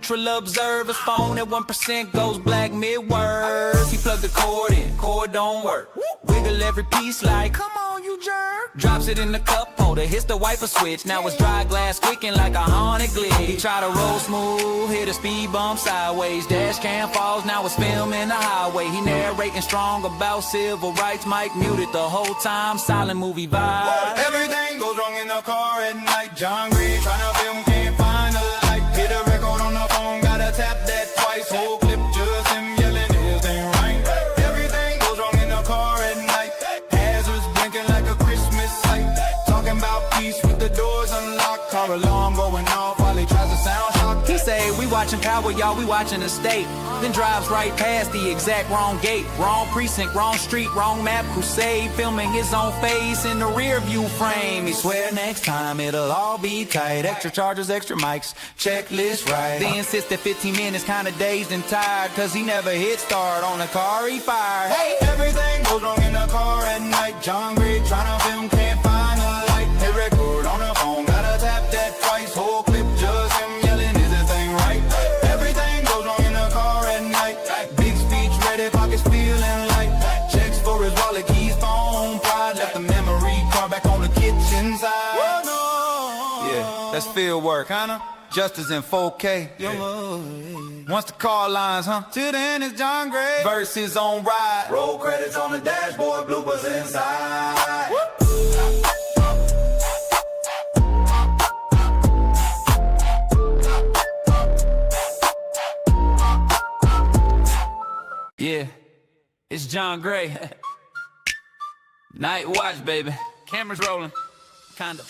neutral observers. Phone at 1% goes black mid-words. He plugged the cord in, cord don't work. Wiggle every piece like, come on you jerk. Drops it in the cup holder, hits the wiper switch. Now it's dry glass squeaking like a haunted glitch. He try to roll smooth, hit a speed bump sideways. Dash cam falls, now it's filming the highway. He narrating strong about civil rights. Mic muted the whole time, silent movie vibe. Everything goes wrong in the car at night. John Gray tryna film, can't find a light. Hit a record on the phone, gotta tap that twice. Whole clip just him yelling, his ain't right. Everything goes wrong in the car at night. Hazards blinking like a Christmas light. Talking about peace with the doors unlocked. Car alarm going off while he tries to sound shocked. He say, we watching power, y'all, we watching the state. Then drives right past the exact wrong gate. Wrong precinct, wrong street, wrong map. Crusade, filming his own face in the rear view frame. He swear next time it'll all be tight. Extra chargers, extra mics, checklist right. They insist that 15 minutes kinda dazed and tired, cause he never hit start on the car he fired. Hey, everything goes wrong in the car at night. John Gray tryna film, can't find a light. Hit record on the phone, gotta tap that twice. Whole clip just him yelling, is this thing right? Everything goes wrong in the car at night. Big speech ready, pockets feeling light. Checks for his wallet, keys, phone, pride. Left the memory card back on the kitchen side. Yeah, that's field work, huh? Justice in 4K. Once the car lines, huh? Till then it's John Gray versus on ride. Roll credits on the dashboard, bloopers inside. Yeah, it's John Gray. Night watch, baby. Cameras rolling, kinda.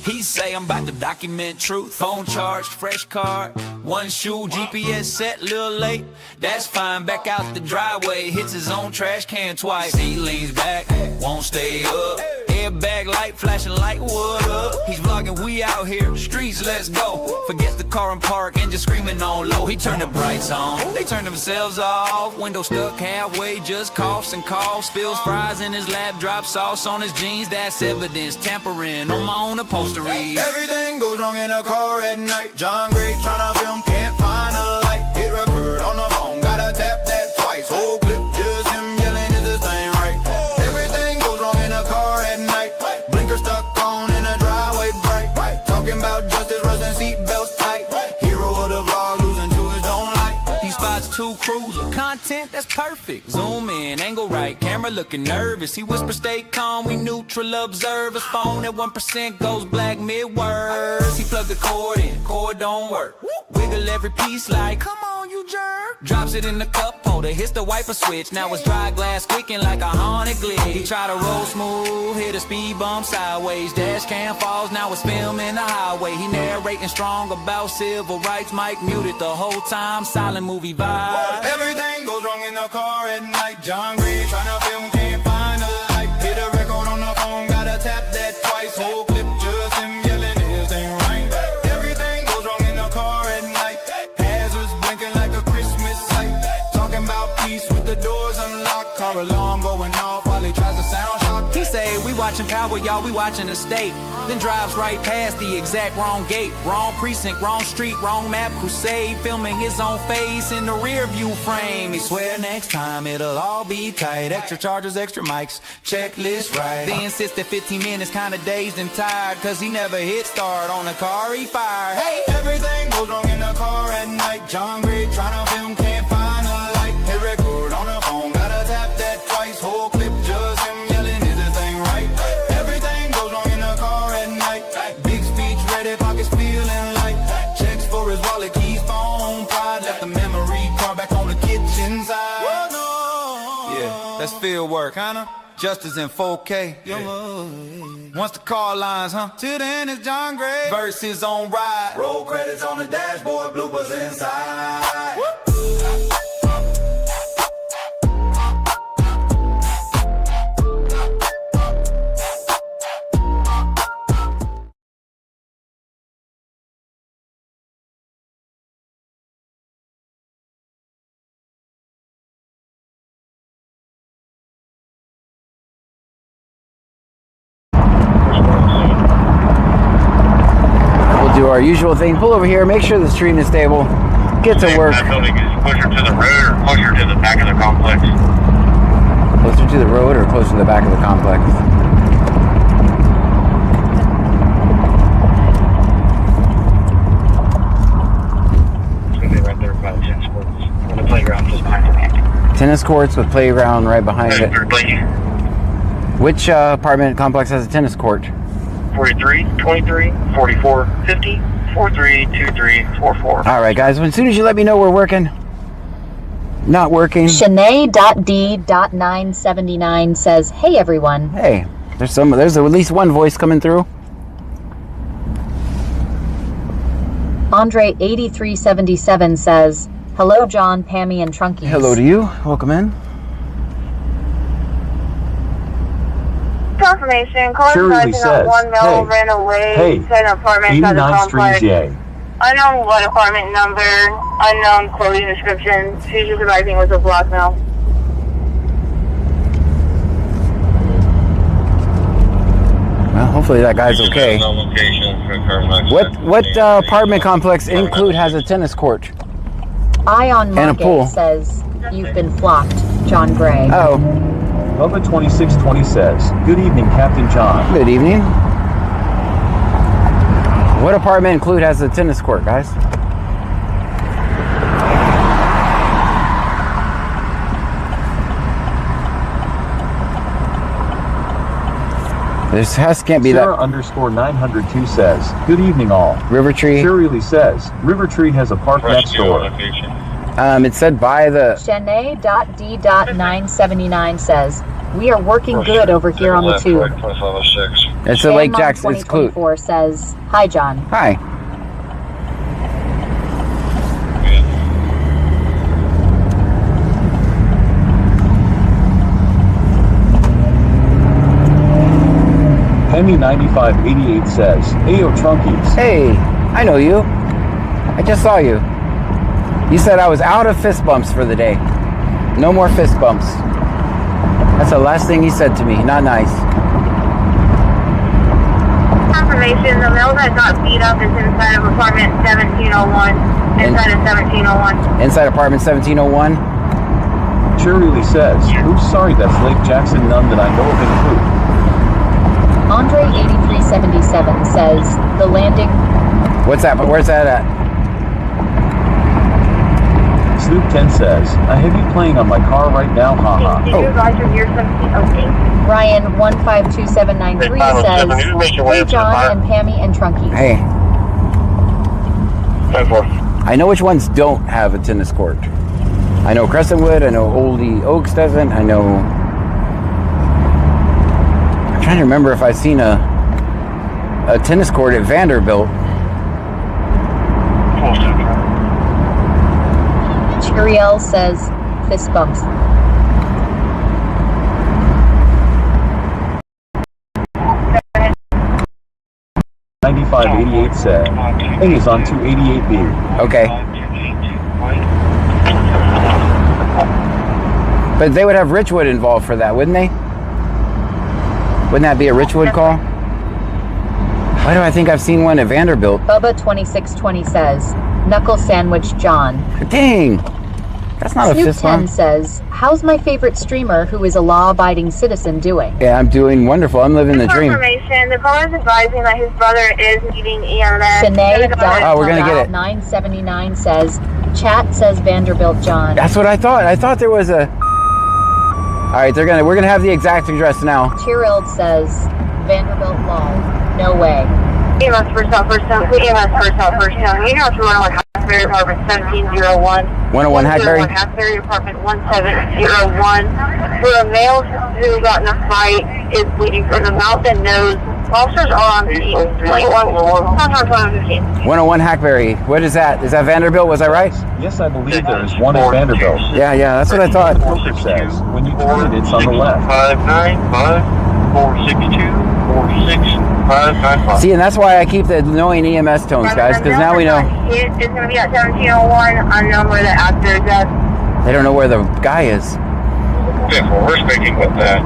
He say I'm about to document truth. Phone charged, fresh card, one shoe, GPS set, little late. That's fine, back out the driveway. Hits his own trash can twice. He leans back, won't stay up. Airbag light flashing like what up. He's vlogging, we out here, streets, let's go. Forgets the car in park and just screaming on low. He turned the brights on, they turned themselves off. Window stuck halfway, just coughs and coughs. Spills fries in his lap, drops sauce on his jeans. That's evidence, tampering on my own upholstery. Everything goes wrong in a car at night. John Gray tryna film, can't find a light. Hit record on the phone, gotta tap that twice. Whole clip just him yelling, is this thing right? Everything goes wrong in a car at night. Blinker stuck on in a driveway bright. Talking about justice, rusting seatbelts tight. Hero of the vlog, losing to his own light. He spots two cruisers, content that's perfect. Zoom in, angle right, camera looking nervous. He whispers, stay calm, we neutral observers. Phone at 1% goes black mid-words. He plugged the cord in, cord don't work. Wiggle every piece like, come on you jerk. Drops it in the cup holder, hits the wiper switch. Now it's dry glass squeaking like a haunted glitch. He try to roll smooth, hit a speed bump sideways. Dash cam falls, now it's filming the highway. He narrating strong about civil rights. Mic muted the whole time, silent movie vibe. Everything goes wrong in the car at night. John Gray tryna film, can't find a light. Hit a record on the phone, gotta tap that twice. Whole clip just him yelling, his ain't right. Everything goes wrong in the car at night. Hazards blinking like a Christmas light. Talking about peace with the doors unlocked. Car alarm going off while he tries to sound shocked. He say, we watching power, y'all, we watching the state. Then drives right past the exact wrong gate. Wrong precinct, wrong street, wrong map. Crusade, filming his own face in the rear view frame. He swear next time it'll all be tight. Extra chargers, extra mics, checklist right. They insist that 15 minutes kinda dazed and tired, cause he never hit start on the car he fired. Hey, everything goes wrong in the car at night. John Gray tryna film, can't find a light. Hit record on the phone, gotta tap that twice. Whole clip just him yelling, is this thing right? Everything goes wrong in the car at night. Big speech ready, pockets feeling light. Checks for his wallet, keys, phone, pride. Left the memory card back on the kitchen side. Yeah, that's field work, huh? Justice in 4K. Once the car lines, huh? Till then it's John Gray versus on ride. Roll credits on the dashboard, bloopers inside. our usual thing. Pull over here, make sure the stream is stable, get to work. That building is closer to the road or closer to the back of the complex? Closer to the road or closer to the back of the complex? It's going to be right there by the tennis courts. And the playground just behind it. Tennis courts with playground right behind it. Which apartment complex has a tennis court? 43, 23, 44, 50, 43, 23, 44. All right, guys. As soon as you let me know we're working, not working. Shanae.D.979 says, "Hey everyone." Hey, there's at least one voice coming through. Andre 8377 says, "Hello, John, Pammy, and Trunkies." Hello to you. Welcome in. Confirmation. Caller advising on 1 Mill ran away to an apartment inside the complex. Unknown what apartment number, unknown clothing description. She's just advising it was a block mill. Well, hopefully that guy's okay. What apartment complex include has a tennis court? Ion And a pool. Market says, "You've been flocked, John Gray." Oh, Bubba 2620 says, "Good evening, Captain John." good evening. What apartment include has a tennis court, guys? Can't be Sarah that. underscore 902 says, "Good evening, all." River Tree. Shirley says, "River Tree has a park next door." It said by the. Shanae.D.979 says, "We are working good over here on the tube." It's a Lake Jackson. It's Clute. 2024 says, "Hi, John." Hi. Hemi 9588 says, "Ayo Trunkies." Hey, I know you. I just saw you. You said I was out of fist bumps for the day. No more fist bumps. That's the last thing he said to me. Not nice. Confirmation. The mill that got beat up is inside of apartment 1701. Inside of 1701. Inside apartment 1701. Shirley says, "Oops, sorry, that's Lake Jackson, none that I know of include." Andre 8377 says, "The landing." What's that? But where's that at? Snoop 10 says, "I have you playing on my car right now, haha." Did you advise your year 17? Okay. Ryan 152793 says, "Hey, John and Pammy and Trunkies." Hey. I know which ones don't have a tennis court. I know Crescentwood. I know Oldie Oaks doesn't. I know. I'm trying to remember if I've seen a tennis court at Vanderbilt. Uriel says, "Fist bumps." 9588 said, "A is on 288B." Okay. But they would have Richwood involved for that, wouldn't they? Wouldn't that be a Richwood call? Why do I think I've seen one at Vanderbilt? Bubba 2620 says, "Knuckle sandwich John." Dang. That's not a Snoop fist 10 bump. says, "How's my favorite streamer who is a law-abiding citizen doing?" Yeah, I'm doing wonderful. I'm living the dream. Confirmation. The caller is advising that his brother is needing EMS. Oh, we're gonna get it. 979 says, "Chat says Vanderbilt John." That's what I thought. I thought there was a. All right, we're gonna have the exact address now. Tyrrell says, "Vanderbilt Law." No way. EMS first out, first out. EMS first out, first out. You know, 101 Hackberry, apartment 1701. 101 Hackberry? 101 Hackberry, apartment 1701. For a male who got in a fight is bleeding from the mouth and nose. Officers are on scene. 101 Hackberry. What is that? Is that Vanderbilt? Was I right? Yes, I believe there is one at Vanderbilt. Yeah, that's what I thought. Poker says, "When you turn it, it's on the left." 595-462-46595. See, and that's why I keep the annoying EMS tones, guys, because now we know It's going to be at 1701, unknown where the actor is at. they don't know where the guy is. Okay, well, we're speaking with that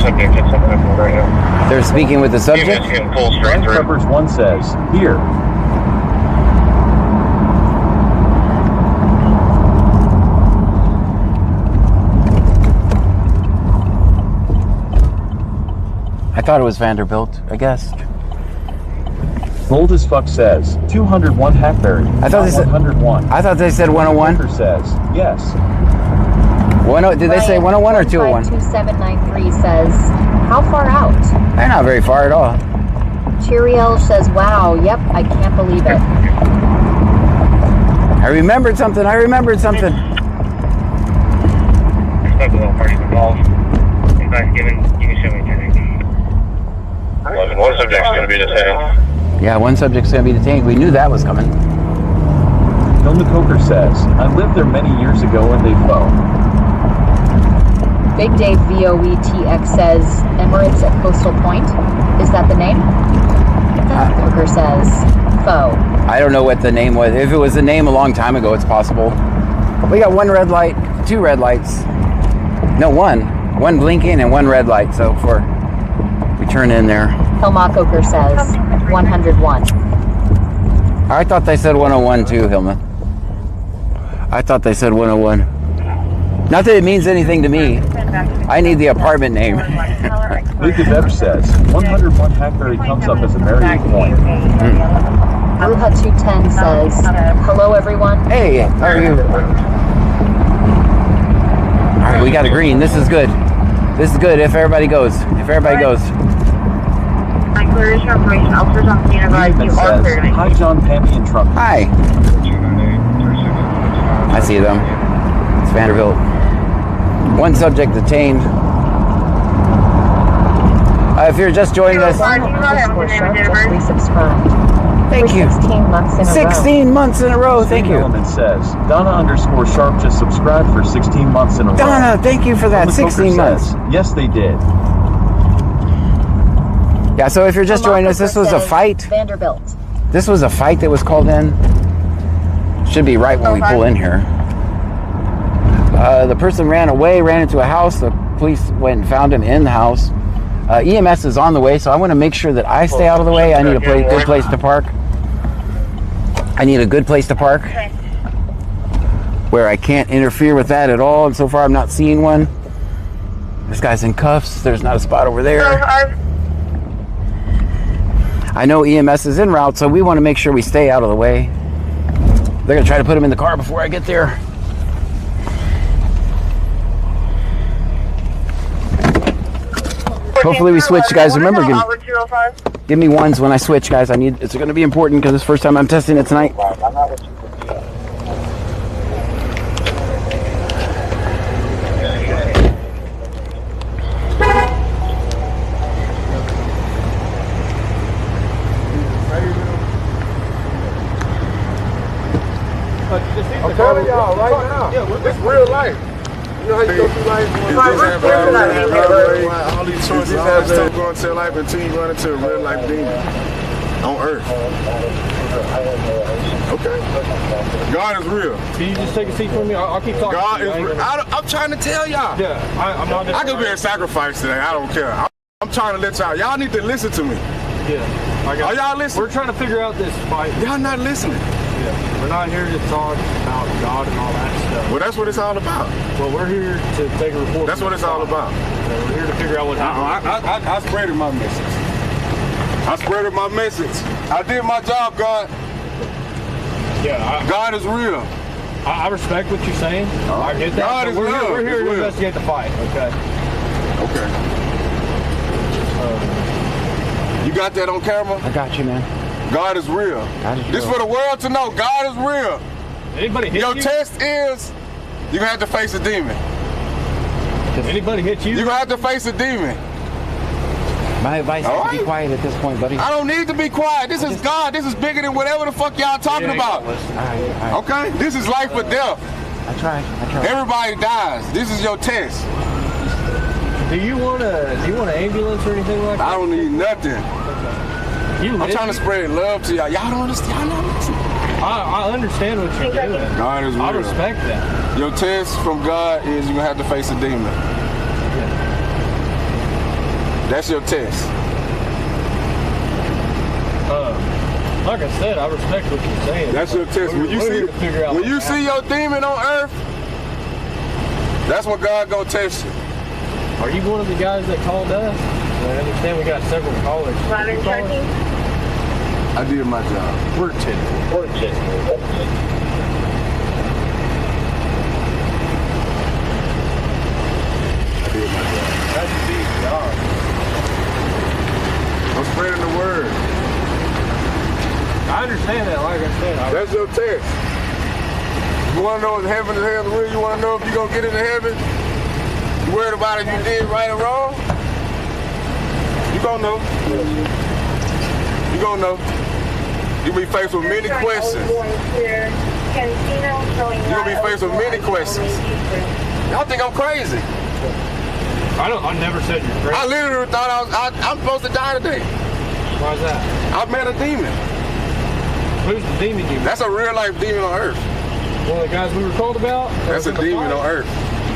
subject at something right now. They're speaking with the subject. Full strength. Peppers 1 says, "Here." thought it was Vanderbilt, I guess. Bold as fuck says 201 Hackberry. I thought they said 101. I thought they said 101. Walker says yes. Did they say 101 or 201? 2793 says, how far out? They're not very far at all. Chiriel says, wow, yep, I can't believe it. I remembered something. Expect all parties involved. Advice given, you can show me anything. 11. One subject's going to be detained. Yeah, one subject's going to be detained. We knew that was coming. Hilda Coker says, I lived there many years ago and they fell. Big Dave VOETX says, Emirates at Coastal Point. Is that the name? Coker says, foe. I don't know what the name was. If it was the name a long time ago, it's possible. We got one red light, two red lights. No, one. One blinking and one red light. So we turn in there. Hilma Coker says, 101. I thought they said 101 too, Hilma. I thought they said 101. Not that it means anything to me. I need the apartment name. Lucas Epps says 101 Hackberry comes up as a Marion point. Ruha 210 says, hello everyone. Hey, how are you? All right, we got a green. This is good. This is good if everybody goes. Clearation information. Officers on scene advise you are clear to make. Hi, John, Pammy, and Trump. Hi. I see them. It's Vanderbilt. One subject detained. If you're just joining us, thank you. 16 months in a row. 16 months in a row. Thank you. Element says Donna_Sharp just subscribed for 16 months in a row. Donna, thank you for that. 16 months. Says, yes, they did. Yeah, so if you're just joining us, this was a fight. Vanderbilt. This was a fight that was called in. Should be right when we pull in here. The person ran away, ran into a house. The police went and found him in the house. EMS is on the way, so I want to make sure that I stay out of the way. I need a good place to park. I need a good place to park where I can't interfere with that at all. And so far, I'm not seeing one. This guy's in cuffs. There's not a spot over there. I know EMS is en route, so we want to make sure we stay out of the way. They're going to try to put him in the car before I get there. Hopefully we switch, guys. Remember, give me ones when I switch, guys. It's going to be important because it's the first time I'm testing it tonight. I'm telling y'all right now, it's real life. You know how you go through life? All these choices, all this stuff going to life until you run into a real life demon on earth. Okay. God is real. Can you just take a seat for me? I'll keep talking. God is real. I'm trying to tell y'all. Yeah, I'm not. I could be a sacrifice today. I don't care. I'm trying to let y'all. Y'all need to listen to me. Yeah. Are y'all listening? We're trying to figure out this fight. Y'all not listening. Yeah. We're not here to talk about God and all that stuff. Well, that's what it's all about. Well, we're here to take a report. That's what it's all about. We're here to figure out what happened. I spreaded my message. I spreaded my message. I did my job, God. Yeah. God is real. I respect what you're saying. I get that. God is real. We're here to investigate the fight. Okay. Okay. You got that on camera? I got you, man. God is real. This for the world to know. God is real. Anybody hit Your you? test is you're going to have to face a demon. Anybody hit you? You're going to have to face a demon. My advice is to be quiet at this point, buddy. I don't need to be quiet. This is God. This is bigger than whatever the fuck y'all talking about. All right. Okay? This is life or death. I tried. Everybody dies. This is your test. Do you want an ambulance or anything like that? I don't need nothing. I'm trying to spread love to y'all. Y'all don't understand. Y'all not listening. I understand what you're doing. God is real. I respect that. Your test from God is you're going to have to face a demon. Yeah. That's your test. Like I said, I respect what you're saying. That's your test. When you see your demon on earth, that's when God gonna test you. Are you one of the guys that called us? I understand we got several callers. 1113. I did my job. We're 10. Work 10. I did my job. That's a big job. I'm spreading the word. I understand that, like I said. That's your test. You want to know if heaven is hell real? You want to know if you're going to get into heaven? You worried about if you did right or wrong? You going to know. You going to know. You'll be faced with many questions. You're going to be faced with many questions. Y'all think I'm crazy. I never said you're crazy. I literally thought I'm supposed to die today. Why's that? I met a demon. Who's the demon you met? That's a real life demon on earth. One of the guys we were told about? That's a demon on earth.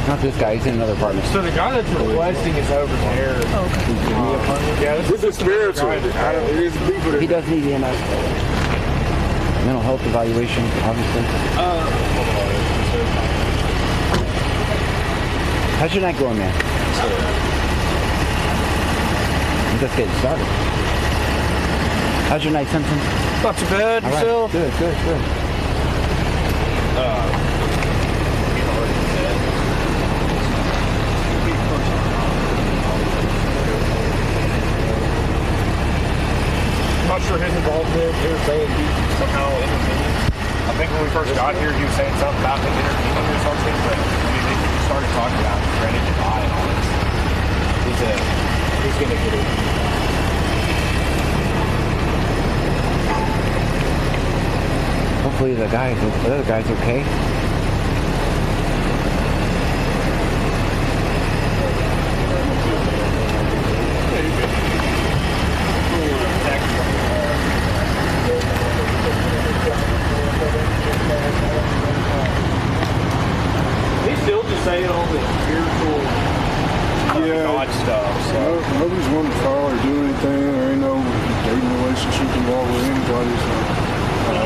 Not this guy. He's in another apartment. So the guy that's requesting is over there. Okay. Yeah, This is spiritual. It is deeper. He does need EMS. Mental health evaluation, obviously. How's your night going, man? I'm just getting started. How's your night, Simpson? Not too bad. All right. Yourself? Good. I'm not sure his involvement. He was saying he somehow intervened. I think when we first got here, he was saying something about him intervening or something, but I mean, he started talking about ready to die and all this. He's going to get it. Hopefully the other guy's okay. He's still just saying all this spiritual God stuff. So Nobody's wanting to follow or do anything. There ain't no dating relationship involved with anybody. So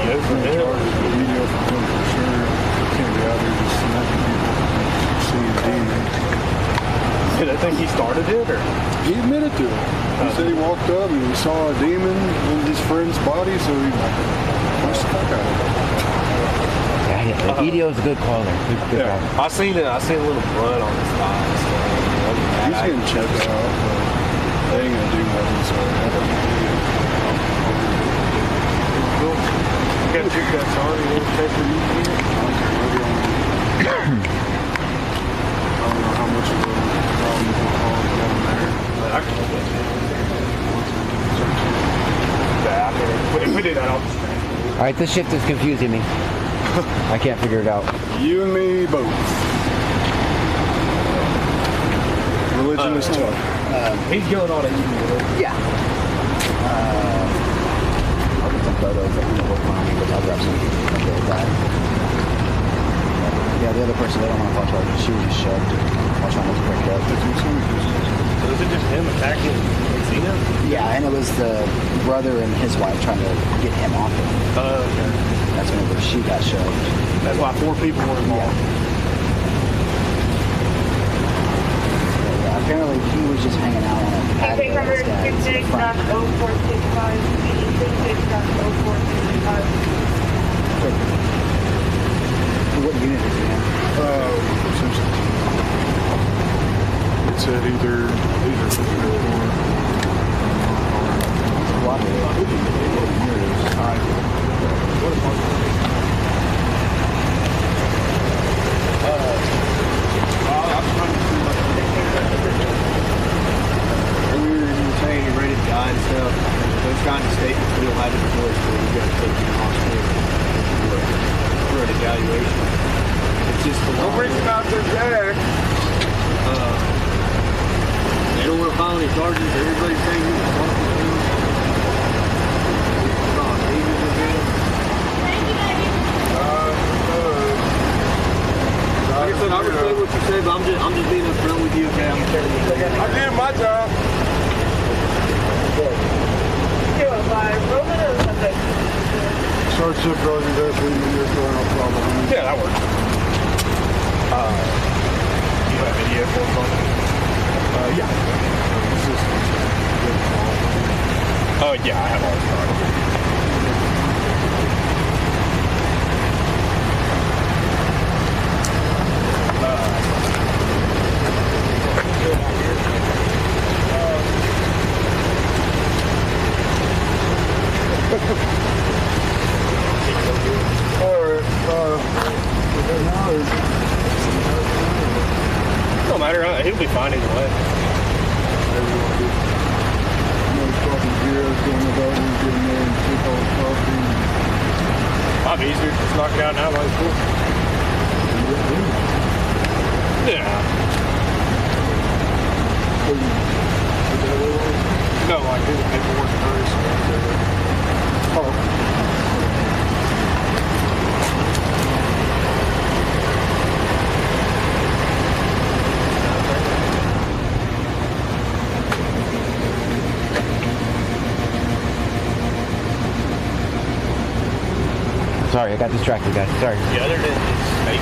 good for him. The video for him for sure. Can't be out here just smacking people, seeing demons. Did I think he started it, or? He admitted to it. He said he walked up and he saw a demon in his friend's body, so he punched the fuck out of it. Yeah, the EDO is a good caller. Good Yeah. guy. I seen a little blood on his thigh. So He's getting checked out, but they ain't gonna do nothing, so You got your guts on, you want to take the meat? I don't know how much of a problem you can call it down there. I can hold it. Yeah, if we do that, I'll just All right, this shift is confusing me. I can't figure it out. You and me both. Religion is tough. he's going on it. Yeah. I'll get some photos of the work on me, but I'll grab some of that. Yeah, the other person, they don't want to talk to her. She was just shoved. I'll try not to break it up. So is it just him attacking Zena? Yeah, and it was the brother and his wife trying to get him off it. Okay. That's whenever she got shoved. That's why 4 people were involved. Yeah, apparently he was just hanging out on a patio. 666.0465, What unit is he in? It said either Earlier you were saying you're ready to die and stuff. Those kinds of statements we don't have any choice for. We got to take you to the hospital for an evaluation. It's just the don't bring about this Jack. They don't want to file any charges. Everybody's saying you're responsible. Like I said, I respect what you say, but I'm just being upfront with you, okay? I'm telling you. I did my job. 205, Roman or something? Short ship Roger, that's leaving here for no problem. Yeah, that works. You have video for something? Yeah. Yeah, I have all the cards. No matter, he'll be fine either way. Might be easier just knock it out now while it's cool. Yeah. No, like do the paperwork first. Oh. Sorry, I got distracted, guys. Sorry. The other than snake.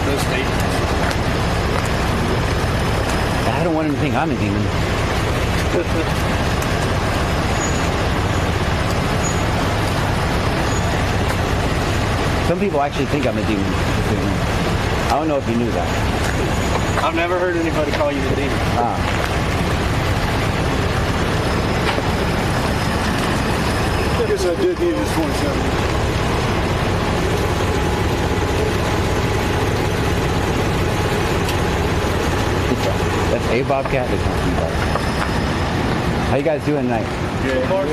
No snake. I don't want him to think I'm a demon. Some people actually think I'm a demon. I don't know if you knew that. I've never heard anybody call you a demon. I guess I did need this 27. That's a bobcat. It's not a bobcat. How you guys doing tonight? Yeah. Good. All right,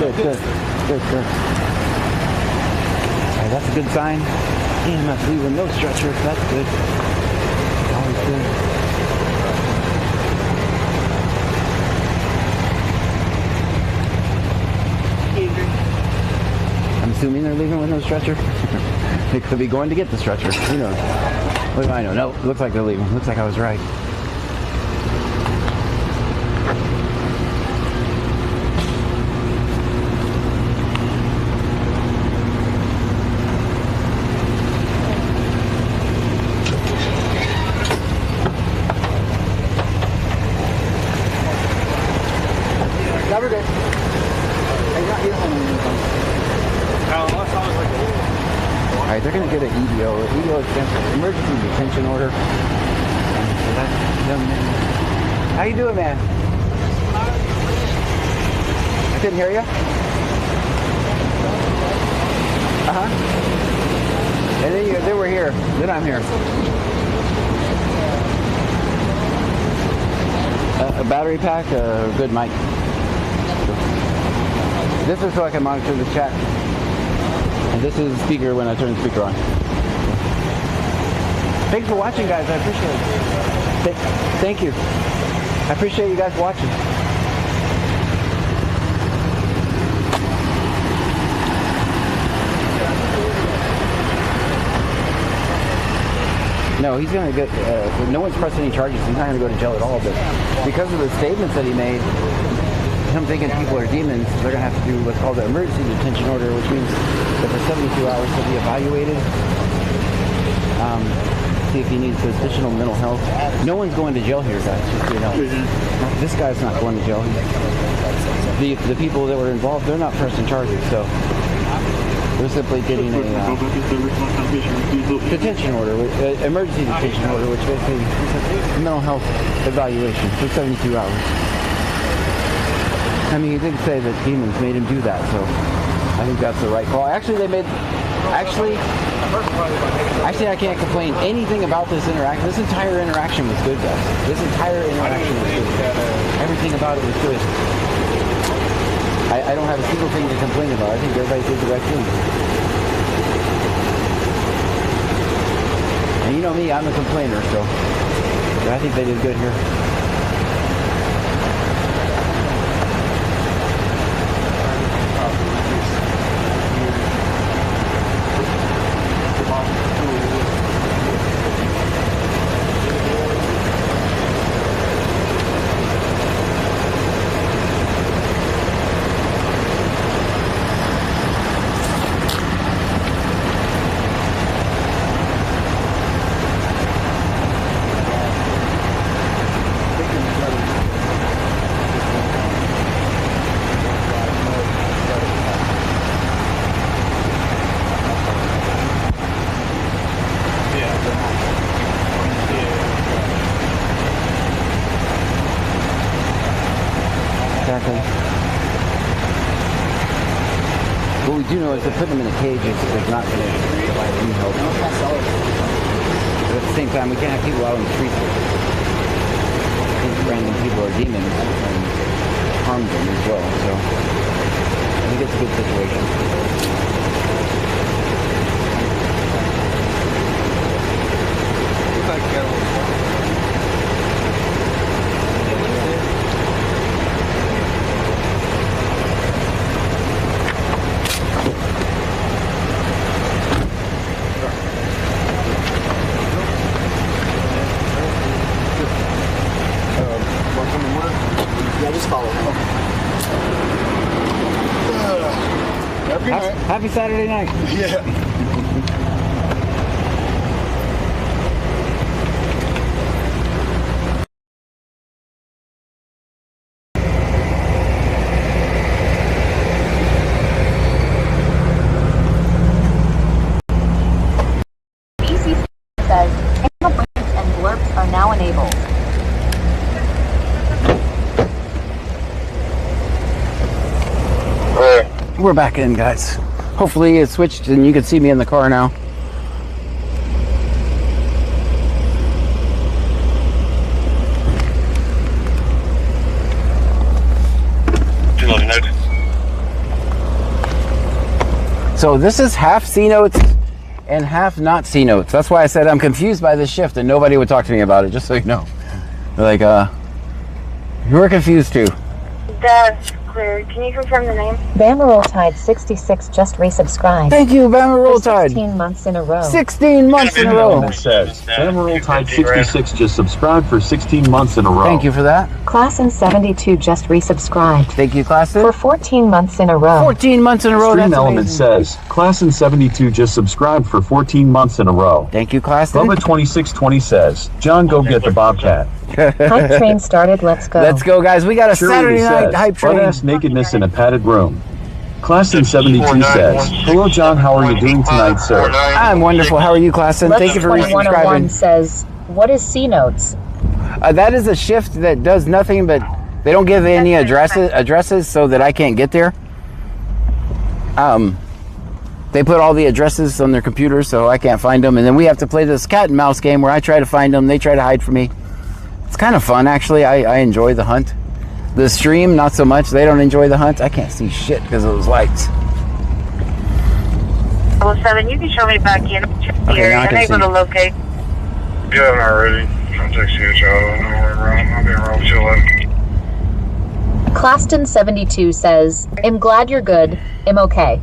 that's a good sign. Damn, that's leaving no stretcher. That's good. Always good. I'm assuming they're leaving with no stretcher. They could be going to get the stretcher. Who knows? What do I know? No, looks like they're leaving. Looks like I was right. Covered it. I got you home. All right, they're going to get an EDO. EDO is emergency detention order. So that's young man. How you doing, man? I couldn't hear you. And then they were here. Then I'm here. A battery pack, a good mic. This is so I can monitor the chat. And this is the speaker when I turn the speaker on. Thanks for watching, guys. I appreciate it. Thank you. I appreciate you guys watching. No, he's going to get, no one's pressed any charges. He's not going to go to jail at all. But because of the statements that he made, him thinking people are demons, they're going to have to do what's called an emergency detention order, which means that for 72 hours he'll be evaluated, see if he needs additional mental health. No one's going to jail here, guys, just so you know. This guy's not going to jail. The people that were involved, they're not pressing charges, so they're simply getting a detention order, emergency detention order, which basically is a mental health evaluation for 72 hours. I mean, he did say that demons made him do that, so I think that's the right call. Actually, I can't complain anything about this interaction. This entire interaction was good, guys. This entire interaction was good. Everything about it was good. I don't have a single thing to complain about. I think everybody did the right thing. And you know me, I'm a complainer, so I think they did good here. What we do know is that putting them in a cage is not going to provide any help. But at the same time, we can't have people out on the streets think random people are demons and harm them as well. So I think it's a good situation. Happy Saturday night. Yeah. BC says animal points and blurps are now enabled. We're back in, guys. Hopefully it switched and you can see me in the car now. So this is half C notes and half not C notes. That's why I said I'm confused by this shift and nobody would talk to me about it, just so you know. They're like, you're confused too. That's clear. Can you confirm the name? Bama Roll Tide 66 just resubscribed. Thank you, Bama Roll Tide. 16 months in a row. 16 months in a row. It says, Emerald Tide 66 just subscribed for 16 months in a row. Thank you for that. Klassen 72 just resubscribed. Thank you, Klassen. For 14 months in a row. 14 months in a row. Stream Element says, Klassen 72 just subscribed for 14 months in a row. Thank you, Klassen. Bubba 2620 says, John, go get the Bobcat. Hype train started. Let's go. Let's go, guys. We got a Saturday night hype train. Butt-ass nakedness in a padded room. Klassen 72 says, hello, John. How are you doing tonight, sir? I'm wonderful. How are you, Klassen? Thank you for resubscribing. Says, what is C notes? That is a shift that does nothing but they don't give any addresses so that I can't get there. They put all the addresses on their computer so I can't find them, and then we have to play this cat and mouse game where I try to find them, they try to hide from me. It's kind of fun, actually. I enjoy the hunt. The stream, not so much. They don't enjoy the hunt. I can't see shit because of those lights. 07, you can show me back in. Okay, now I can I'm able see. to locate. Yeah, I'm not ready. I'm texting you, child. I'll be around till Claston 72 says, I'm glad you're good. I'm okay.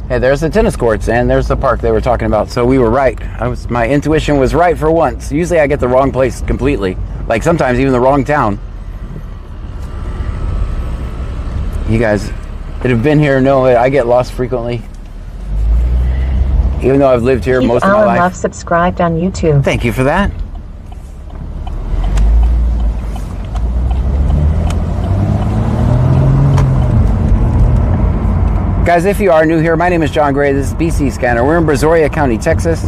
Hey, there's the tennis courts and there's the park they were talking about. So we were right. My intuition was right for once. Usually I get the wrong place completely. Like sometimes even the wrong town. You guys that have been here know that I get lost frequently. Even though I've lived here most of my life. Love subscribed on YouTube. Thank you for that. Guys, if you are new here, my name is John Gray. This is BC Scanner. We're in Brazoria County, Texas.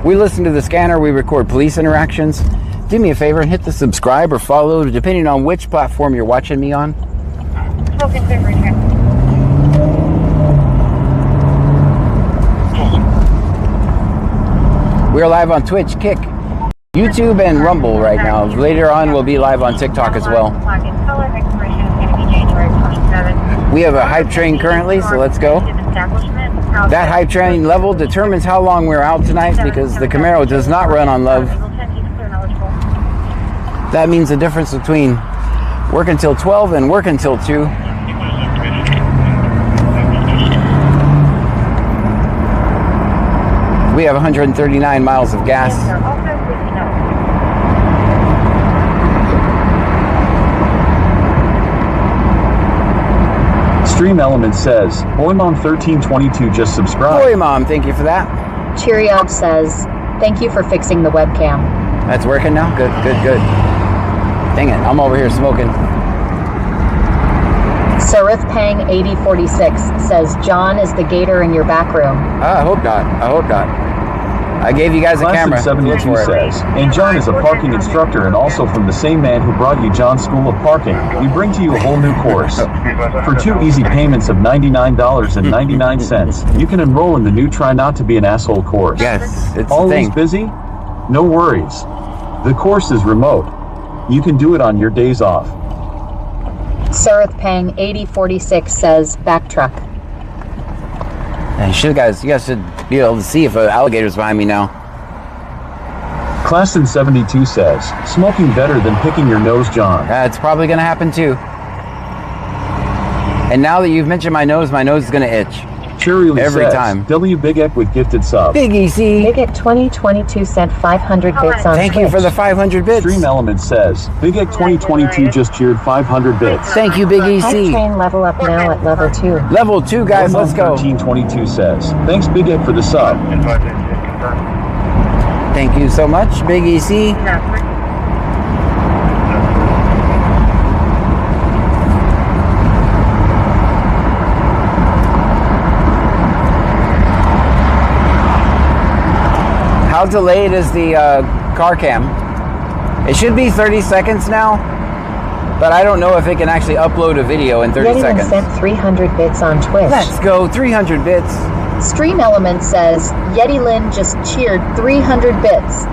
We listen to the scanner. We record police interactions. Do me a favor and hit the subscribe or follow, depending on which platform you're watching me on. We're live on Twitch, Kick, YouTube, and Rumble right now. Later on, we'll be live on TikTok as well. We have a hype train currently, so let's go. That hype train level determines how long we're out tonight because the Camaro does not run on love. That means the difference between work until 12 and work until 2. We have 139 miles of gas. Stream Element says, Boy Mom 1322 just subscribed. Boy Mom, thank you for that. Cheerio says, thank you for fixing the webcam. That's working now? Good, good, good. Dang it, I'm over here smoking. Sarith Pang 8046 says, John is the gator in your back room. I hope not. I hope not. I gave you guys a Class camera. in 72 Look for it. says, and John is a parking instructor and also from the same man who brought you John's School of Parking. We bring to you a whole new course. For 2 easy payments of $99.99, you can enroll in the new Try Not to Be an Asshole course. Yes, it's Always the thing. busy? No worries. The course is remote. You can do it on your days off. Sareth Pang 8046 says, back truck. And you guys should be able to see if an alligator's behind me now. Class in 72 says, smoking better than picking your nose, John. It's probably going to happen too. And now that you've mentioned my nose is going to itch. Cheerio every says, time. W Big Ek with gifted sub. Big EC. Big Ek 2022 sent 500 bits on Thank Twitch. you for the 500 bits. Stream Element says, Big Ek 2022 just cheered 500 bits. Thank you, Big Hype EC. train level up now at level 2. Level 2, guys, let's go. 1322 says, thanks Big Ek for the sub. Thank you so much, Big EC. How delayed is the car cam? It should be 30 seconds now, but I don't know if it can actually upload a video in 30 Yeti seconds. sent 300 bits on Twitch. Let's go, 300 bits. Stream Element says, Yeti Lin just cheered 300 bits.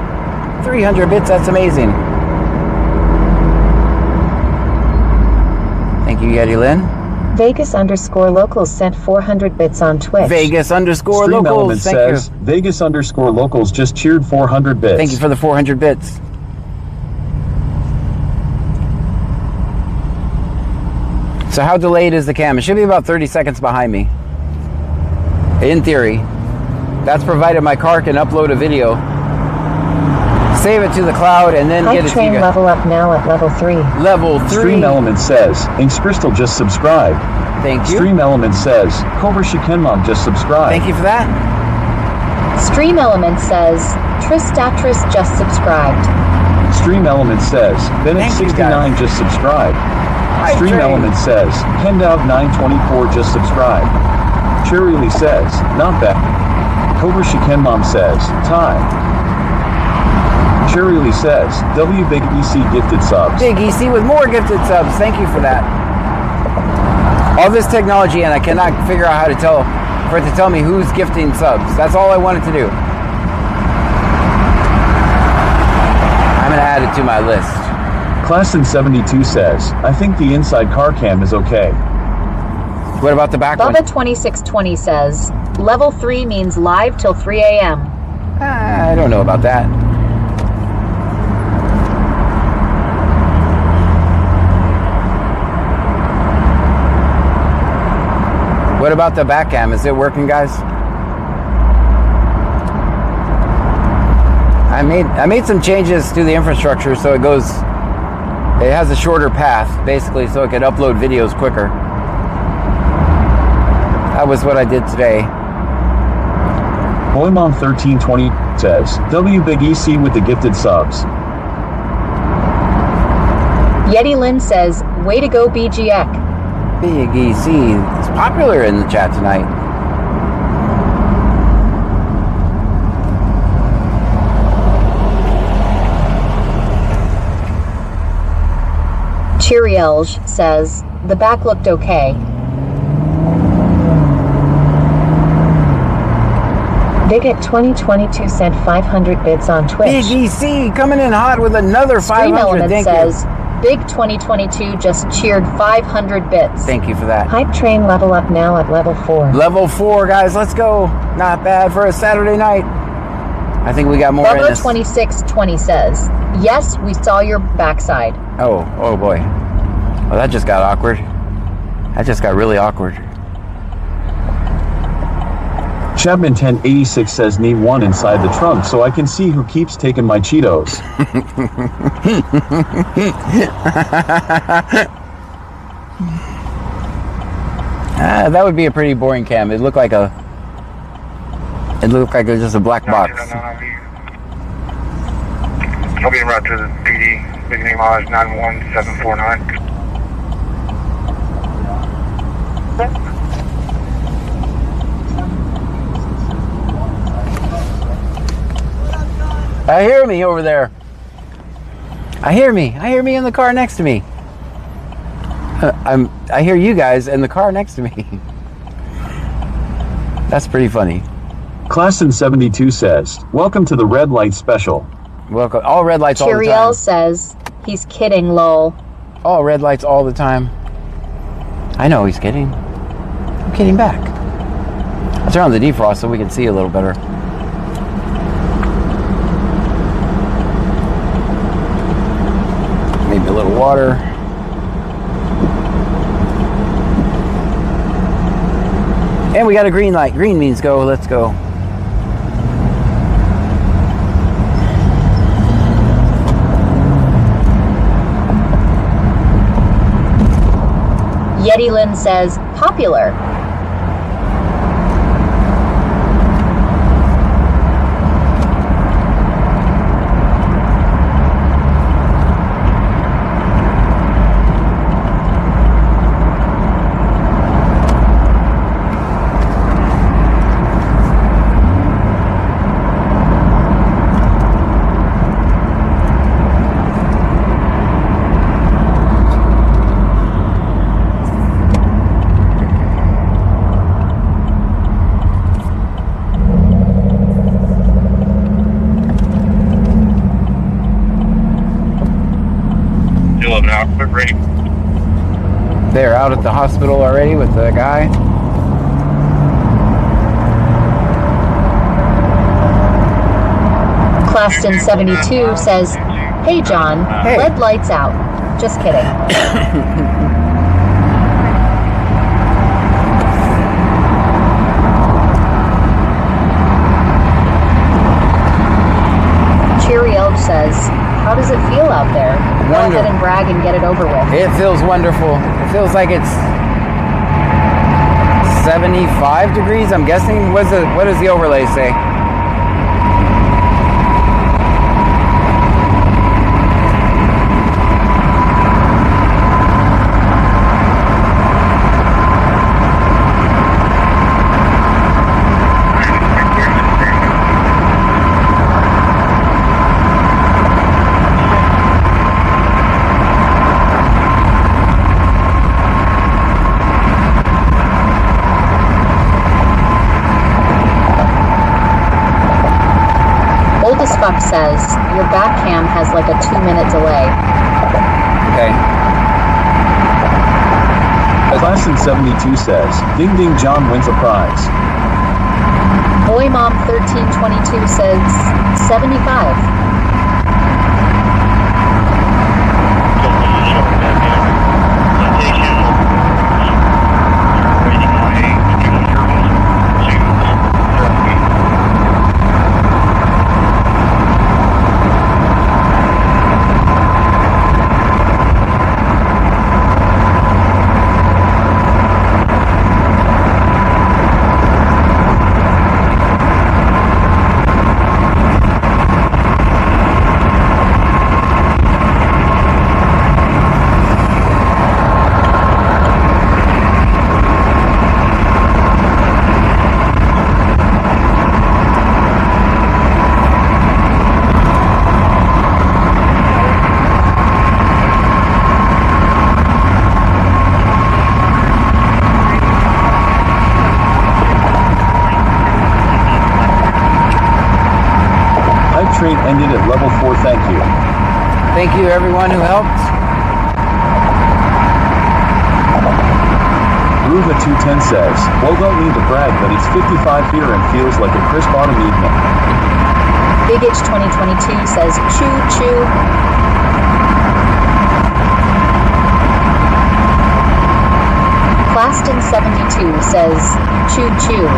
300 bits, that's amazing. Thank you, Yeti Lin. Vegas _ locals sent 400 bits on Twitch. Vegas _ Stream Element locals, thank says, you. Vegas _ locals just cheered 400 bits. Thank you for the 400 bits. So how delayed is the cam? It should be about 30 seconds behind me. In theory. That's provided my car can upload a video, save it to the cloud, and then get it to train you guys. level up now at level 3. Level 3. Stream Element says, Inks Crystal just subscribed. Thank you. Stream Element says, Cobra Shikenmom just subscribed. Thank you for that. Stream Element says, Tristatris just subscribed. Stream Element says, Thank you, Bennett69 just subscribed. Hi, Stream Train. Element says, Kendov924 just subscribed. Cherry Lee says, not bad. Cobra Shikenmom says, time. Cherry Lee says, W Big EC gifted subs. Big EC with more gifted subs. Thank you for that. All this technology, and I cannot figure out how to tell for it to tell me who's gifting subs. That's all I wanted to do. I'm gonna add it to my list. Class in 72 says, I think the inside car cam is okay. What about the back one? Bubba 2620 says, level 3 means live till 3 a.m. I don't know about that. What about the back cam? Is it working, guys? I made some changes to the infrastructure so it has a shorter path, basically, so it could upload videos quicker. That was what I did today. Boymom1320 says, W Big EC with the gifted subs. Yeti Lin says, way to go BGX. Big EC is popular in the chat tonight. Cheerielge says, the back looked okay. Big at 2022 sent 500 bits on Twitch. Big EC coming in hot with another Stream 500. Element Thank says, you. Big 2022 just cheered 500 bits. Thank you for that. Hype train level up now at level 4. Level 4, guys. Let's go. Not bad for a Saturday night. I think we got more in Bubba this. 2620 says, yes, we saw your backside. Oh boy. Oh, that just got awkward. That just got really awkward. Chapman 1086 says, need one inside the trunk so I can see who keeps taking my Cheetos. That would be a pretty boring cam. It looked like it was just a black box. I'll be en route to the PD, big name mileage 91749. I hear me over there. I hear me in the car next to me. I hear you guys in the car next to me. That's pretty funny. Claston 72 says, welcome to the red light special. Welcome. All red lights all the time. Chiriel says, he's kidding, lol. All red lights all the time. I know he's kidding. I'm kidding back. I'll turn on the defrost so we can see a little better. Maybe a little water. And we got a green light. Green means go. Let's go. Yeti Lynn says, popular. They're out at the hospital already with the guy. Claston 72 says, hey John, Hey. red lights out. Just kidding. Chiriel says, how does it feel out there? Go ahead and brag and get it over with. It feels wonderful. It feels like it's 75 degrees, I'm guessing. What does the overlay say? Fuck says, your back cam has like a 2-minute delay. Okay. Claston 72 says, ding ding John wins a prize. Boy Mom 1322 says, 75. Train ended at level 4, thank you. Thank you everyone who helped. Ruva 210 says, well don't mean to brag, but it's 55 here and feels like a crisp autumn evening. Big Itch 2022 says, choo choo. Claston 72 says, choo choo.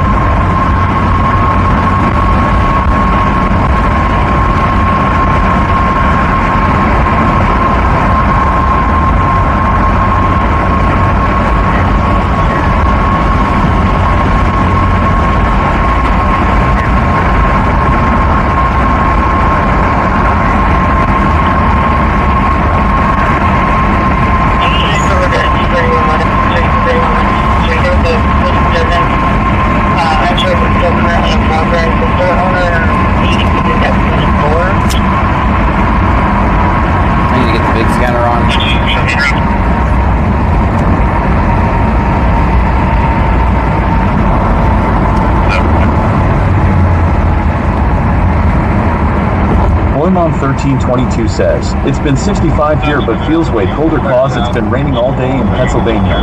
Watermont 1322 says, it's been 65 here but feels way colder cause it's been raining all day in Pennsylvania.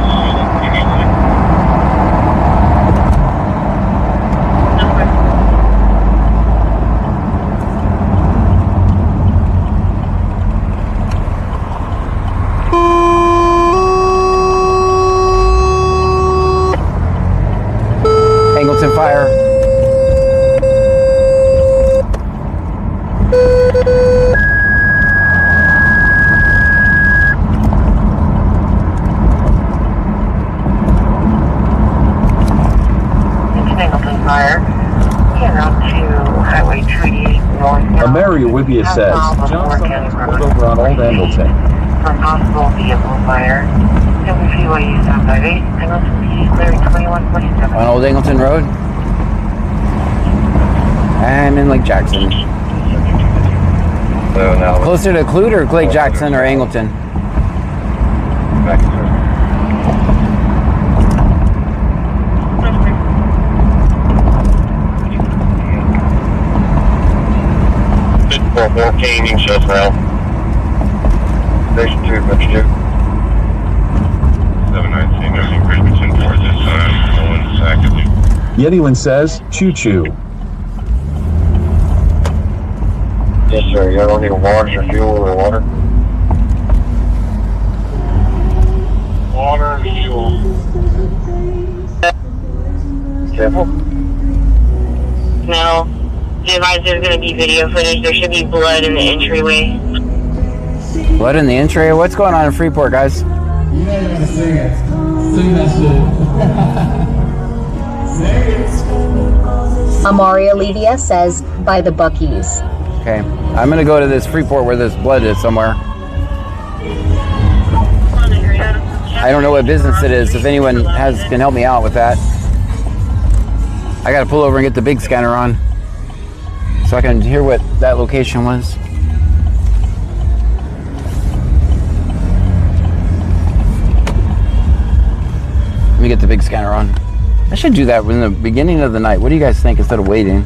Angleton Fire. Angleton Fire. Get out to Highway 288 north. Ameriwibia says, John Summers pulled over on Old Angleton. For possible vehicle fire. WCYU 758. Angleton PD clearing 2147. On Old Angleton Road. I'm in Lake Jackson. Closer to Clute or Lake Jackson or Angleton? Fourteen shows now. Station 2, Bridge 2. 719, nursing Bridgeton for this time. No one's actively. Yetylin says, choo-choo. Yes, sir. You don't need a water or fuel or water? Water and fuel. Careful. No. The advisor there's going to be video footage. There should be blood in the entryway. Blood in the entryway? What's going on in Freeport, guys? You guys are gonna sing it. Sing that shit. Sing it. Amaria Levia says, by the Buc-ee's. Okay, I'm gonna go to this Freeport where this blood is somewhere. I don't know what business it is. If anyone can help me out with that. I gotta pull over and get the big scanner on so I can hear what that location was. Let me get the big scanner on. I should do that in the beginning of the night. What do you guys think instead of waiting?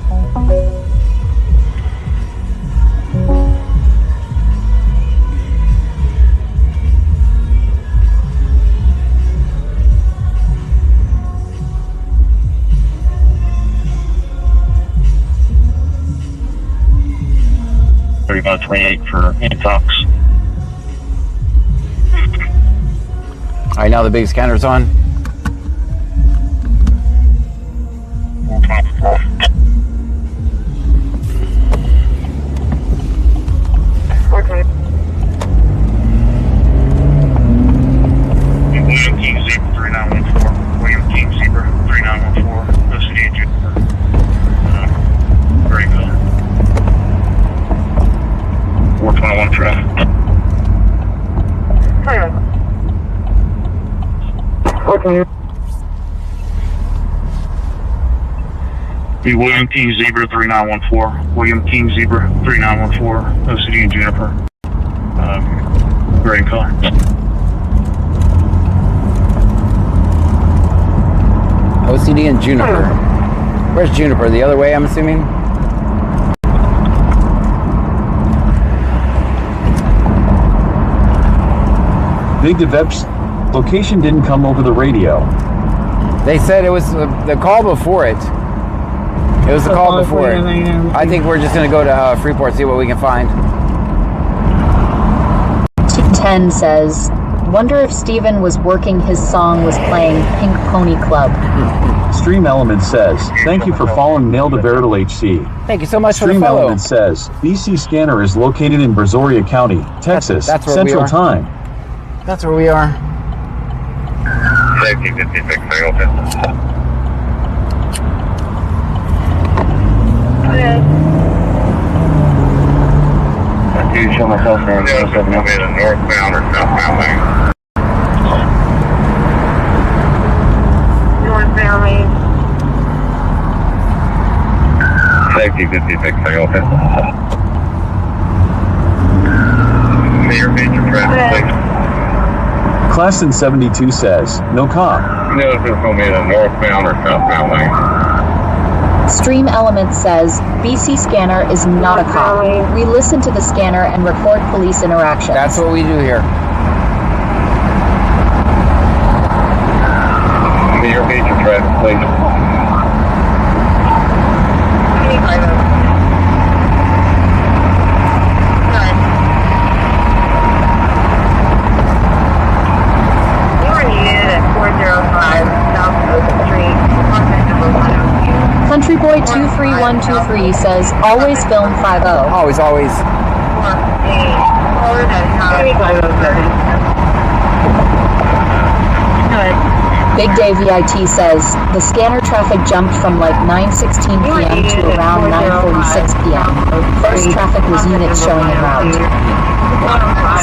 About 28 for intox. All right, now the big scanner's on. Okay. William King Zebra 3914. William King Zebra 3914. No city agent. Very good. 421 traffic. Okay. Be William King Zebra 3914. William King Zebra 3914. No city and Juniper. Gray color. OCD and Juniper. Where's Juniper? The other way, I'm assuming? Big Devep's location didn't come over the radio. They said it was the call before it. It was the call before it. I think we're just going to go to Freeport, see what we can find. 210 says, wonder if Steven was working his song was playing Pink Pony Club. Stream Element says, thank you for following Mail to Verital HC. Thank you so much Stream for the follow. Element says, BC Scanner is located in Brazoria County, Texas, that's where Central we are. Time. That's where we are. Safety 56 Angleton. I do show myself there. Yeah, it's going to be the northbound or southbound lane. Northbound lane. Safety 56 Angleton. Near major traffic, please. Classen 72 says, no cop. No, it's just going to be the northbound or southbound lane. Stream Element says, BC Scanner is not a cop. We listen to the scanner and record police interactions. That's what we do here. Your major threat, please. Country Boy 23123 says, always film 50. Always, always. Big Day VIT says, the scanner traffic jumped from like 9:16 p.m. to around 9:46 p.m. First traffic was units showing en route.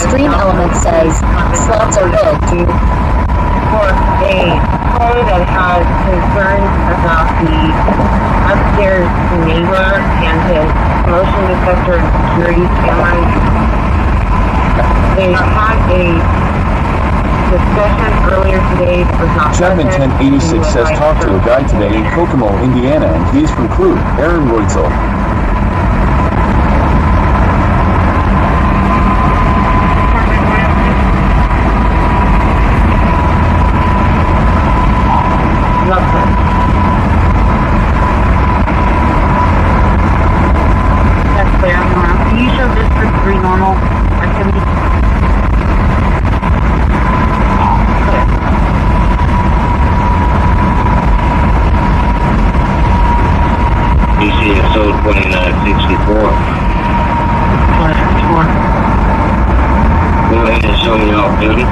Stream Element says, slots are rigged. For a caller that has concerns about the upstairs neighbor and his motion detector and security cameras. They had a discussion earlier today. Chapman 1086 says talk to a guy today in Kokomo, Indiana, and he's from Crew, Aaron Wurzel. That's clear. Can you show District 3 normal activity? DCSO 2964. Go ahead and show me off duty.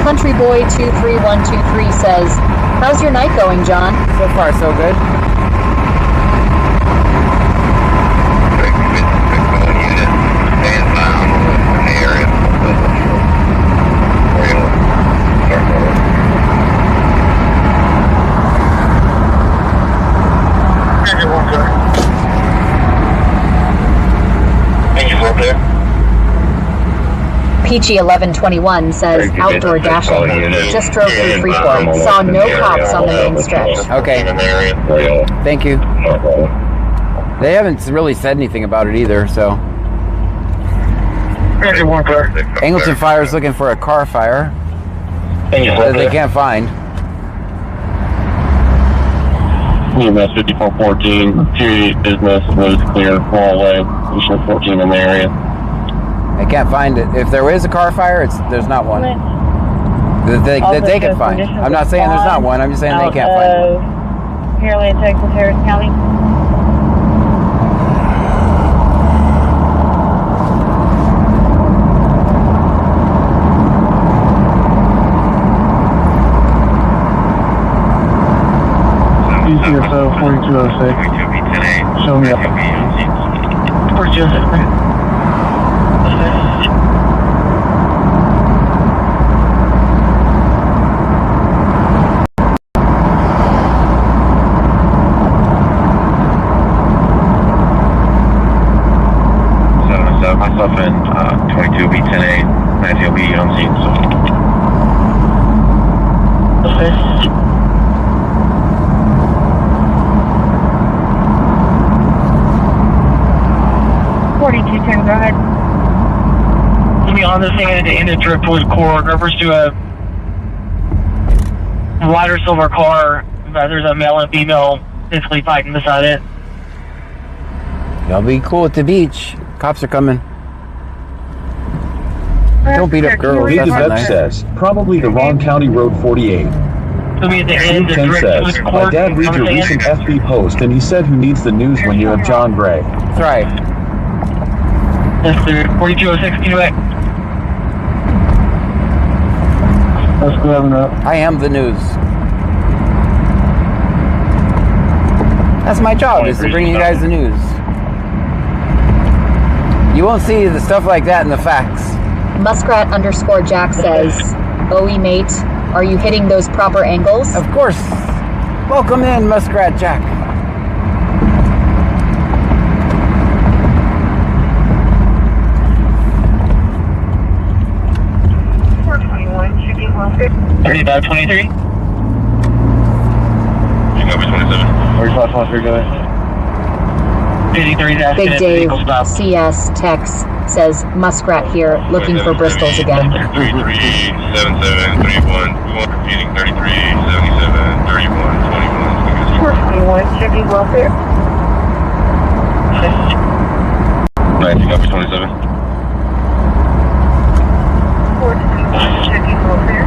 Country Boy 23123 says, how's your night going, John? So far, so good. Peachy 1121 says, outdoor dashing. Just drove through Freeport. Saw no cops on the main stretch. Okay. Thank you. They haven't really said anything about it either, so. Angleton Fire is looking for a car fire that they can't find. EMS 5414, period business was clear, all away. Additional 14 in the area. They can't find it. If there is a car fire, there's not one. That they can find. I'm not saying there's not one, I'm just saying they can't find one. Pearland, Texas, Harris County. DCSO 4206. Show me up. Where's Joseph? Myself and 22B10A, Matthew B on scene. 10, go ahead. To be on this thing at the end of trip towards Core, refers to a lighter silver car. There's a male and female physically fighting beside it. Y'all be cool at the beach. Cops are coming. Don't beat up girls. Lady That's not Bev nice. says, probably the wrong county road 48. To be at the end of 10 trip says, towards my Core. dad read your recent FB post and he said who needs the news when you have John Gray. That's right. Mr. 4206, can you back? Let's go have enough. I am the news. That's my job, is to bring you guys the news. You won't see the stuff like that in the facts. Muskrat_Jack says, "OE mate, are you hitting those proper angles?" Of course. Welcome in, Muskrat Jack. Checking welfare. 3523. Picking up at 27. 3523, go ahead. 53 is asking Big if Dave vehicle stop. CS text says, "Muskrat here, looking for Bristols again." 3377 31. We want repeating 3377 31 21. 421, checking welfare. Picking up at 27. 421, checking welfare.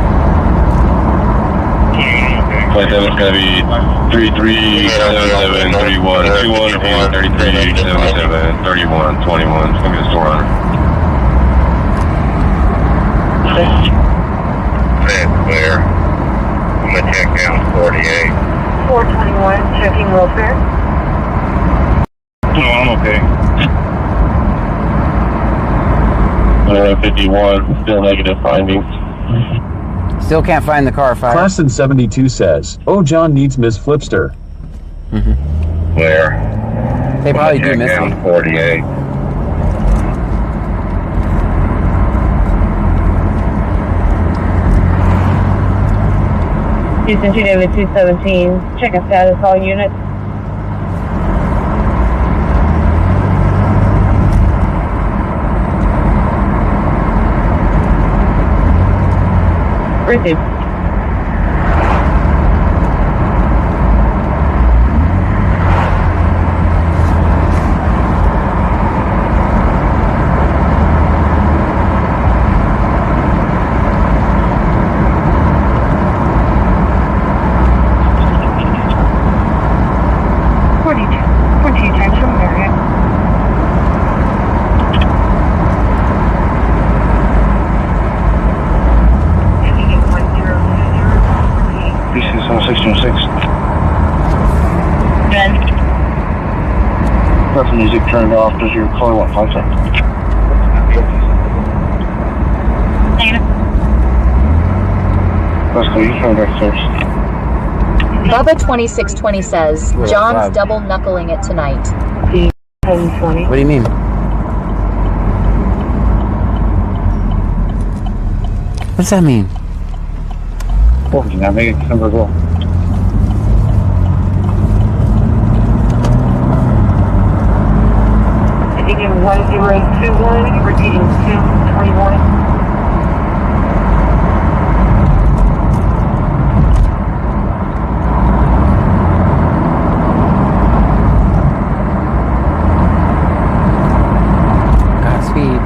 27's gonna be 3377 31 21 3377 31 21. It's gonna be the store owner. That's clear. I'm gonna check down 48. 421, checking welfare. No, I'm okay. 51, still negative findings. Still can't find the car, fire. Class in 72 says, oh, John needs Miss Flipster. Where? They probably do miss me. 48. Houston 2 David 217, checking status all units. Received. Left music turned off. Does your car want 5 seconds? Let's go. You turn back first. Bubba 2620 says, "John's double knuckling it tonight." 720. What do you mean? What's that mean? Oh, now make it number go. Repeating 1021, repeating 221. Godspeed.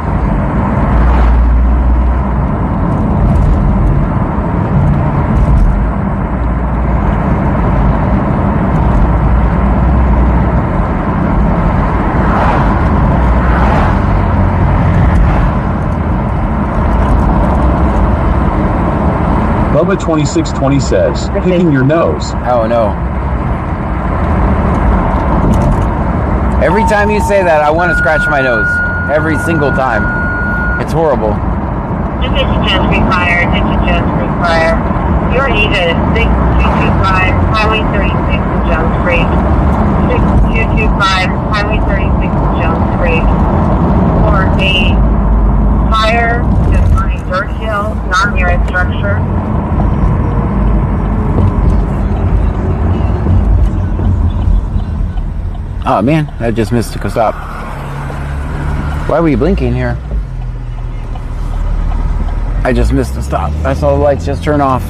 Bubba 2620 says, picking your nose. Oh no. Every time you say that, I want to scratch my nose. Every single time. It's horrible. Attention Just Fire, attention Just Fire. Your ETA is 6225, Highway 36 in Jones Creek. 6225, Highway 36 in Jones Creek. For a fire just on a dirt hill, not near a structure. Oh man, I just missed a stop. Why were you blinking here? I just missed the stop. I saw the lights just turn off.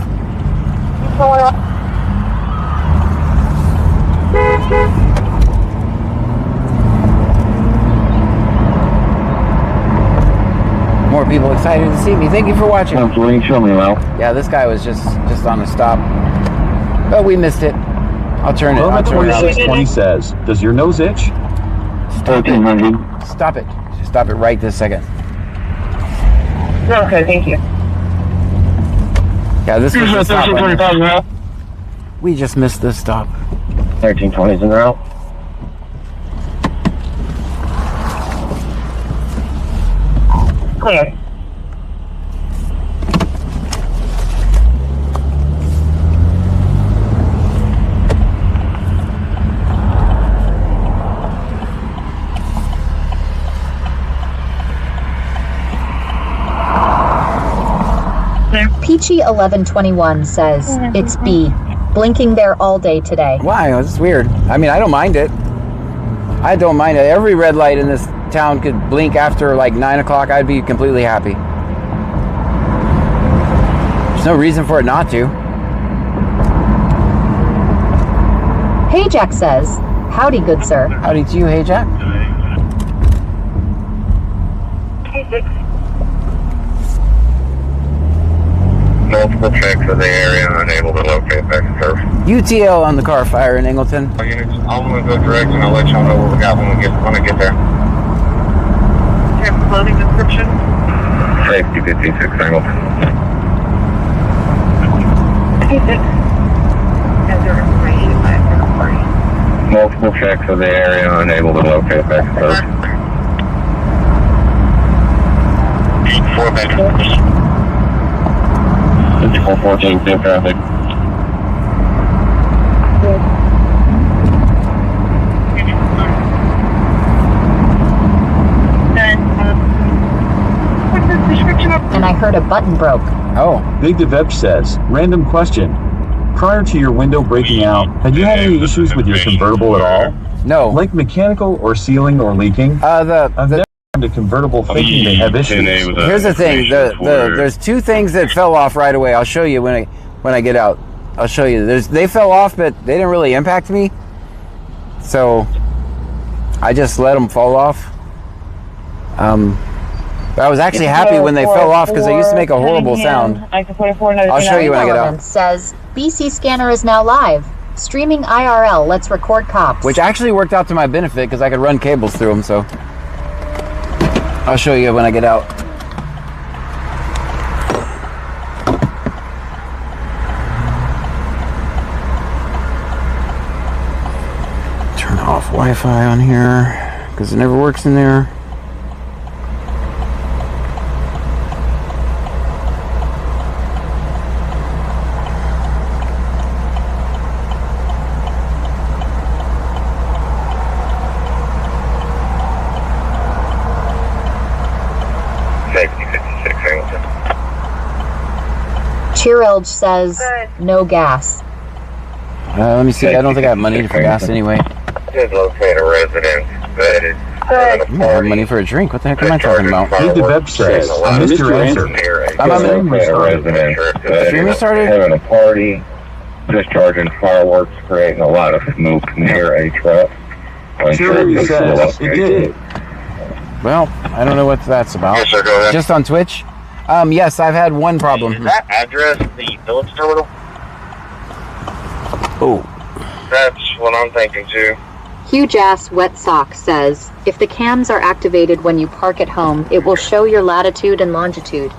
More people excited to see me. Thank you for watching. Show me now. Yeah, this guy was just on a stop. But we missed it. I'll turn it. I'll Roman turn it out. 2620 says, does your nose itch? Stop it. Stop it. Stop it right this second. Okay, thank you. Yeah, this was the stop. Right. We just missed this stop. 1320's in route. Clear. Peachy 1121 says, it's B. Blinking there all day today. Why? That's weird. I mean, I don't mind it. I don't mind it. Every red light in this town could blink after like 9 o'clock. I'd be completely happy. There's no reason for it not to. Hey Jack says, howdy good sir. Howdy to you, hey Jack. Multiple checks of the area, unable to locate back and surf. UTL on the car fire in Angleton. I'm gonna go direct and I'll let y'all know what we got when I get there. Do you have a clothing description? Safety 56 Angleton. 56. As there is 385 Multiple checks of the area, unable to locate back and surf. 4 bedrooms. 5414, clear traffic. And I heard a button broke. Oh. Big Devep says, random question. Prior to your window breaking out, had you had any issues with your convertible at all? No. Like mechanical or sealing or leaking? I've never found a convertible thinking they have issues. Here's the thing. There's two things that fell off right away. I'll show you when I get out. I'll show you. They fell off, but they didn't really impact me. So I just let them fall off. But I was actually happy when they fell off because they used to make a horrible sound. I'll show you when I get out. Says, BC scanner is now live. Streaming IRL. Let's record cops. Which actually worked out to my benefit because I could run cables through them. So I'll show you when I get out. Turn off Wi-Fi on here because it never works in there. Cheerelge says, no gas. Let me see. I don't think I have money for gas anyway. Did locate a residence that is I don't have money for a drink. What the heck am I talking about? Big Devep says, I missed your answer. Streamer started? Having a party, discharging fireworks, creating a lot of smoke near a truck. Cheerleader says, it did. Well, I don't know what that's about. Yes, sir, go ahead. Just on Twitch? Yes, I've had one problem. Is that address the Phillips terminal? Oh. That's what I'm thinking too. Huge ass wet sock says, if the cams are activated when you park at home, it will show your latitude and longitude.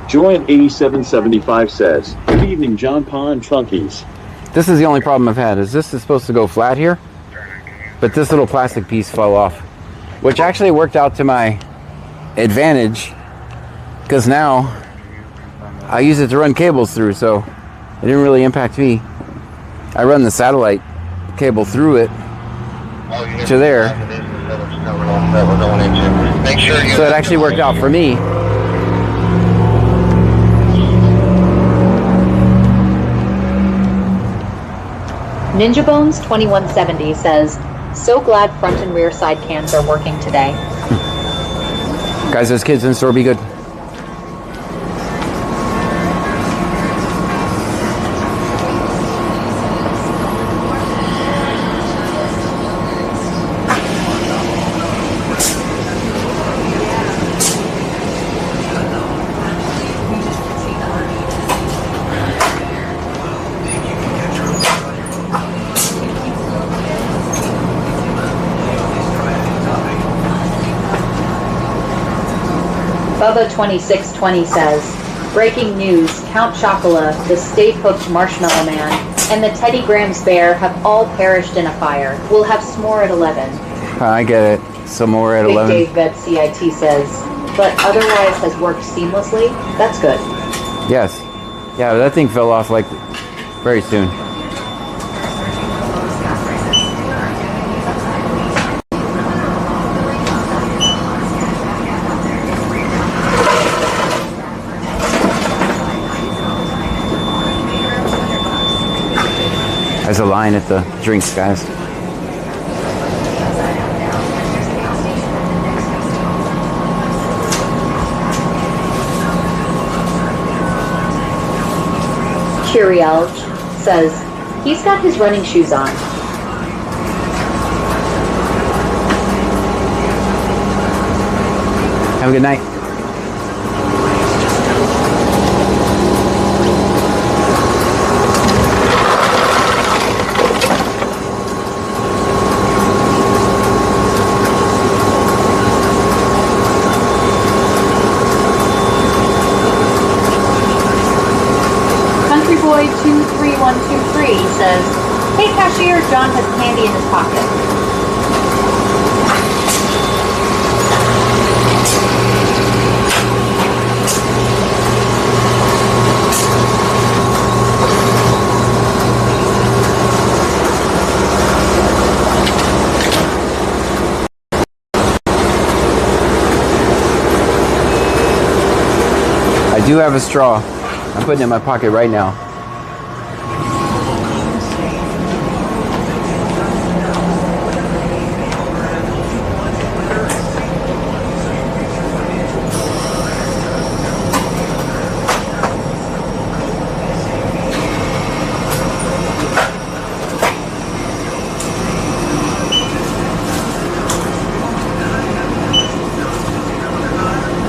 Joanne 8775 says, good evening, John Pa and Trunkies. This is the only problem I've had. Is this is supposed to go flat here? But this little plastic piece fell off. Which actually worked out to my advantage. Because now I use it to run cables through, so it didn't really impact me. I run the satellite cable through it to there. So it actually worked out for me. Ninja Bones 2170 says, so glad front and rear side cams are working today. Guys, those kids in the store, be good. Bubba2620 says, breaking news, Count Chocula, the stay-hooked marshmallow man, and the Teddy Grahams bear have all perished in a fire. We'll have s'more at 11. I get it. Some more at Big 11. Dave Vet CIT says, but otherwise has worked seamlessly. That's good. Yes. Yeah, that thing fell off like very soon. There's a line at the drinks, guys. Curiel says, he's got his running shoes on. Have a good night. Countryboy23123 says, hey cashier, John has candy in his pocket. I do have a straw. I'm putting it in my pocket right now.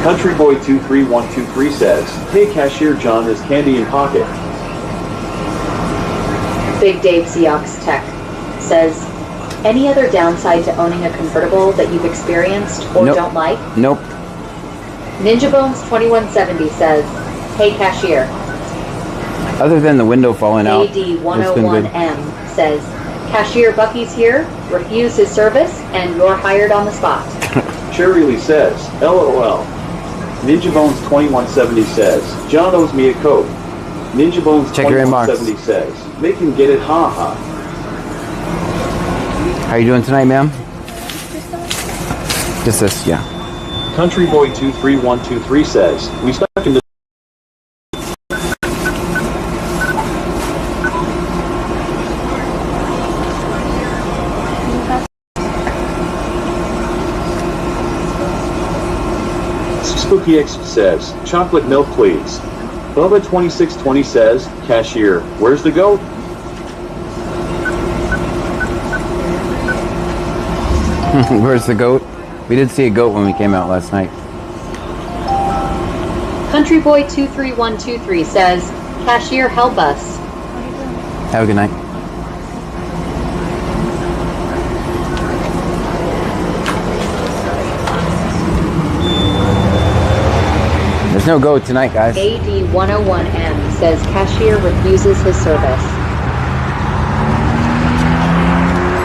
Countryboy23123 says, hey cashier, John has candy in pocket. Big Dave Seox Tech says, any other downside to owning a convertible that you've experienced or Nope. don't like? Nope. Ninja Bones 2170 says, hey cashier. Other than the window falling out, it's been good. AD101M says, cashier Bucky's here, refuse his service, and you're hired on the spot. Cherry Lee says, LOL. Ninja Bones 2170 says, John owes me a Coke. Ninja Bones Check your inbox. 2170 says, make him get it, haha. How you doing tonight, ma'am? Just this, yeah. Countryboy23123 says, we stuck in the Spooky X says, chocolate milk please. Bubba2620 says, cashier, where's the goat? Where's the goat? We did see a goat when we came out last night. Countryboy23123 says, cashier help us. Have a good night. There's no goat tonight, guys. AD101M says, cashier refuses his service.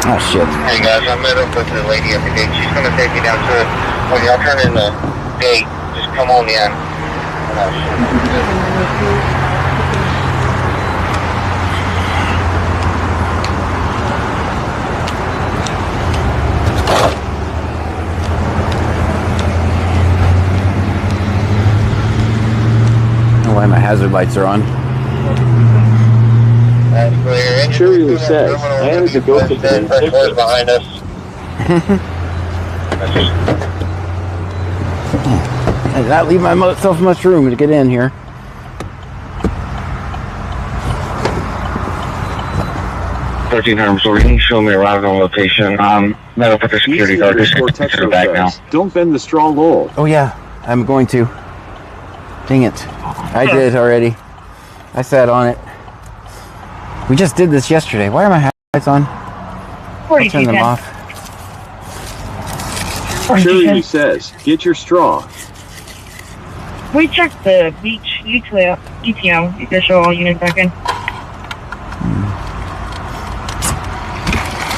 Oh shit. Hey guys, I met up with the lady at the gate. She's gonna take me down to it. When y'all turn in the gate, just come on in. And I'll show you. I don't know why my hazard lights are on. That's clear. Cherry Lee says, I added the goat to today's Fresh picture. behind us. I did not leave myself much room to get in here. Can you show me around on location? That'll put the security guard to the back now. Don't bend the straw roll. Oh yeah, I'm going to. Dang it. I did already. I sat on it. We just did this yesterday. Why are my lights on? I'll turn them off. Charity says, get your straw. We checked the beach ETO, official unit back in.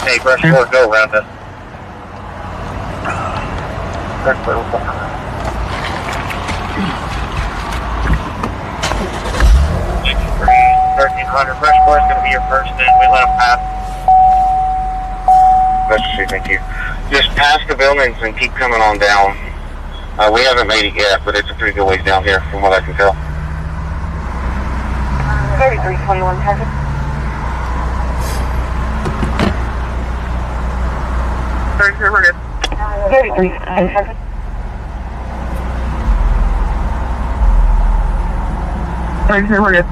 Hey, brush forward, go around us. 1300, brush forward is going to be your first in. We let them pass. Thank you. Just pass the buildings and keep coming on down. We haven't made it yet, but it's a pretty good ways down here from what I can tell. 3321, traffic. 33, we're good. 33, traffic. 33, we're good.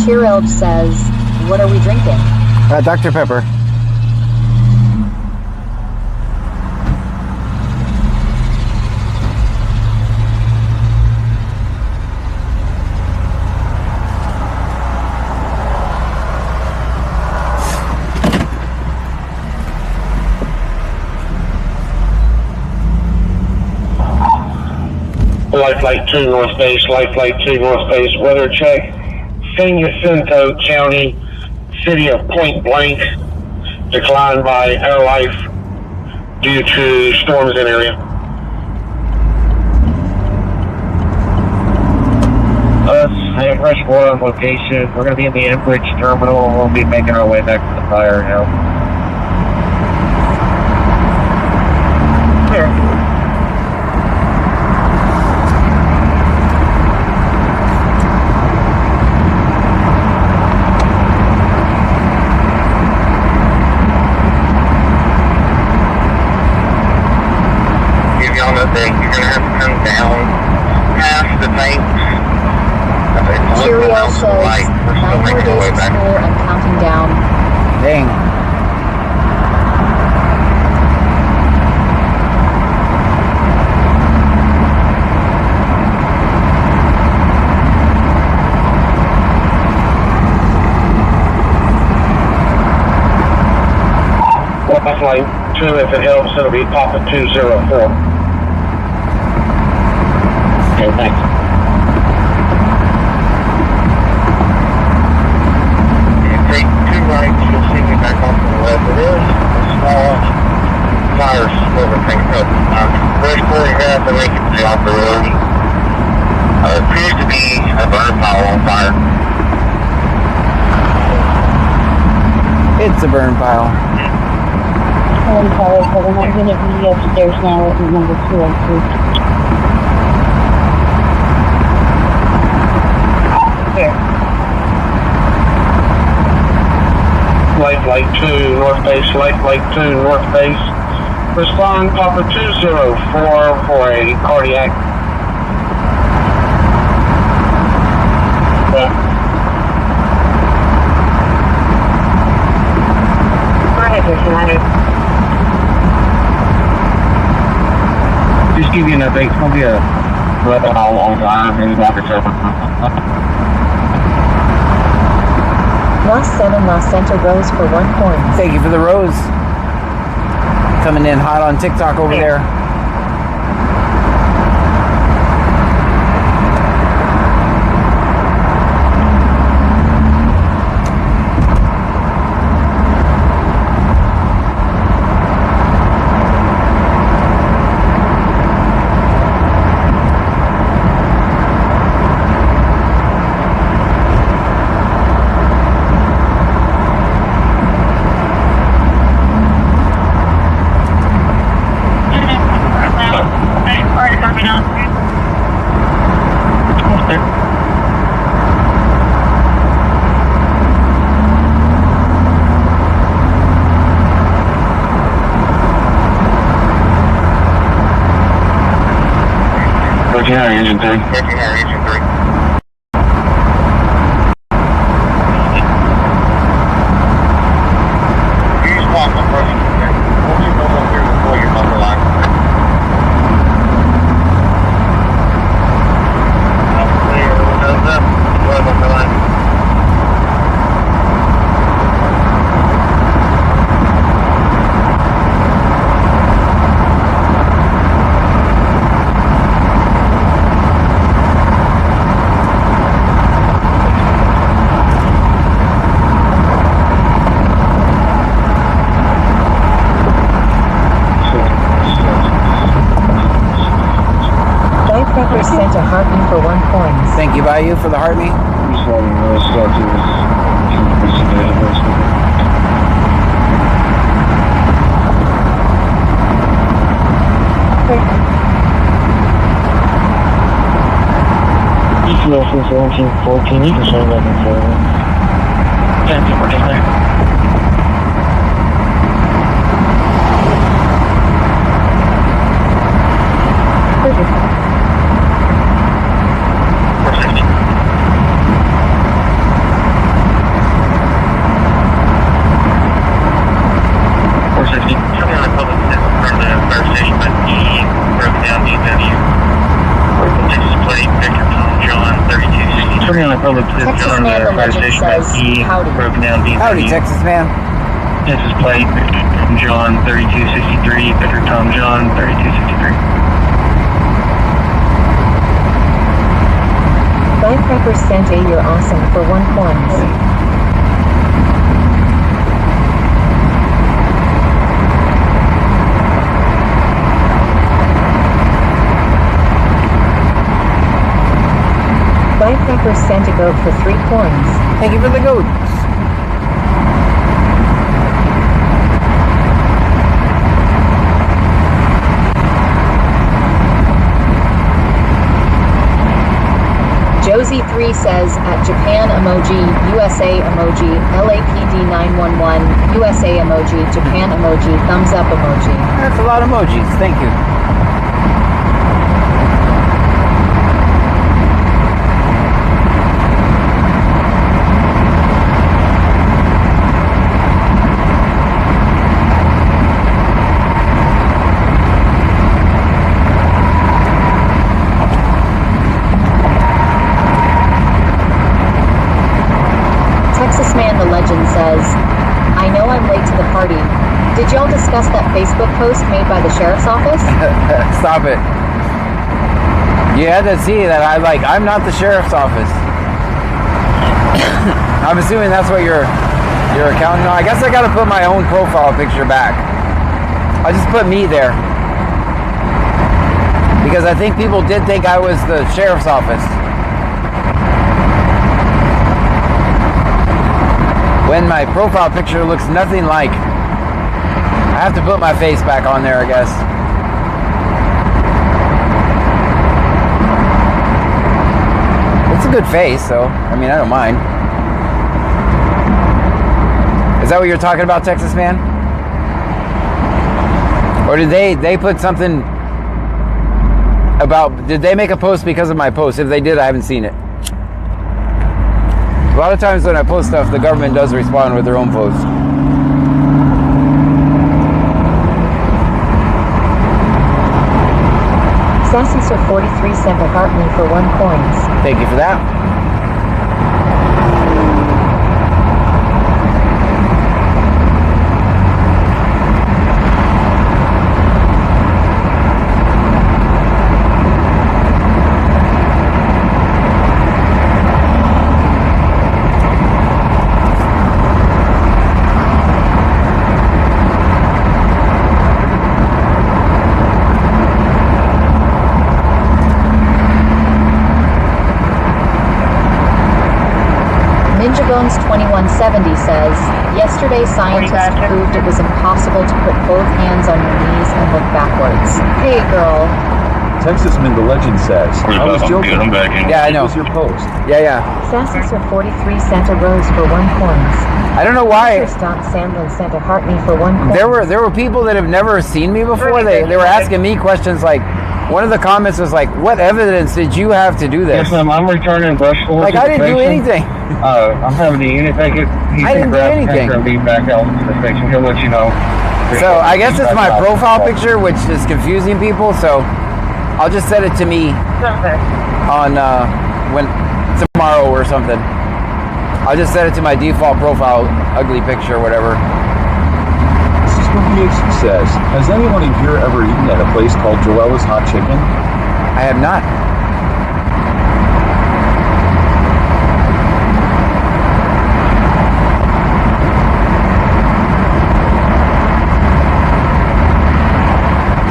Cheerelge says, what are we drinking? Dr. Pepper. Life Flight 2 North Base, Life Flight 2 North Base, weather check. San Jacinto County, city of Point Blank, declined by air life due to storms in area. Us, I have fresh water on location. We're going to be in the Enbridge terminal, and we'll be making our way back to the fire now. Clear. You're going to have to come down past the tanks. Cheerio says, 9 more days of school and counting down. Dang. Life Flight 2, if it helps, it'll be Papa 204. Okay, thanks. You take 2 rights, you'll see me back off to the left. It is a small fire sliver thing up. First quarter you have to make it to the off the road. It appears to be a burn pile on fire. It's a burn pile. I'm sorry, but I'm not going to be upstairs now at number 202. Life Flight 2 North Base, Life Flight 2 North Base. Respond Papa 204 for a cardiac. Go ahead, Commander. Just give you an update. It's going to be a long time. Maybe back or so. Lost 7 Lost Center Rose for 1 point. Thank you for the rose. Coming in hot on TikTok over there. 1300, engine 3. 1300, engine 3. You just walk up front. Won't you come up here before you're on the line? I'm clear. Windows up. Go on the line. Firecracker sent a heartbeat for 1 point. Thank you, Bayou, for the heartbeat. Just letting you know, it's got EQL since 1714, you can send that in for me. Thank you for taking that. Texas Man, the legend says, howdy. Howdy, Texas Man. Texas plate, John 3263, Victor Tom John 3263. Firecracker sent a you're awesome for 1 point. Firecracker sent a goat for 3 points. Thank you for the goat. Josie3 says, at Japan emoji, USA emoji, LAPD 911, USA emoji, Japan emoji, thumbs up emoji. That's a lot of emojis. Thank you. Texas Man, the legend says, I know I'm late to the party. Did y'all discuss that Facebook post made by the sheriff's office? Stop it. You had to see that I'm not the sheriff's office. I'm assuming that's what you're accounting on. I guess I gotta put my own profile picture back. I'll just put me there. Because I think people did think I was the sheriff's office. When my profile picture looks nothing like. I have to put my face back on there, I guess. It's a good face, so I mean, I don't mind. Is that what you're talking about, Texas Man? Or did they put something about, did they make a post because of my post? If they did, I haven't seen it. A lot of times when I post stuff, the government does respond with their own posts. Sassy Sir 43 sent a heart me for 1 point. Thank you for that. Bones 2170 says, yesterday scientists proved it was impossible to put both hands on your knees and look backwards. Hey girl. Texas Man, the legend says, I was joking. I'm back in. Yeah, I know. It was your post. Yeah. Sassy Sir 43 sent a rose for 1 point. I don't know why. Scott Sandlin sent a heart me for 1 point. There were people that have never seen me before. They were asking me questions like, One of the comments was like, "What evidence did you have to do this?" Yes, ma'am. I'm returning brush force. Like, I didn't do anything. I'm having the unit take it. I didn't do anything. And be back out to the station. He'll let you know. So I guess it's my profile picture, which is confusing people. So I'll just set it to me on when tomorrow or something. I'll just set it to my default profile, ugly picture, or whatever. PhD says, has anyone in here ever eaten at a place called Joella's Hot Chicken? I have not.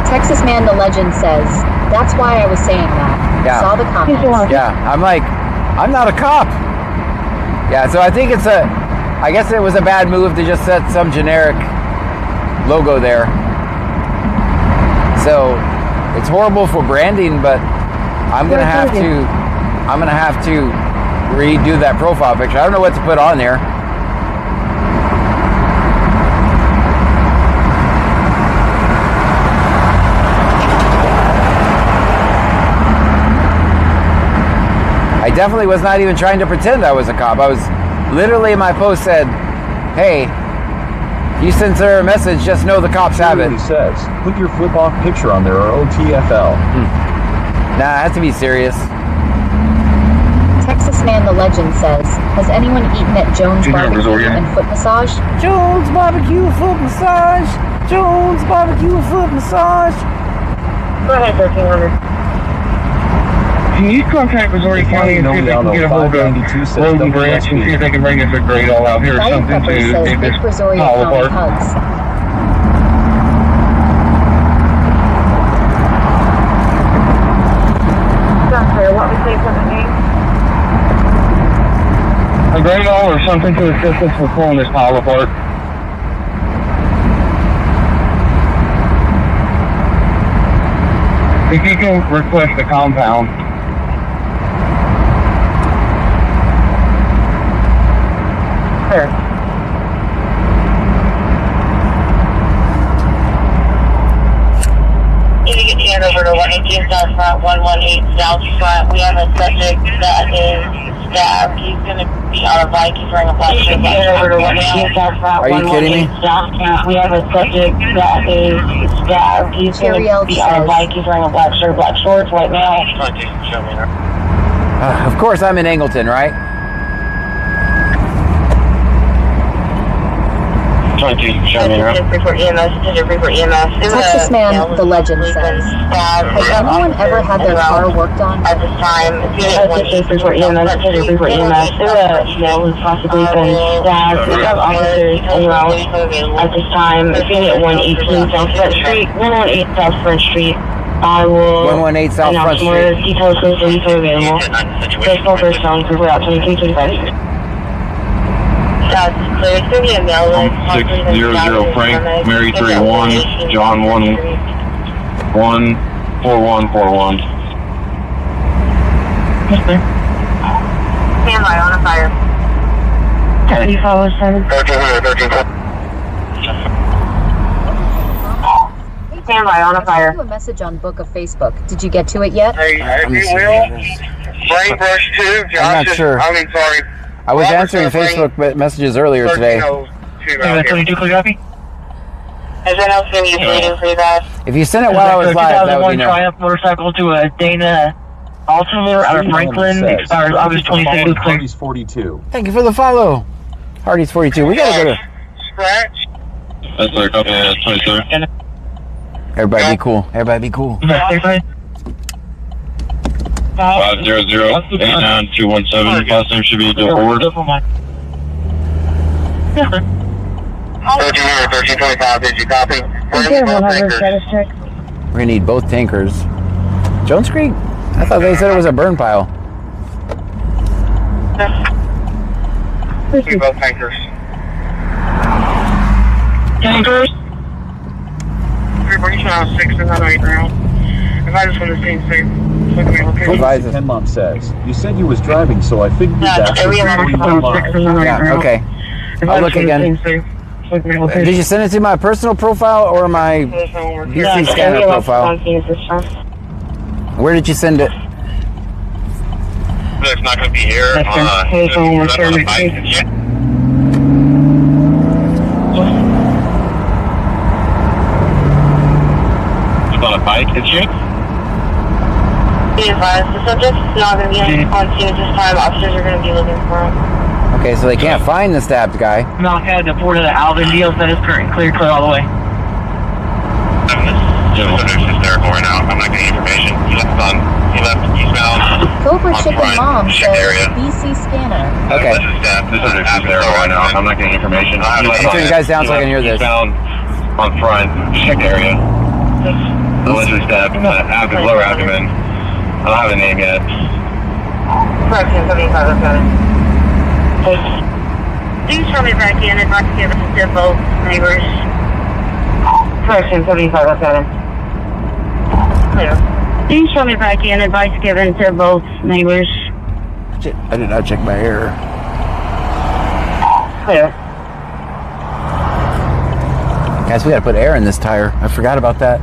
Texas Man the Legend says, that's why I was saying that. Yeah. Saw the comments. Yeah, I'm like, I'm not a cop. Yeah, so I think I guess it was a bad move to just set some generic logo there. So it's horrible for branding, but I'm gonna have to redo that profile picture. I don't know what to put on there. I definitely was not even trying to pretend I was a cop. I was literally, my post said, "Hey, you censor a message, just know the cops have it." He says, put your flip-off picture on there or OTFL. Nah, it has to be serious. Texas Man the Legend says, has anyone eaten at Jones Barbecue and Foot Massage? Jones Barbecue Foot Massage. Jones Barbecue Foot Massage. Go ahead, 1300. Can you contact Brazoria County and see if they can get a hold of Logan Branch and see if they can bring us a grade all out here or Diet something Pepper to says, take big this Brazoria all County apart? hugs. What was they put the name? A grade all or something to assist us with pulling this pile apart. If you can request a compound. Sure. You need to get the end over to 118 South Front, 118 South Front. We have a subject that is stabbed. He's going to be on a bike. He's wearing a black shirt. Get over to 118 South Front, Are you kidding me? 118 South Front. We have a subject that is stabbed. He's going to be on a bike. He's wearing a black shirt, black shorts, white male. Of course, I'm in Angleton, right? Texas Man the Legend says, has anyone ever had their car worked on? At this time, report EMS, report EMS. There are male who's possibly been stabbed. We have officers en route at this time. Unit 118 South Front Street, 118 South Front Street. I will 118 South Front more Street. details as soon as they're available. Personal first round, report out 2325. That's clear. It's going to be a male. 600 Frank, Mary 31, John 114141. Stand by on a fire. You follow 7. 1300. Stand by on a I fire. sent you a message on Book of Facebook. Did you get to it yet? Hey, if you will, Brain Brush 2, Josh I'm not sure. sorry. I was Robert answering Facebook messages earlier today. 1302 out here. Is anyone else going to be bleeding for you guys? If you sent it while I was live, that would be nice. Triumph motorcycle to a Dana Altimer out of Franklin, expired August 26th. Hardy's 42. Thank you for the follow. Hardy's 42. We gotta go to. Scratch. That's right, copy, that's 23. Everybody be cool. Everybody be cool. 500-89217. Last name should be DeHorde. 1300, 1325, did you copy? We're gonna need both tankers. Jones Creek? I thought they said it was a burn pile. See both tankers. Tankers? We're each out 6 and not 8 round. If I just want to stay safe, look at me, okay? Advises. Ken Mom says, you said you was driving, so I figured you'd ask for Yeah, okay. I'll look again. Did you send it to my personal profile or my DC scanner profile? Where did you send it? It's not going to be here. That's It's on a bike. It's on a bike, is she? Be advised, the subject's not going to be on scene at this time. Officers are going to be looking for him. Okay, so they can't find the stabbed guy. Malachi, the port of the Alvin deal said it's clear all the way. The subject's hysterical right now. I'm not getting information. He left eastbound. Cobra Chicken front, Mom check says area. BC scanner. Okay. This subject's hysterical right now. I'm not getting information. Hey, turn you guys down so I can hear this. Eastbound on front, check area. Allegedly stabbed. Abdomen, lower abdomen. I don't have a name yet. Correction, 75, okay. Please tell me back in and not give us to both neighbors. Correction, 75, okay. Clear. Please tell me back in, advice given to both neighbors. Shit, I did not check my air. Clear. Guys, we gotta put air in this tire. I forgot about that.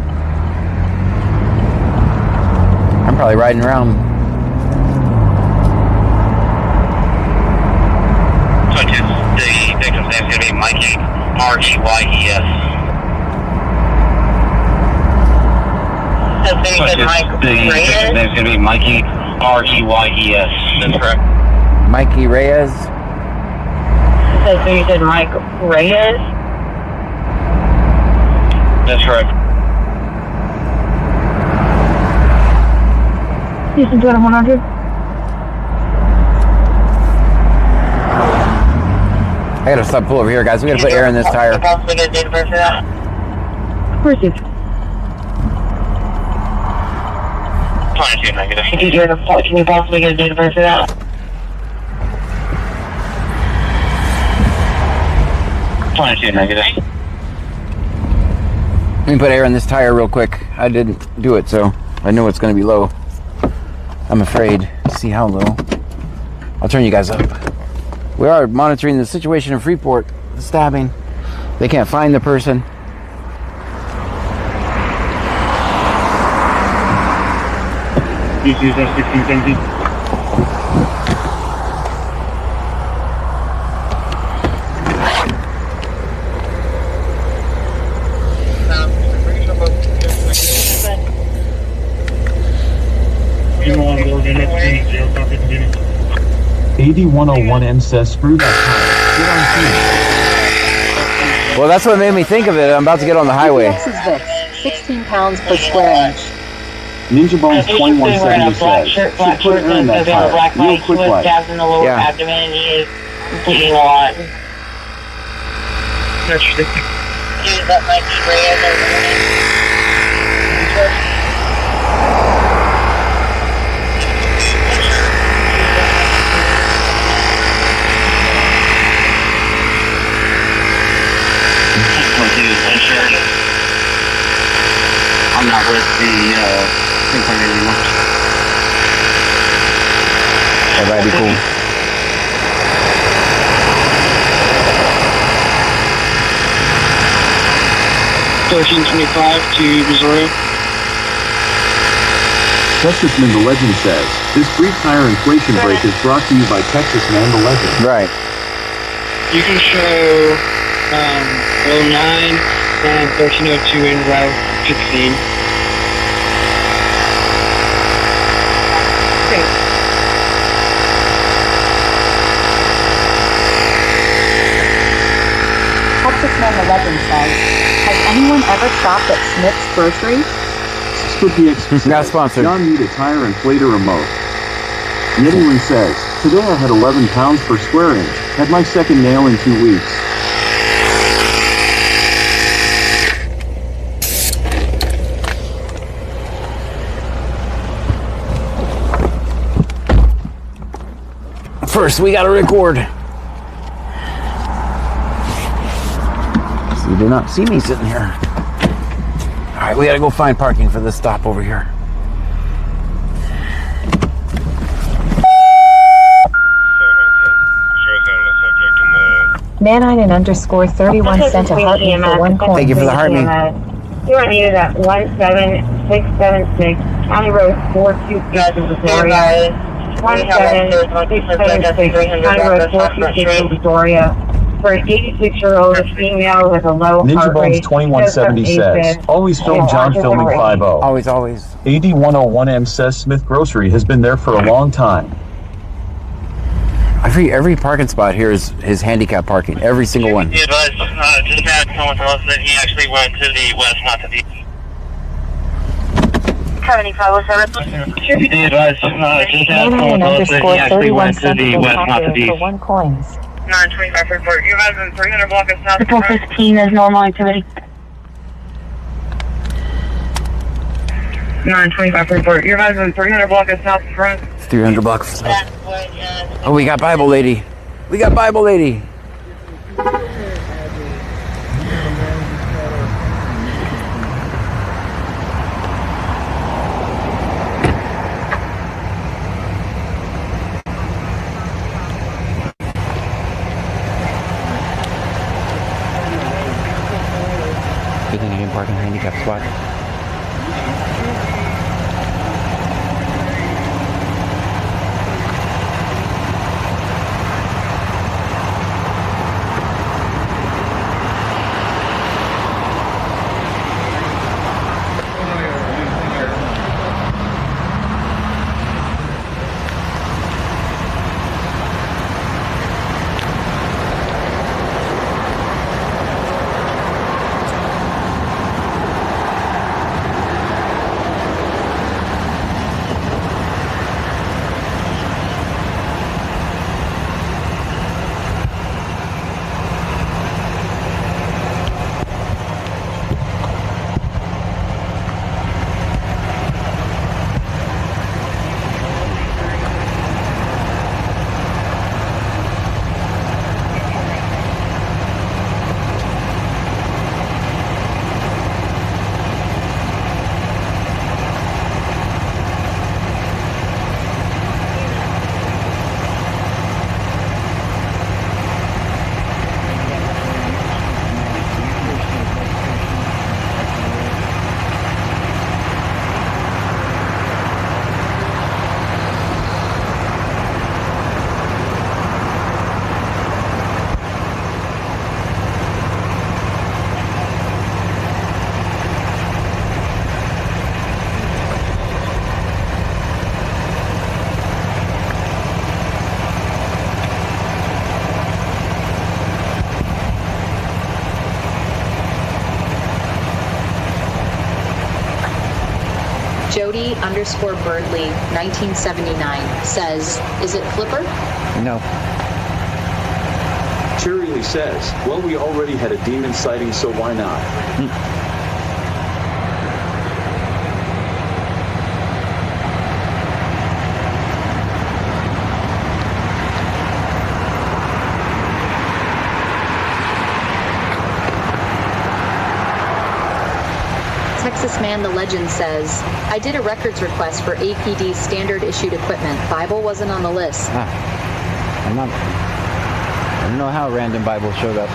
I'm probably riding around. So the victim's name is going to be Mikey, R-E-Y-E-S. So you said Mike The victim's Reyes? name is going to be Mikey, R-E-Y-E-S. That's correct. Mikey Reyes. So you said Mike Reyes? That's correct. Houston 2100. I gotta stop pull over here, guys. We gotta put air in this tire. Possibly get a date of birth for that? Received. 22 negative. Can you possibly get a date of birth for that? 22 negative. Let me put air in this tire real quick. I didn't do it, so I know it's gonna be low. I'm afraid to see how low. I'll turn you guys up. We are monitoring the situation in Freeport, the stabbing. They can't find the person. BC 1617. AD101N says screw that tire. Get on scene. Well, that's what made me think of it. I'm about to get on the highway. TPX is Vix, 16 pounds per square inch. Ninja Bones 2170 says should put air in that tire. Real quick like. Stabs in the lower Yeah. abdomen and he is bleeding a lot. Is that Mikey Reyes or I'm not with the thing anymore. That might be cool. to Brazoria. Texas Man the Legend says, this brief tire inflation break is brought to you by Texas Man the Legend. Right. You can show 09 and 1302 in Route 15. Texas Man the Legend says, has anyone ever stopped at Smith's Grocery? Scoopy X Not sponsored. John need a tire inflator remote. Yetiwin says, today I had 11 pounds per square inch. Had my second nail in 2 weeks. First, we gotta record. So you do not see me sitting here. All right, we gotta go find parking for this stop over here. Manine and underscore 31 sent a heart me for 1 coin. Thank you for the heart me. You are needed at 17676 County Road 426 in Brazoria. 1766 County Road 426 in Brazoria. For an 86-year-old female with a low Ninja heart Bones rate. 2170 says, always film John filming 50. Always. AD 101M says Smith Grocery has been there for a long time. Every parking spot here is handicap parking. Every single one. He advised, just had someone tell us that he actually went to the west, not to the east. 7507. He advised, just had someone tell us that he actually went to the west, not to the east. For 1 coin. 925 report. You guys in 300 block of South. 415 is normal activity. 925 report. You guys in 300 block of South front. 300 blocks. Oh, we got Bible Lady. We got Bible Lady. Good thing I didn't park in a handicap spot. Jody_Birdley 1979 says, is it Flipper? No. Cherry Lee says, well, we already had a demon sighting, so why not? Texas Man the Legend says, I did a records request for APD's standard issued equipment. Bible wasn't on the list. I don't know how random Bible showed up.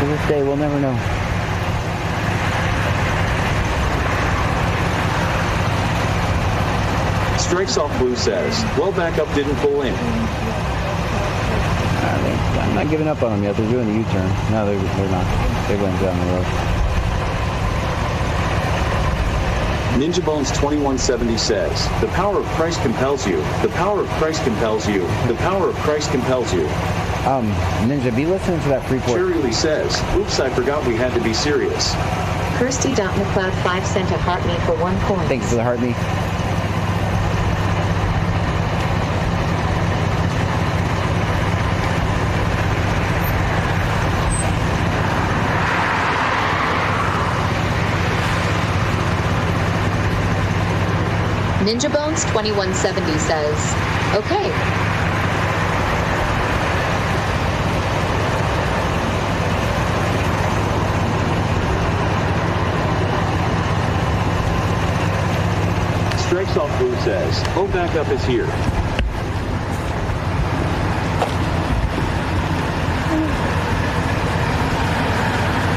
To this day, we'll never know. Strikes Off Blue says, well, backup didn't pull in. I'm not giving up on them yet. They're doing the U-turn. No, they're not. They're going down the road. Ninja Bones 2170 says, the power of Christ compels you. The power of Christ compels you. The power of Christ compels you. Ninja, be listening to that Freeport. Cherry Lee says, oops, I forgot we had to be serious. Kirsty.McLeod 5 cent a heart me for 1 coin. Thanks for the heart me. Ninja Bones 2170 says, okay. Strikes Off Blue says, oh, backup is here.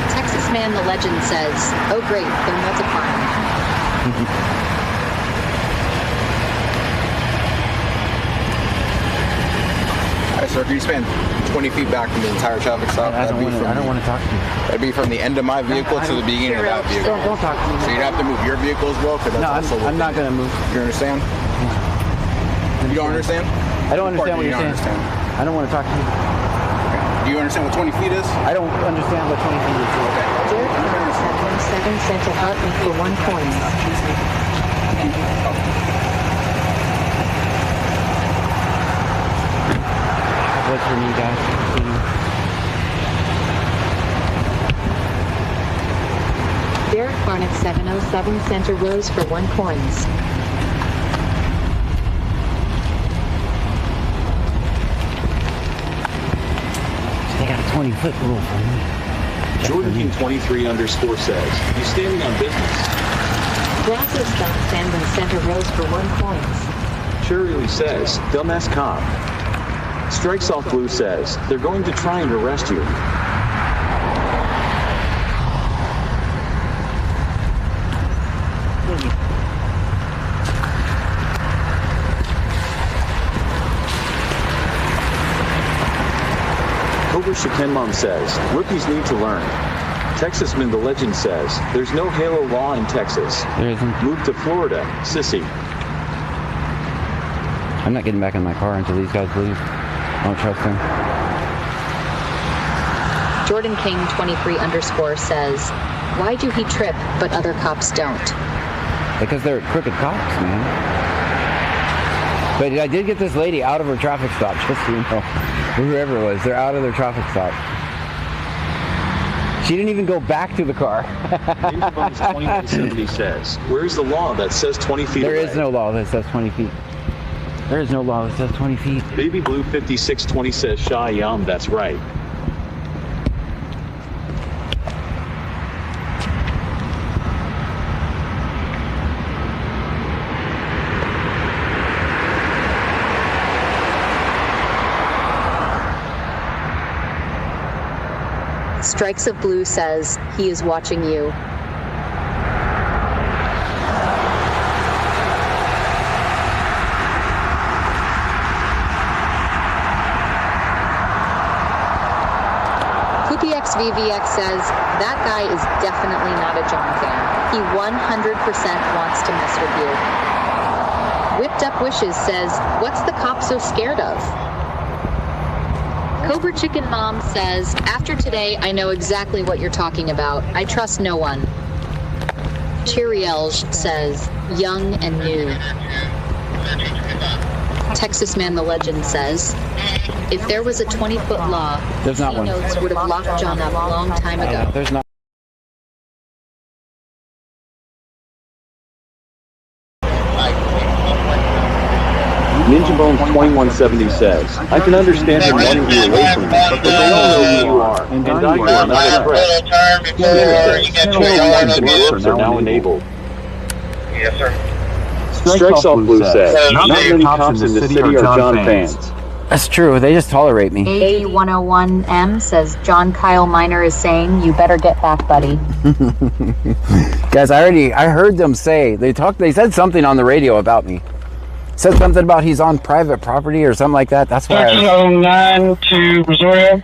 Texas Man the Legend says, oh great, then what's a fine? Alright, sir, if you stand 20 feet back from the entire traffic stop, I don't want to talk to you. That'd be from the end of my vehicle to the beginning of that vehicle. Don't talk to me. So you'd have to move your vehicle as well, because that's also I'm not going to move. You understand? You don't understand? I don't understand what you're saying. I don't want to talk to you. Do you understand what 20 feet is? I don't understand what 20 feet is. Derek Burns at 17 sent a heartbeat for 1 coin. What's for me, guys? Derek Barnett 707 sent a rose for 1 coins. They got a 20-foot rule for me. Jordan King 23 _ says, he's standing on business. Brazoria County sent a rose for 1 coins. Cherry Lee says, dumbass cop. Strikes Off Blue says, they're going to try and arrest you. Cobra Shaken Mom says, rookies need to learn. Texasman the Legend says, there's no Halo law in Texas. There isn't. Move to Florida, sissy. I'm not getting back in my car until these guys leave. I don't trust them. Jordan King 23 _ says, why do he trip but other cops don't? Because they're crooked cops, man. But I did get this lady out of her traffic stop, just so you know. Whoever it was, they're out of their traffic stop. She didn't even go back to the car. 2170 says, where's the law that says 20 feet There away? is no law that says 20 feet. There is no law that says 20 feet. Baby Blue 5620 says, Shy Yum, that's right. Strikes of Blue says, he is watching you. VVX says, that guy is definitely not a John fan. He 100% wants to mess with you. Whipped Up Wishes says, what's the cop so scared of? Cobra Chicken Mom says, after today, I know exactly what you're talking about. I trust no one. Cheerielge says, young and new. Texas Man the Legend says, if there was a 20-foot law, There's not one. notes would have locked John up a long time ago. There's not. Ninja Bones 2170 says, I can understand them wanting you away from me, but they all know who you are, and I you are not a threat. Alerts are now enabled. Yes, sir. Strikes Off Blue says, not many cops in the city are John fans. That's true. They just tolerate me. AG101M says, John Kyle Miner is saying, you better get back, buddy. Guys, I heard them say, they said something on the radio about me. Said something about he's on private property or something like that. That's why 1309 to Brazoria.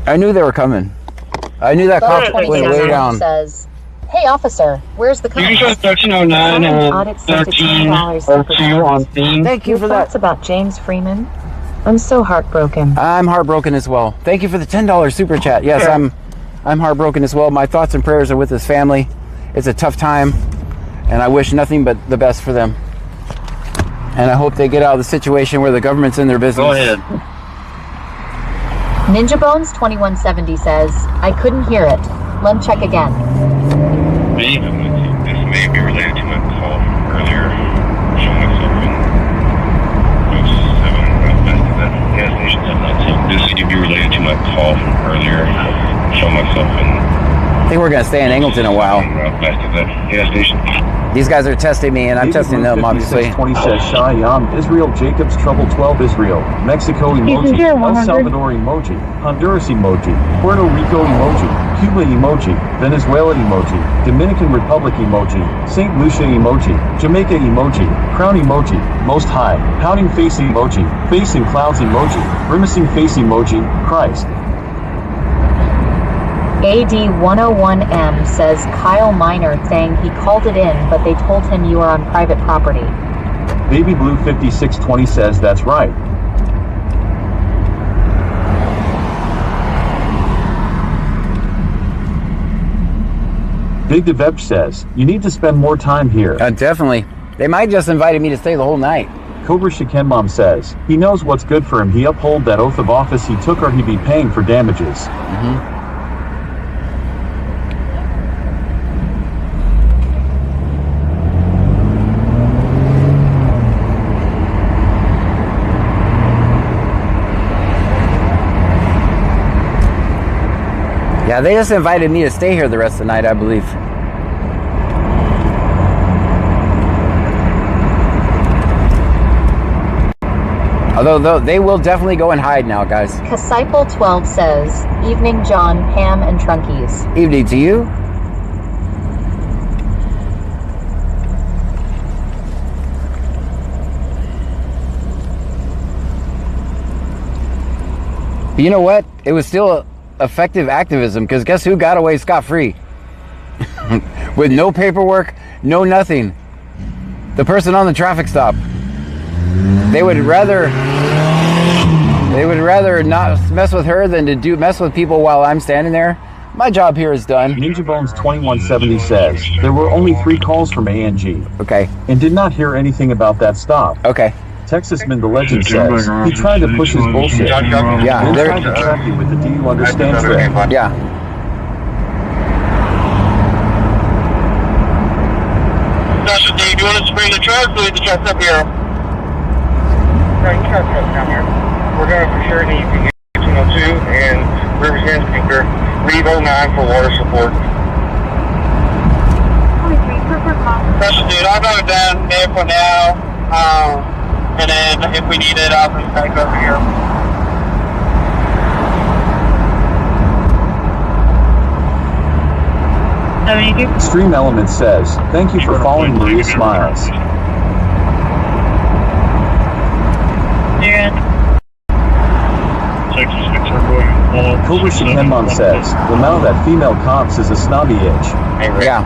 I knew they were coming. I knew that cop went way down. Says, hey officer, where's the car? You can show 1309 and 1302 on theme. Thank you for that. Thoughts about James Freeman? I'm so heartbroken. I'm heartbroken as well. Thank you for the $10 super chat. Yes, Sure. I'm heartbroken as well. My thoughts and prayers are with his family. It's a tough time, and I wish nothing but the best for them. And I hope they get out of the situation where the government's in their business. Go ahead. Ninja Bones 2170 says, I couldn't hear it. Let me check again. This may be related to my call from earlier. Show myself in 07 gas station 792. This may be related to my call from earlier. Show myself in. I think we're gonna stay in Angleton a while. West of that gas station. These guys are testing me, and I'm testing them, obviously. 20 says Cheyenne, Israel, Jacobs, Trouble 12, Israel, Mexico emoji, El Salvador emoji, Honduras emoji, Puerto Rico emoji, Cuba emoji, Venezuela emoji, Dominican Republic emoji, St. Lucia emoji, Jamaica emoji, crown emoji, Most High, pouting face emoji, face in clouds emoji, grimacing face emoji, Christ. AD101M says Kyle Minor saying he called it in, but they told him you are on private property. Baby Blue 5620 says that's right. Big DeVeb says, you need to spend more time here. Definitely. They might just invited me to stay the whole night. Cobra Shikenmom says, he knows what's good for him. He uphold that oath of office he took or he'd be paying for damages. Yeah, they just invited me to stay here the rest of the night, I believe. Although they will definitely go and hide now, guys. Disciple12 says, evening John, Pam, and Trunkies. Evening to you. But you know what? It was still effective activism, because guess who got away scot-free? With no paperwork, no nothing. The person on the traffic stop. They would rather not mess with her than to mess with people while I'm standing there. My job here is done. Ninja Bones 2170 says, there were only 3 calls from ANG. Okay. And did not hear anything about that stop. Okay. Texasman the Legend says, he tried to push his bullshit. Yeah. They tried to trap you with the do you understand threat. Yeah. Joshua, Dave, you want us to bring the truck or leave the truck up here? Right, truck down here. We're going to for sure need to get 202 and Riverside Speaker. Leave 09 for water support. Joshua, dude, I'll go down there for now. And then if we need it, I'll bring it back over here. Extreme Element says, thank you for following Maria Smiles. Cobra Shikenmon says, the amount of that female cops is a snobby itch. Yeah.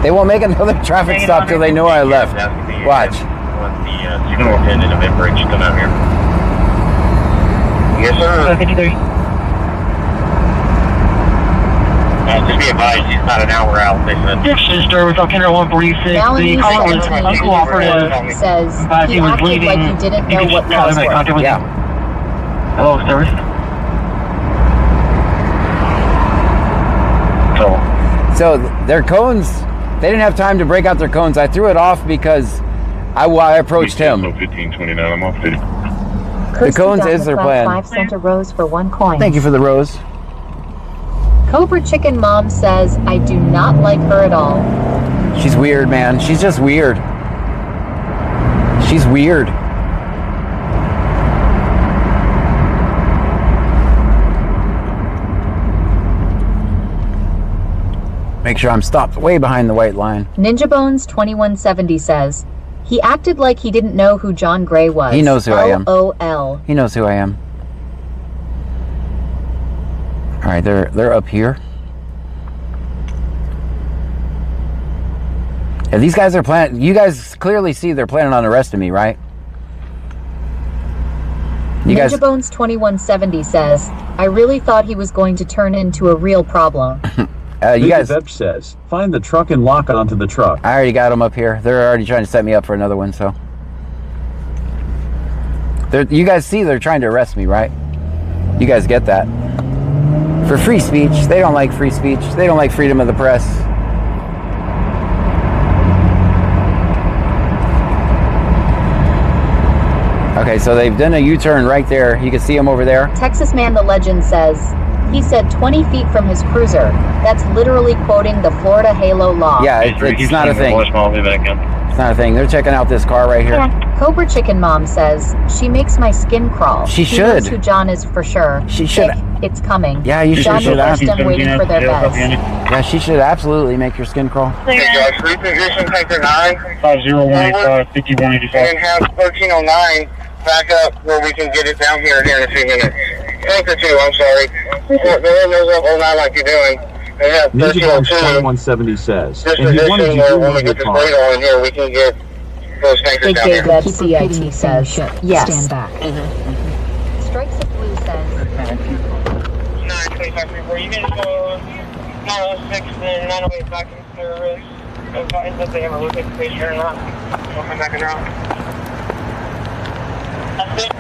They won't make another traffic stop till they know I left. Watch. The superintendent of Enbridge come out here. Yes, sir. Just be advised, he's about an hour out. Yes, sister, with Alcantara 146. Melanie The caller was uncooperative. says He he was acted bleeding. like he didn't know what calls were. Yeah. Hello, service. So their cones, they didn't have time to break out their cones. I threw it off because I approached him. 1529, I'm off duty. The cones is their plan. 5 cent a rose for 1 coin. Thank you for the rose. Cobra Chicken Mom says, I do not like her at all. She's weird, man. She's just weird. She's weird. Make sure I'm stopped way behind the white line. Ninja Bones 2170 says, he acted like he didn't know who John Gray was. He knows who I am. LOL. He knows who I am. All right, they're up here. Yeah, these guys are planning. You guys clearly see they're planning on arresting me, right? You Ninja guys. Bones 2170 says, I really thought he was going to turn into a real problem. You guys. Vep says, find the truck and lock onto the truck. I already got them up here. They're already trying to set me up for another one. So. You guys see they're trying to arrest me, right? You guys get that? For free speech. They don't like free speech. They don't like freedom of the press. Okay, so they've done a U-turn right there. You can see them over there. Texas Man the Legend says, He said 20 feet from his cruiser. That's literally quoting the Florida Halo law. Yeah, it's not a thing. It's not a thing. They're checking out this car right here. Cobra Chicken Mom says, she makes my skin crawl. She He should. knows who John is for sure. She should. It's coming. Yeah, you John should will them waiting for their beds. Yeah, she should absolutely make your skin crawl. Hey guys, reposition tanker 9. 50185, 5185. And have 1309 back up where we can get it down here in a few minutes. Tanker 2, I'm sorry. The windows up 09 like you're doing. And have Major Boss 1302. 2170 says, This and he wanted position you to where when we move your get this car. plate on in here, we can get those tankers Big down Dave, here. that's CIT says. Yes. Stand back. Strikes of Blue says. 92534, you guys go 906 and 908 back in service. Advise if they have a location station or not. We'll come back around. That's it.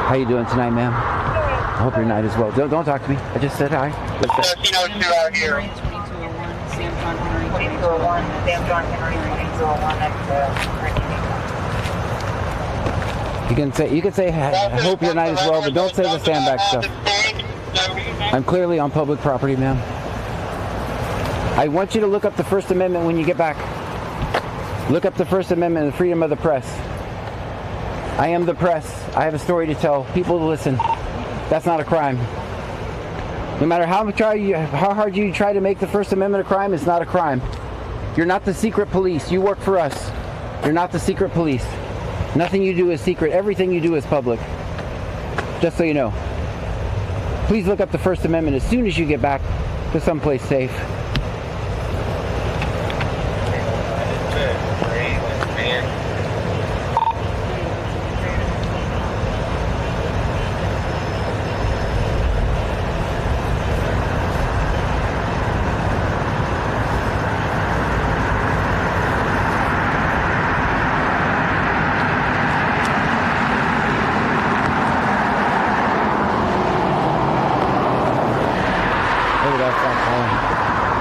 How you doing tonight, ma'am? I hope your night is well. Don't talk to me. I just said hi. Just said- 1302 out here. 2201, Sam John Henry, 2201, You can say I hope your night is well, but don't say the sandbag stuff. I'm clearly on public property, ma'am. I want you to look up the First Amendment when you get back. Look up the First Amendment and the freedom of the press. I am the press. I have a story to tell. People to listen. That's not a crime. No matter how hard you try to make the First Amendment a crime, it's not a crime. You're not the secret police. You work for us. You're not the secret police. Nothing you do is secret. Everything you do is public. Just so you know. Please look up the First Amendment as soon as you get back to someplace safe. Look at that calling.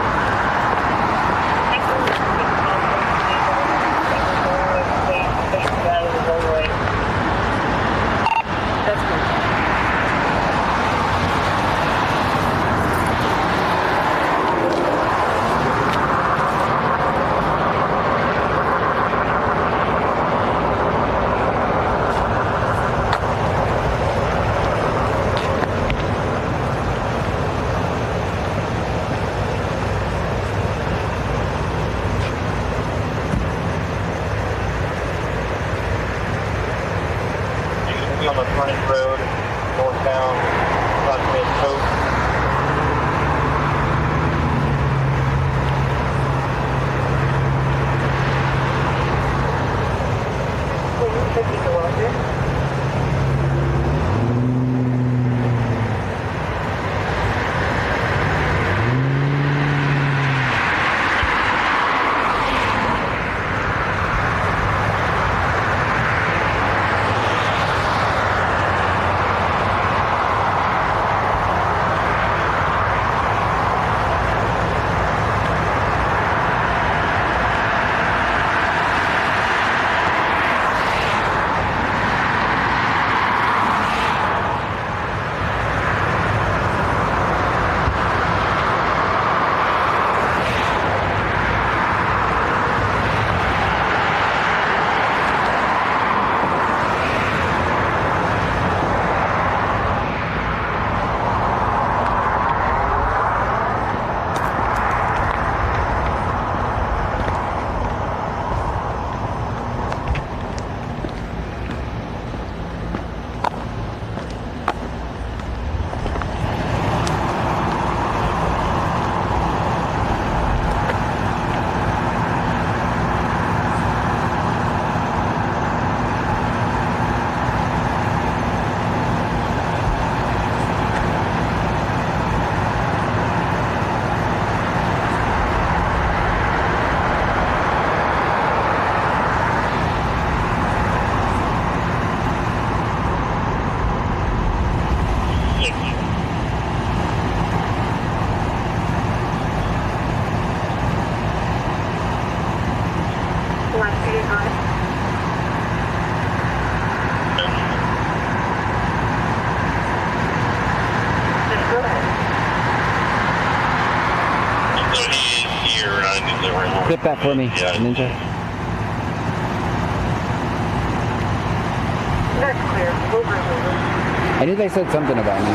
So he is here, right? Clip that for me, Ninja. That's clear. Over. I knew they said something about me.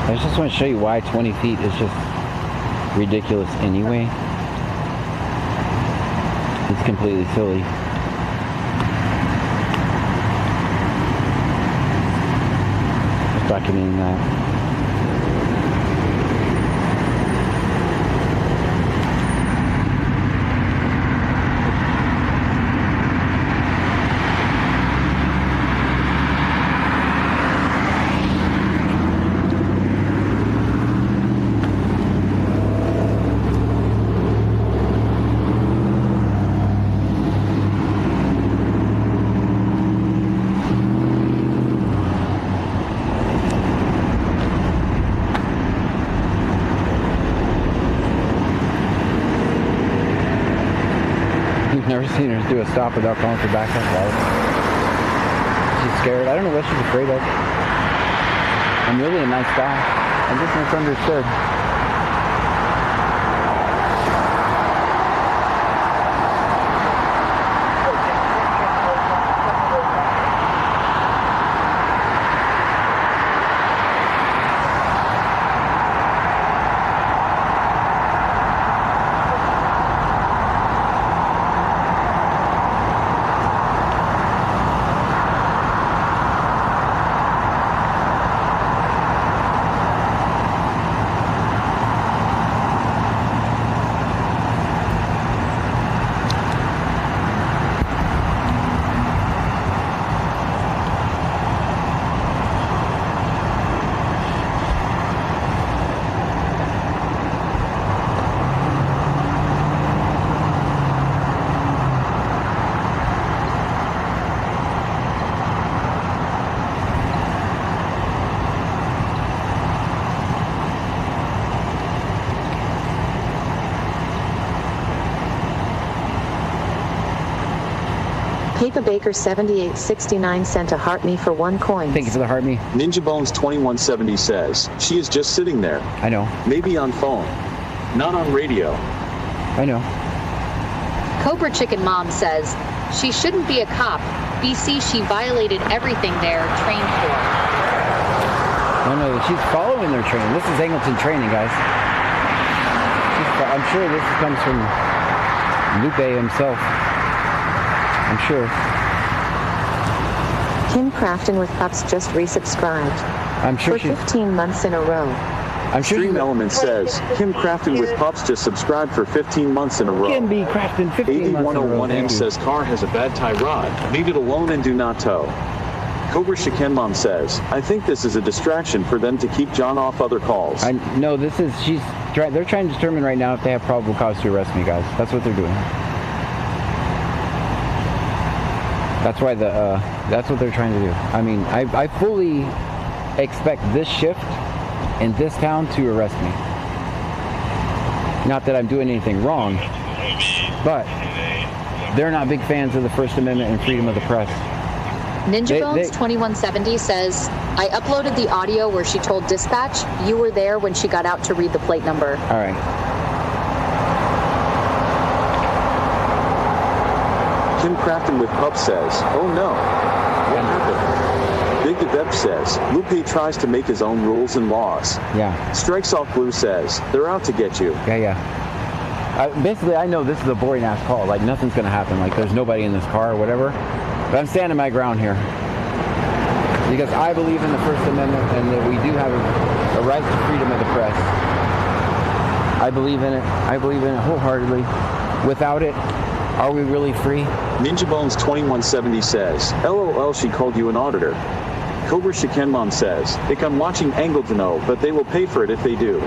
I just want to show you why 20 feet is just ridiculous anyway. It's completely silly. Just documenting that. Never seen her do a stop without calling for backup. She's scared. I don't know what she's afraid of. I'm really a nice guy. I'm just misunderstood. Papa Baker 7869 sent a heart me for 1 coin. Thank you for the heart me. Ninja Bones 2170 says, she is just sitting there. I know. Maybe on phone. Not on radio. I know. Cobra Chicken Mom says, she shouldn't be a cop. BC, she violated everything they're trained for. No, she's following their training. This is Angleton training, guys. I'm sure this comes from Lupe himself. I'm sure. Kim Crafton with Pups just resubscribed. I'm sure for 15 months in a row. I'm sure Stream Element says, Kim Crafton with Pups just subscribed for 15 months in a row. Kim B. Crafton 15 months in a row. AD101M says car has a bad tie rod. Leave it alone and do not tow. Cobra Chicken Mom says, I think this is a distraction for them to keep John off other calls. No, they're trying to determine right now if they have probable cause to arrest me, guys. That's what they're doing. That's what they're trying to do. I mean, I fully expect this shift in this town to arrest me. Not that I'm doing anything wrong, but they're not big fans of the First Amendment and freedom of the press. Ninja Bones 2170 says, I uploaded the audio where she told dispatch you were there when she got out to read the plate number. All right. Kim Crafton with Pup says, oh no, what happened? Big Dev says, Lupe tries to make his own rules and laws. Yeah. Strikes Off Blue says, they're out to get you. Yeah. Basically, I know this is a boring ass call. Like, nothing's going to happen. Like, there's nobody in this car or whatever. But I'm standing my ground here. Because I believe in the First Amendment and that we do have a right to freedom of the press. I believe in it. I believe in it wholeheartedly. Without it, are we really free? Ninja Bones 2170 says, LOL, she called you an auditor. Cobra Chicken Mom says, Ick, I'm watching Angleton, but they will pay for it if they do.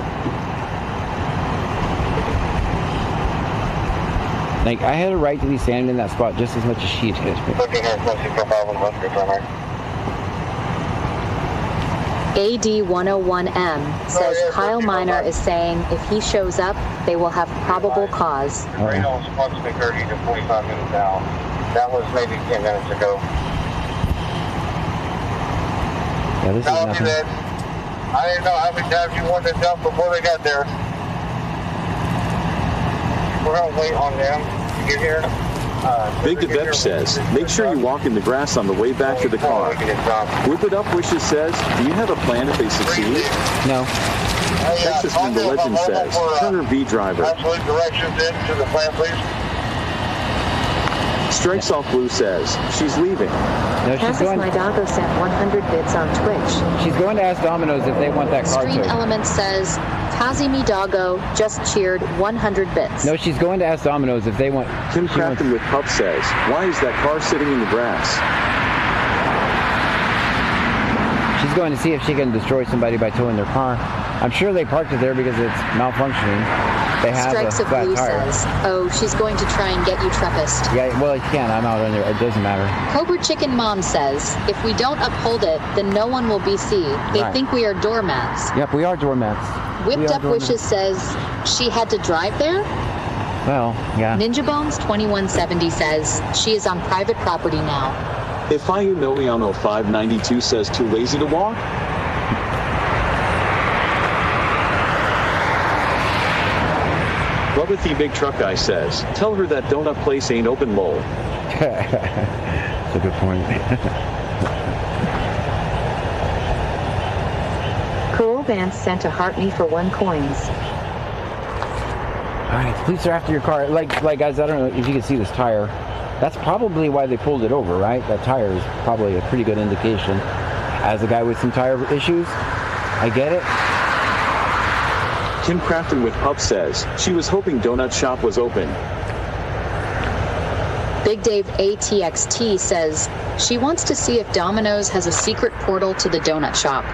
Like, I had a right to be standing in that spot just as much as she did. AD101M says Kyle Miner is saying if he shows up, they will have probable cause. Right now it's supposed to be 30 to 45 minutes now. That was maybe 10 minutes ago. Yeah, this is nothing. I didn't know how many times you wanted to dump before they got there. We're going to wait on them to get here. Big Dev says, make sure you walk in the grass on the way back to the car. Whip It Up Wishes says, do you have a plan if they succeed? No. Texas from the Legend says, Turner V driver. Absolute directions in to the plan, please. Strikes Off Blue says, she's leaving. No, she's going. My doggo sent 100 bits on Twitch. She's going to ask Domino's if they want that car Stream towed. Element says, Kazimi Doggo just cheered 100 bits. No, she's going to ask Domino's if they want. Kim Crafton with Pup says, why is that car sitting in the grass? She's going to see if she can destroy somebody by towing their car. I'm sure they parked it there because it's malfunctioning. They have Strikes a of flat Blue tire. says, oh, she's going to try and get you Treppist. Yeah, well, you can. I'm out on there. It doesn't matter. Cobra Chicken Mom says, if we don't uphold it, then no one will be seen. They Right. think we are doormats. Yep, we are doormats. Whipped Up Wishes says, she had to drive there? Well, yeah. Ninja Bones 2170 says, she is on private property now. If I you know Leon 0592 says too lazy to walk? Rubbathy Big Truck Guy says, tell her that donut place ain't open, lol. That's a good point. Cool Vance sent a heart me for 1 coins. Alright, the police are after your car. Like guys, I don't know if you can see this tire. That's probably why they pulled it over, right? That tire is probably a pretty good indication. As a guy with some tire issues, I get it. Kim Crafton with Pup says, she was hoping Donut Shop was open. Big Dave ATXT says, she wants to see if Domino's has a secret portal to the donut shop.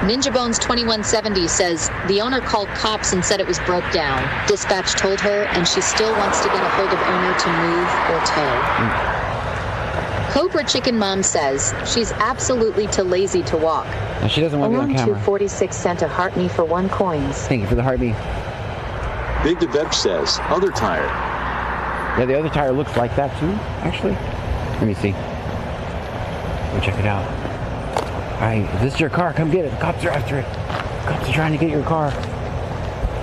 Ninja Bones 2170 says, the owner called cops and said it was broke down. Dispatch told her, and she still wants to get a hold of owner to move or tow. Cobra Chicken Mom says, she's absolutely too lazy to walk. And she doesn't want to be on camera. 246 sent a heart me for 1 coins. Thank you for the heart me. Big Dev says, other tire. Yeah, the other tire looks like that too, actually. Let me see. Go check it out. Alright, if this is your car, come get it. The cops are after it. The cops are trying to get your car.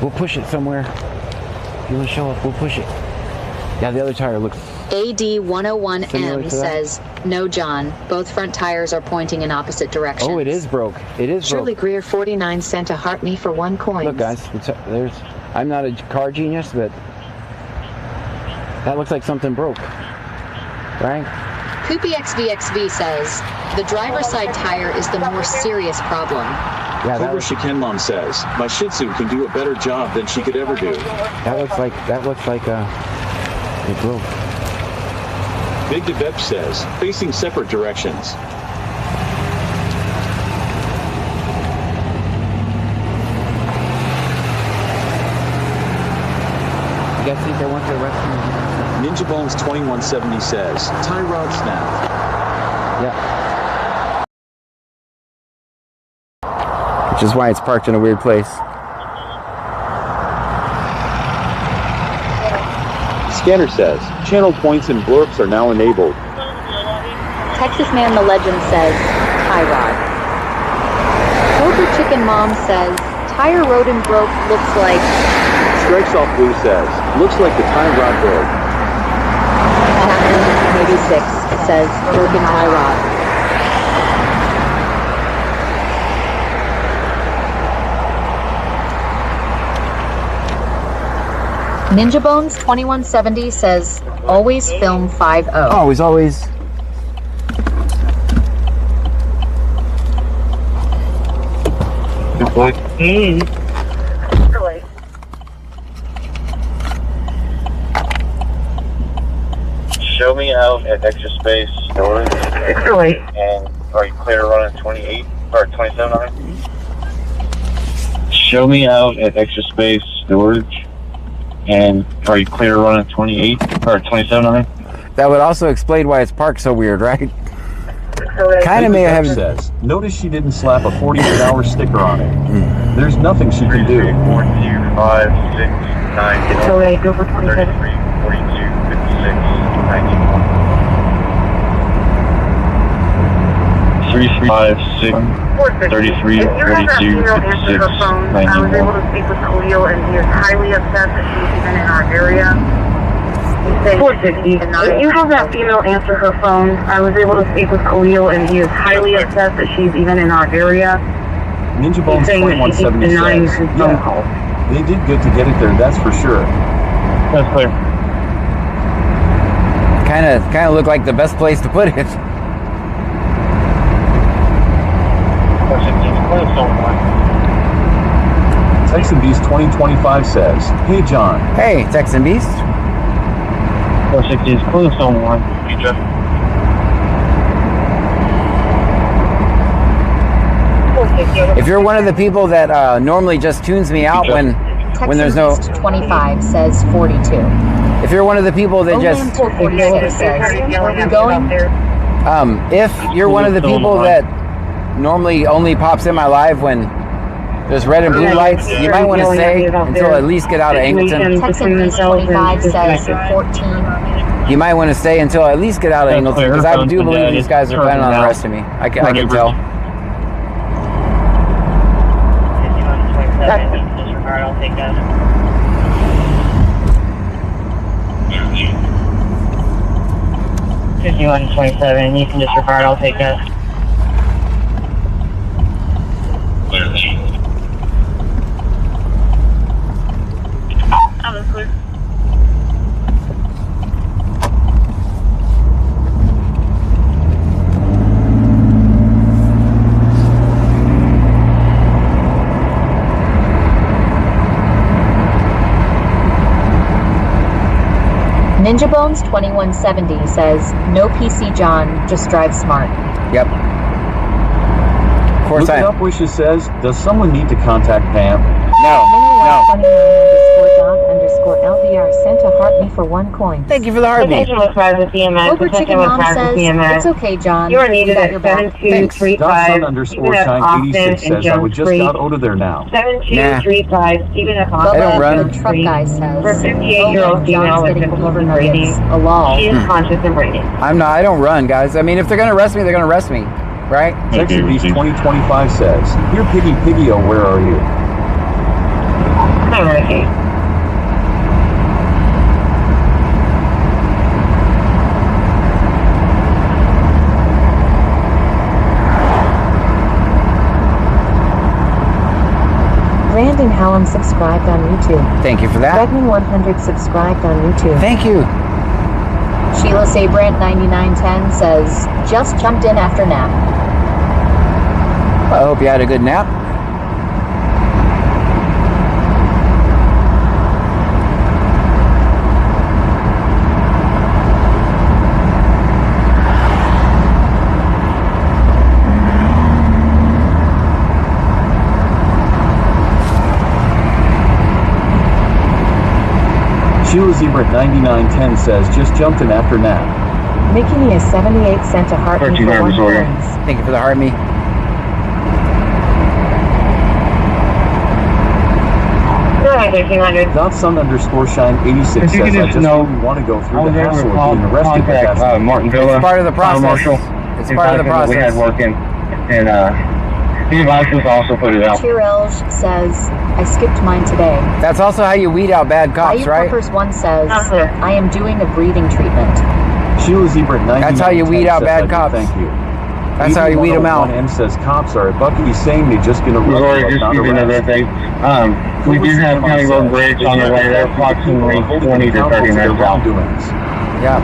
We'll push it somewhere. If you want to show up, we'll push it. Yeah, the other tire looks... AD101M says, no, John. Both front tires are pointing in opposite directions. Oh, it is broke. It is Shirley broke. Greer 49 sent a heart me for 1 coin. Look, guys, there's... I'm not a car genius, but that looks like something broke. Right? PoopyXVXV says, the driver's side tire is the more serious problem. Yeah, Cobra Chicken Mom says, my Shih Tzu can do a better job than she could ever do. That looks like it broke. Big DeVep says, facing separate directions. You guys think I went to the restroom? Ninja Bones 2170 says, tie rod snap. Yeah. Which is why it's parked in a weird place. Scanner says, channel points and blurps are now enabled. Texas Man the Legend says, tie rod. Cobra Chicken Mom says, tire rode and broke, looks like. Strikes Off Blue says, looks like the tie rod broke. Captain 86 says, broken tie rod. Ninja Bones 2170 says, always film 5-0. Always. Show me out at extra space storage. And are you clear to run at 28 or 27 on it? Show me out at extra space storage. And are you clear to run at 28 or 27 on it? That would also explain why it's parked so weird, right? Kind of may have. Says, notice she didn't slap a 48-hour sticker on it. There's nothing she can do. 4, 2, 5, 6, 9, 10, So they go for 27. 33, 42, 56, 91. 3, 5, 6, 33, 42, 56, 91. I was able to speak with Khalil, and he is highly upset that she's even in our area. 460. If you have that female answer her phone, I was able to speak with Khalil, and he is highly upset that she's even in our area. Ninja Bones 2170 says, yeah, they did good to get it there, that's for sure. That's clear. Kind of looked like the best place to put it. Texan Beast 2025 says, hey John. Hey, Texan Beast. 460 is close on one. If you're one of the people that normally just tunes me out when there's no. Texan Beast 25 says 42. If you're one of the people that just. 46 says, where are you going? If you're one of the people that normally only pops in my live when there's red and blue lights, you might want to stay until at least get out of Angleton. Texan Beast 25 says 14. You might want to stay until at least get out of Angleton, because I do believe these guys are planning on arresting me. I can tell. I'll take that. 5127, you can disregard, I'll take that. I'm clear. Ninja Bones 2170 says, no PC John, just drive smart. Yep. Look it up wishes says, does someone need to contact Pam? No. 29_Dot_LBR sent a heart me for 1 coin. Thank you for the heartbeat. Cobra Chicken Mom says, it's okay, John. You are needed at 7235 Dotson_Shine86 says, I would just got out of there now. 7235 Stephen F. I don't run. The truck guy says, For 58-year-old female with difficulty breathing, she is conscious and breathing. I'm not. I don't run, guys. I mean, if they're gonna arrest me, they're gonna arrest me, right? Texan Beast 2025 says, here Piggy, where are you? I'm ready. Brandon Hallam subscribed on YouTube. Thank you for that. Redman 100 subscribed on YouTube. Thank you. Sheila Sabrant 9910 says, just jumped in after nap. Well, I hope you had a good nap. Sheila Zebra 9910 says, just jumped in after nap. Mickey me a 78-cent a heart me for 1 coins. Thank you for the heart me. Sun _shine 86 says, I just really want to go through the hassle of being arrested with that. Martin Villa, It's part of the process. Marshall. It's part of the process. We had working, and Steve Isis also put it out. Chirelge says, I skipped mine today. That's also how you weed out bad cops, right? Peppers 1 says, I am doing a breathing treatment. Sheila Zebra 99 That's how you weed out bad cops. Thank you. That's how you weed them out. M says cops are at Bucky saying they're just going to Brazoria, just give you another thing. We do have County Road Bridge on the way there, approximately 20 to 30 minutes out. Yeah.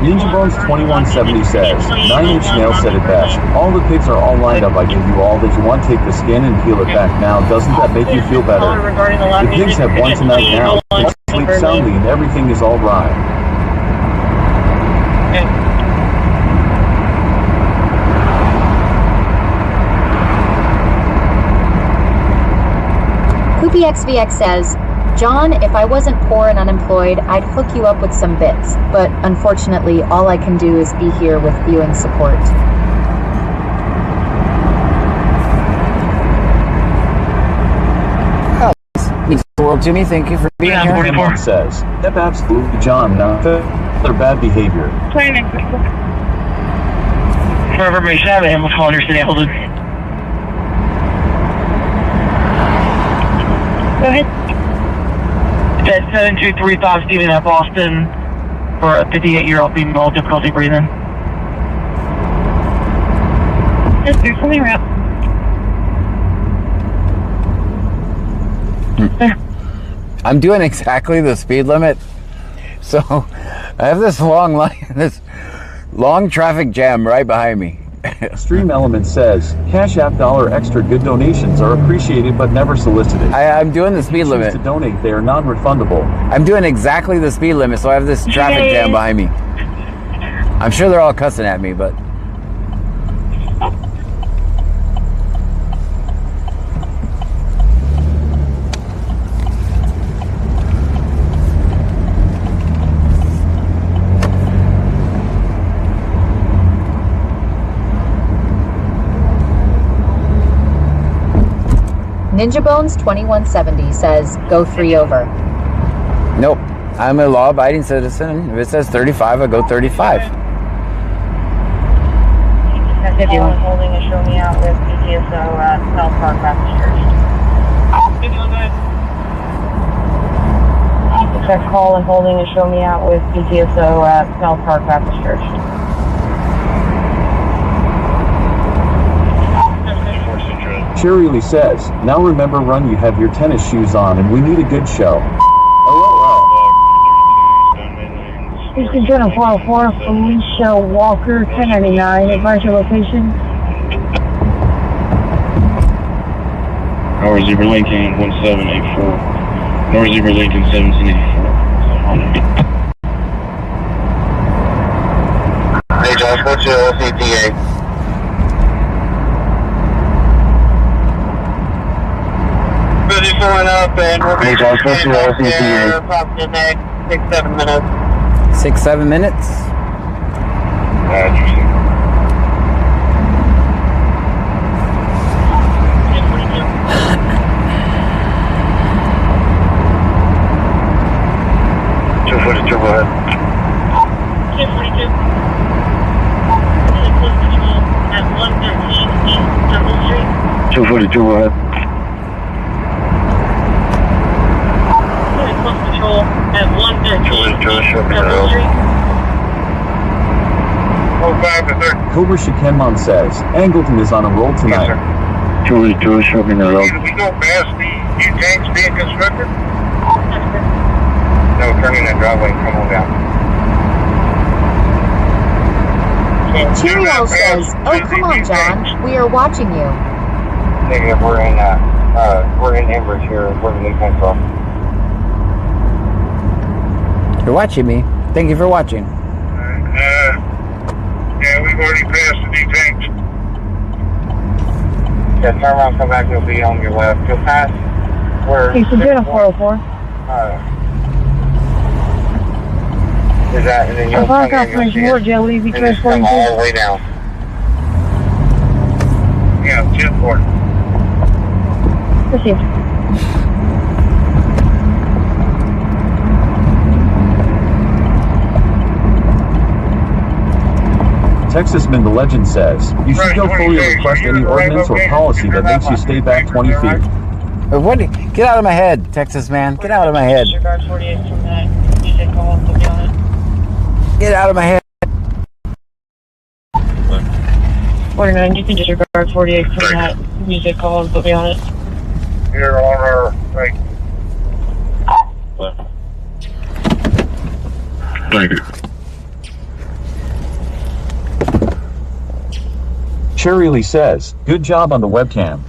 Ninja Bones 2170 says, 9-inch nail said it best. All the pigs are all lined up. I give you all that you want. Take the skin and peel it back now. Doesn't that make you feel better? The pigs have one tonight now. They sleep soundly and everything is all right. Poopy XVX says, John, if I wasn't poor and unemployed, I'd hook you up with some bits, but unfortunately, all I can do is be here with viewing support. Oh, means the world to me. Thank you for being here. 44 says, yep, absolutely, John. Now, their bad behavior. For everybody shouting, I'm calling your city. Hold on. Go ahead. That's 7235 Stephen F. Austin for a 58-year-old female, difficulty breathing. Just do something around. I'm doing exactly the speed limit. So I have this long line, this long traffic jam right behind me. Stream Element says, CashApp extra good donations are appreciated but never solicited. I'm doing the speed limit. To donate, they are non-refundable. I'm doing exactly the speed limit, so I have this traffic jam behind me. I'm sure they're all cussing at me, but... Ninja Bones 2170 says, go 3 over. Nope. I'm a law-abiding citizen. If it says 35, I go 35. Holding and show me out with PTSO at South Park Baptist Church. Check call and holding and show me out with PTSO at South Park Baptist Church. Cherry Lee says, now remember, Run, you have your tennis shoes on and we need a good show. LOL. Houston Journal 404, Felicia Walker, 1099. Advise your location. North Zebra Lincoln 1784. North Zebra Lincoln 1784. Hey Josh, what's your LCTA? Pulling up and we'll be approximately next 6-7 minutes. 6-7 minutes? Interesting. Turbo ahead. 242. At 113 East Temple Street. 240 turbo ahead. At 113 Temple Street. Cobra Shikenmon says, Angleton is on a roll tonight. Yes, 282 show me the road. Did we go past the new tanks being constructed? No, turn in that driveway and come on down. Cheerio says, oh come on John, we are watching you. Negative, we're in Ambridge here, where the new tanks are. You're watching me. Thank you for watching. Yeah, we've already passed the new tanks. Yeah, turn around, come back, you'll be on your left. You'll pass where... He's a bit of 404. Is that, and then you'll come in, you'll see it. And just come all the way down. Yeah, 10-4. Received. Texasman the Legend says, you should go fully request any ordinance or policy that makes you stay back 20 feet. What? Get out of my head, Texas man. Get out of my head. Disregard 48 from that. You should call and put me on it. Get out of my head. 49, you can disregard 48 from that. You should call and put me on it. You're on our right. Thank you. Cherry Lee says, good job on the webcam.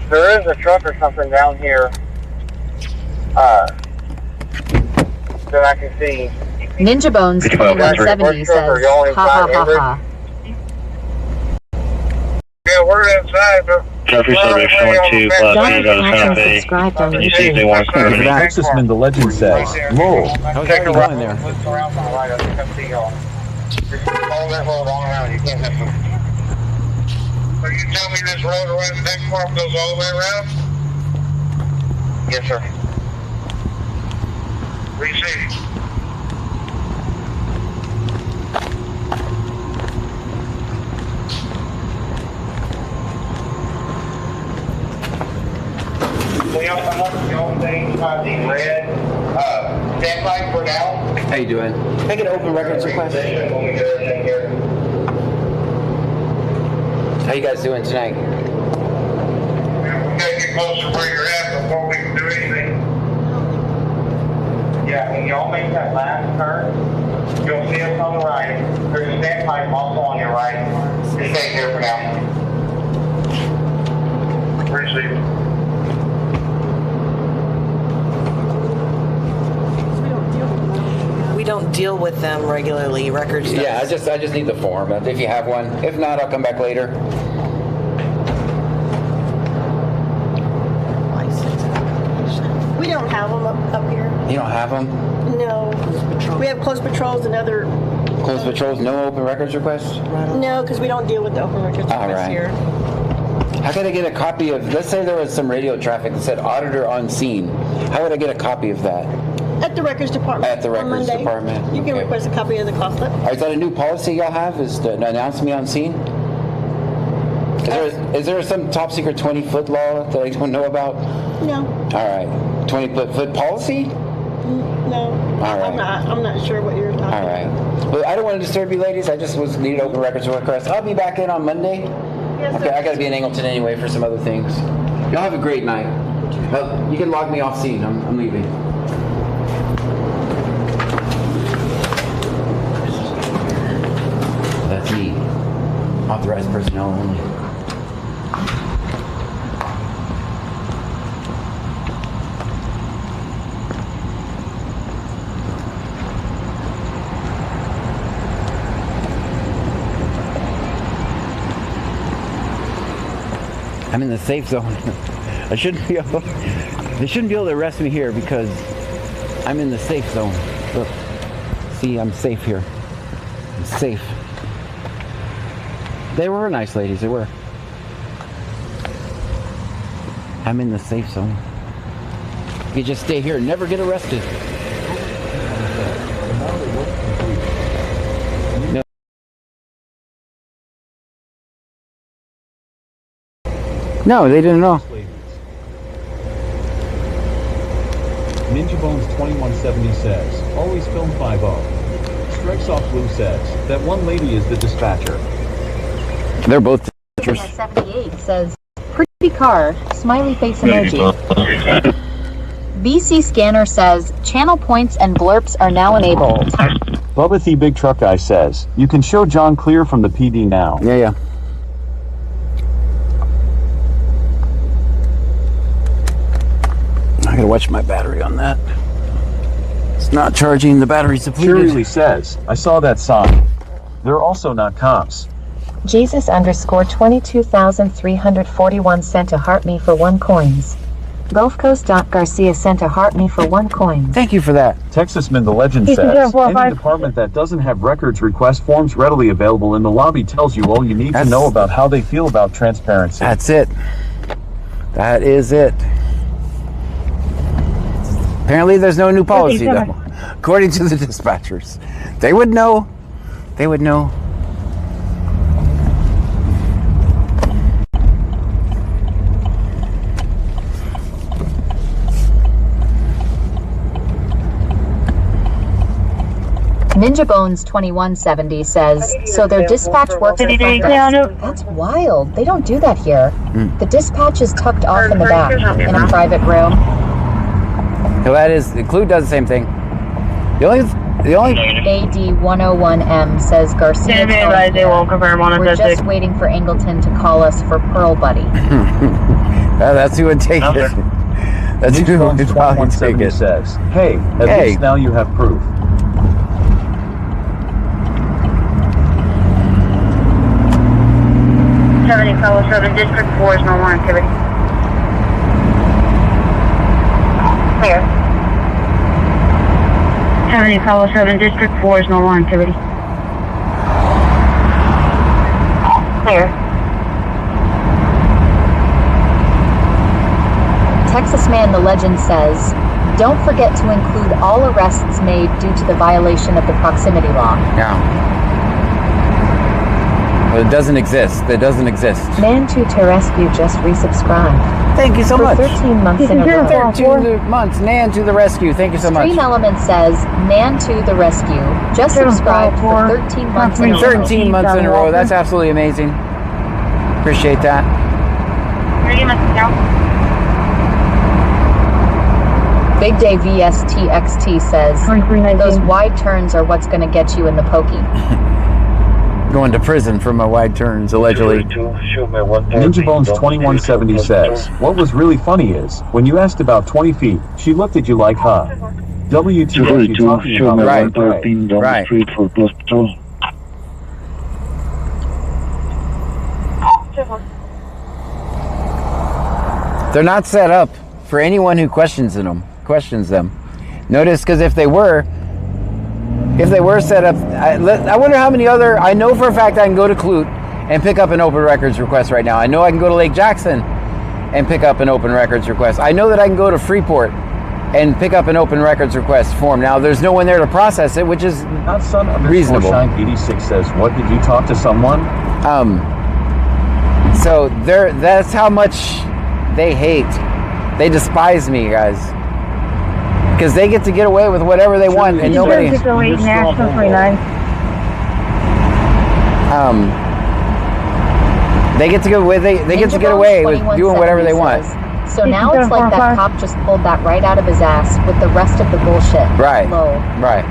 There is a truck or something down here that I can see. Ninja Bones 2170 says, ha ha ha ha. Yeah, we're inside. Jeffrey Service 12, Class B, subscribed on YouTube. Texasman the Legend says, lol. How's that going there? Around to the right, I think I see y'all. Just follow that road all around, you can't miss them. So you tell me this road around the next farm goes all the way around? Yes, sir. Receive. We also have the only thing about the red stand lights were down. How you doing? Can I get an open records request? When we do everything here. How you guys doing tonight? We gotta get closer to where you're at before we can do anything. Yeah, when y'all make that last turn, you'll see us on the right. There's a stand pipe also on your right. Just stay here for now. Receive. We don't deal with them regularly, records. Yeah, I just need the form. If you have one. If not, I'll come back later. We don't have them up here. You don't have them? No. We have closed patrols and other... Closed patrols, no open records requests? No, because we don't deal with the open records All requests right. here. How could I get a copy of, let's say there was some radio traffic that said auditor on scene. How would I get a copy of that? At the records department. At the records on Monday. department. You can Okay. request a copy of the cost slip. Is that a new policy y'all have? Is to announce me on scene? Is there some top secret 20-foot law that I don't know about? No. All right. 20-foot policy? No. All right. I'm not sure what you're talking about. All right. Well, I don't want to disturb you ladies. I just needed open records request. I'll be back in on Monday. Yes, Okay, sir. I got to be in Angleton anyway for some other things. Y'all have a great night. Well, you can log me off scene. I'm leaving. That's me. Authorized personnel only. I'm in the safe zone. I shouldn't be able, they shouldn't be able to arrest me here because I'm in the safe zone. Look, see, I'm safe here. I'm safe. They were nice ladies, they were. I'm in the safe zone. You just stay here and never get arrested. No. No, they didn't know. Ninja Bones 2170 says, always film 5-0. Strikes Off Blue says, that one lady is the dispatcher. They're both dispatchers. 78 says, pretty car, smiley face emoji. BC Scanner says, channel points and blurps are now enabled. Bubba the Big Truck Guy says, you can show John clear from the PD now. Yeah. I gotta watch my battery on that. It's not charging, the battery's depleted. Shirley says, I saw that sign. They're also not cops. Jesus _ 22,341 sent a heart me for 1 coins. Gulf Coast. Garcia sent a heart me for 1 coin. Thank you for that. Texasman the Legend He's says, there, 4 or any 5. department that doesn't have records request forms readily available in the lobby tells you all you need to know about how they feel about transparency. That's it. That is it. Apparently there's no new policy though. According to the dispatchers. They would know. They would know. Ninja Bones 2170 says, so their dispatch works at front desk. That's wild. They don't do that here. The dispatch is tucked off in the back, in a private room. So that is, the Clue does the same thing. The only AD101M says Garcia we're just waiting for Angleton to call us for Pearl Buddy. That's who would take it. That's who would probably take it. Says, hey, at least now you have proof. 70 Fellow 7, District 4 is no more activity. Clear. 70 Fellow 7, District 4 is no more activity. Clear. Texas Man the Legend says, don't forget to include all arrests made due to the violation of the proximity law. Yeah. Well, it doesn't exist. It doesn't exist. Man to Rescue just resubscribed. Thank you so much. For 13 months in a row. 13 months. Nan to the rescue. Thank you so much. Stream Element says, Man to the rescue. Just subscribed for 13 months in a row. 13 months in a row. That's absolutely amazing. Appreciate that. Big Day VSTXT says, those wide turns are what's going to get you in the pokey. Going to prison for my wide turns, allegedly. Ninja Bones 2170 says, what was really funny is, when you asked about 20 feet, she looked at you like, huh? WTF you talking about? Right. They're not set up for anyone who questions them. Notice, because if they were set up, I wonder how many other, I know for a fact I can go to Clute and pick up an open records request right now. I know I can go to Lake Jackson and pick up an open records request. I know that I can go to Freeport and pick up an open records request form. Now, there's no one there to process it, which is reasonable. Shine86 says, what, did you talk to someone? So that's how much they hate. They despise me, guys. Because they get to get away with whatever they want, and nobody. They get to get away. They get to get away with doing whatever they want. So now it's like that cop just pulled that right out of his ass with the rest of the bullshit. Right. Low. Right.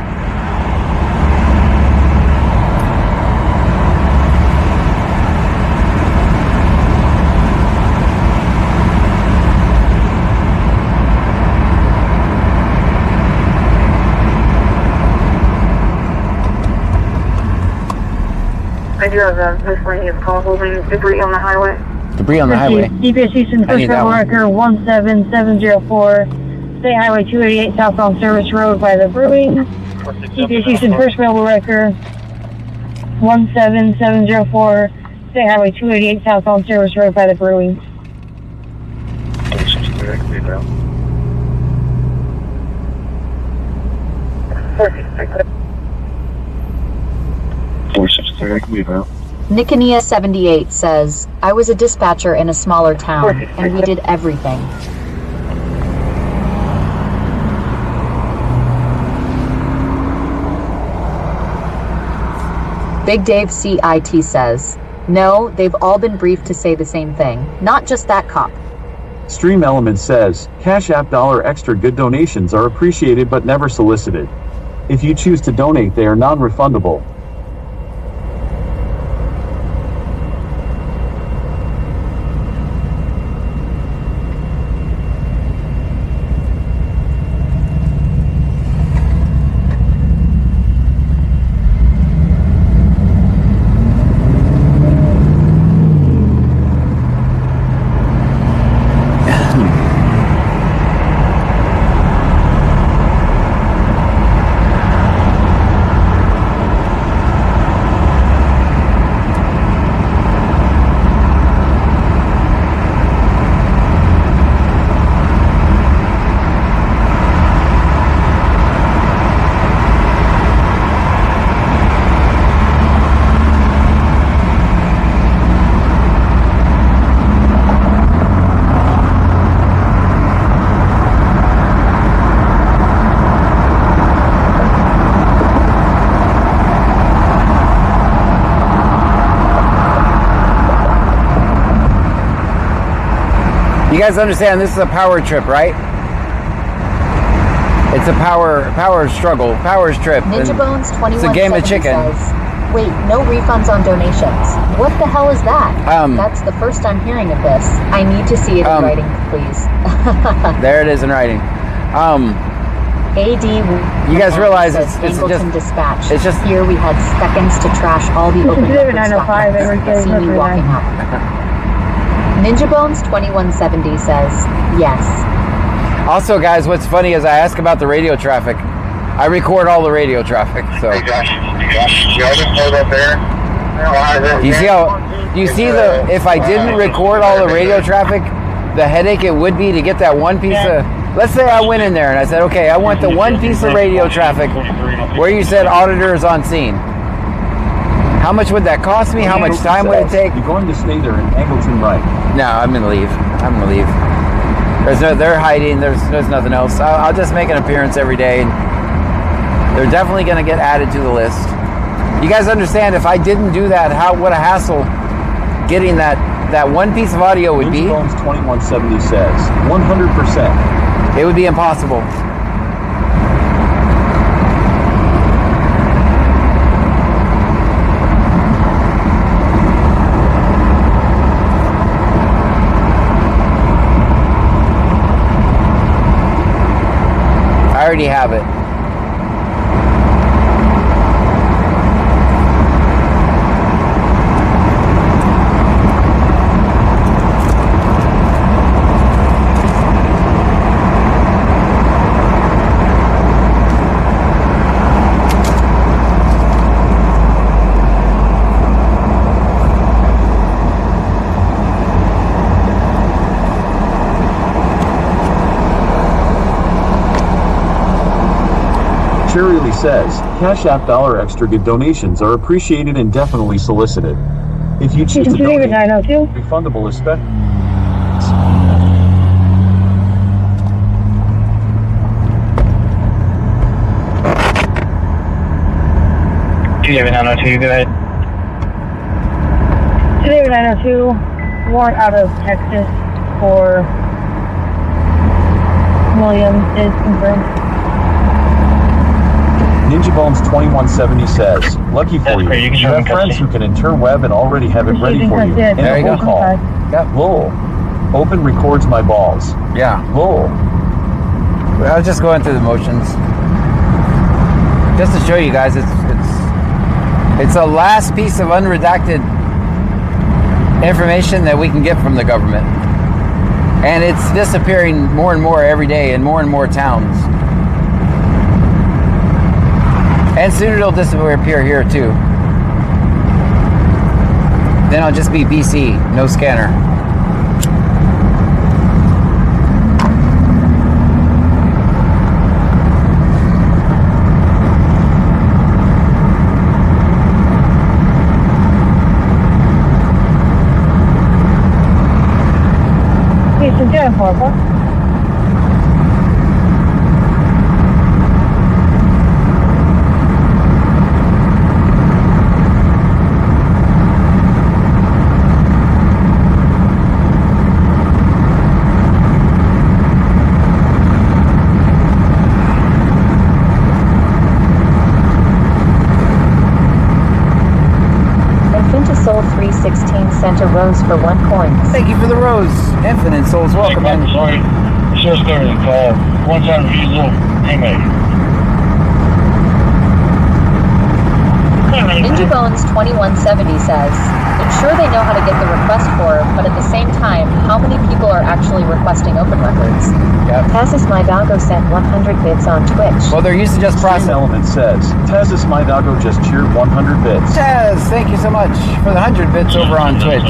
I do have a miscellaneous call holding debris on the highway. Debris on the highway. DPS Houston, first rebel record 17704, State Highway 288 southbound Service Road by the Brewing. DPS Houston, first rebel record 17704, State Highway 288 southbound Service Road by the Brewing. Niconia 78 says, I was a dispatcher in a smaller town, and we did everything. Big Dave CIT says, no, they've all been briefed to say the same thing. Not just that cop. Stream Element says, CashApp $extra good donations are appreciated but never solicited. If you choose to donate, they are non-refundable. You guys understand this is a power trip, right? It's a power struggle, power trip. Ninja Bones 2170 It's a game of chicken. says, wait, no refunds on donations. What the hell is that? That's the first I'm hearing of this. I need to see it in writing, please. There it is in writing. AD, you guys realize it's Angleton just Dispatch. it's just here we had seconds to trash all the open records documents. See me walking up. Ninja Bones 2170 says yes. Also, guys, what's funny is I ask about the radio traffic. I record all the radio traffic, so. Hey Josh, you already pulled up there? You see if I didn't record all the radio traffic, the headache it would be to get that one piece of, let's say I went in there and I said, okay, I want the one piece of radio traffic where you said auditor is on scene. How much would that cost me? How much time would it take? You're going to stay there in Angleton, right? No, I'm gonna leave. They're hiding. There's nothing else. I'll just make an appearance every day. They're definitely gonna get added to the list. You guys understand? If I didn't do that, what a hassle getting that one piece of audio would be. Bones 2170 says 100%. It would be impossible. I already have it. Cheerily says, CashApp $extragood donations are appreciated and definitely solicited. If you choose to donate, refundable especially. David 902, go ahead. David 902, warrant out of Texas for William is confirmed. Ninja Bones 2170 says, lucky for you, you have friends who can interweb and already have it ready for you. In There a you go. phone call. Yep. Lol. Open records my balls. Yeah. Lol. I was just going through the motions. Just to show you guys, it's a last piece of unredacted information that we can get from the government. And it's disappearing more and more every day in more towns. And soon it'll disappear here too. Then I'll just be BC, no scanner. Houston 1044. Soul 316 sent a rose for 1 coin. Thank you for the rose. Infinite Souls, welcome in. Sorry, it's just there to call. One time for you little teammate. Ninja Bones 2170 says, I'm sure they know how to get the request for, but at the same time, how many people are actually requesting open records? Yep. Tazis Mydago sent 100 bits on Twitch. Well, they're used to just process. Element says, Tazis Mydago just cheered 100 bits. Taz, thank you so much for the 100 bits over on Twitch.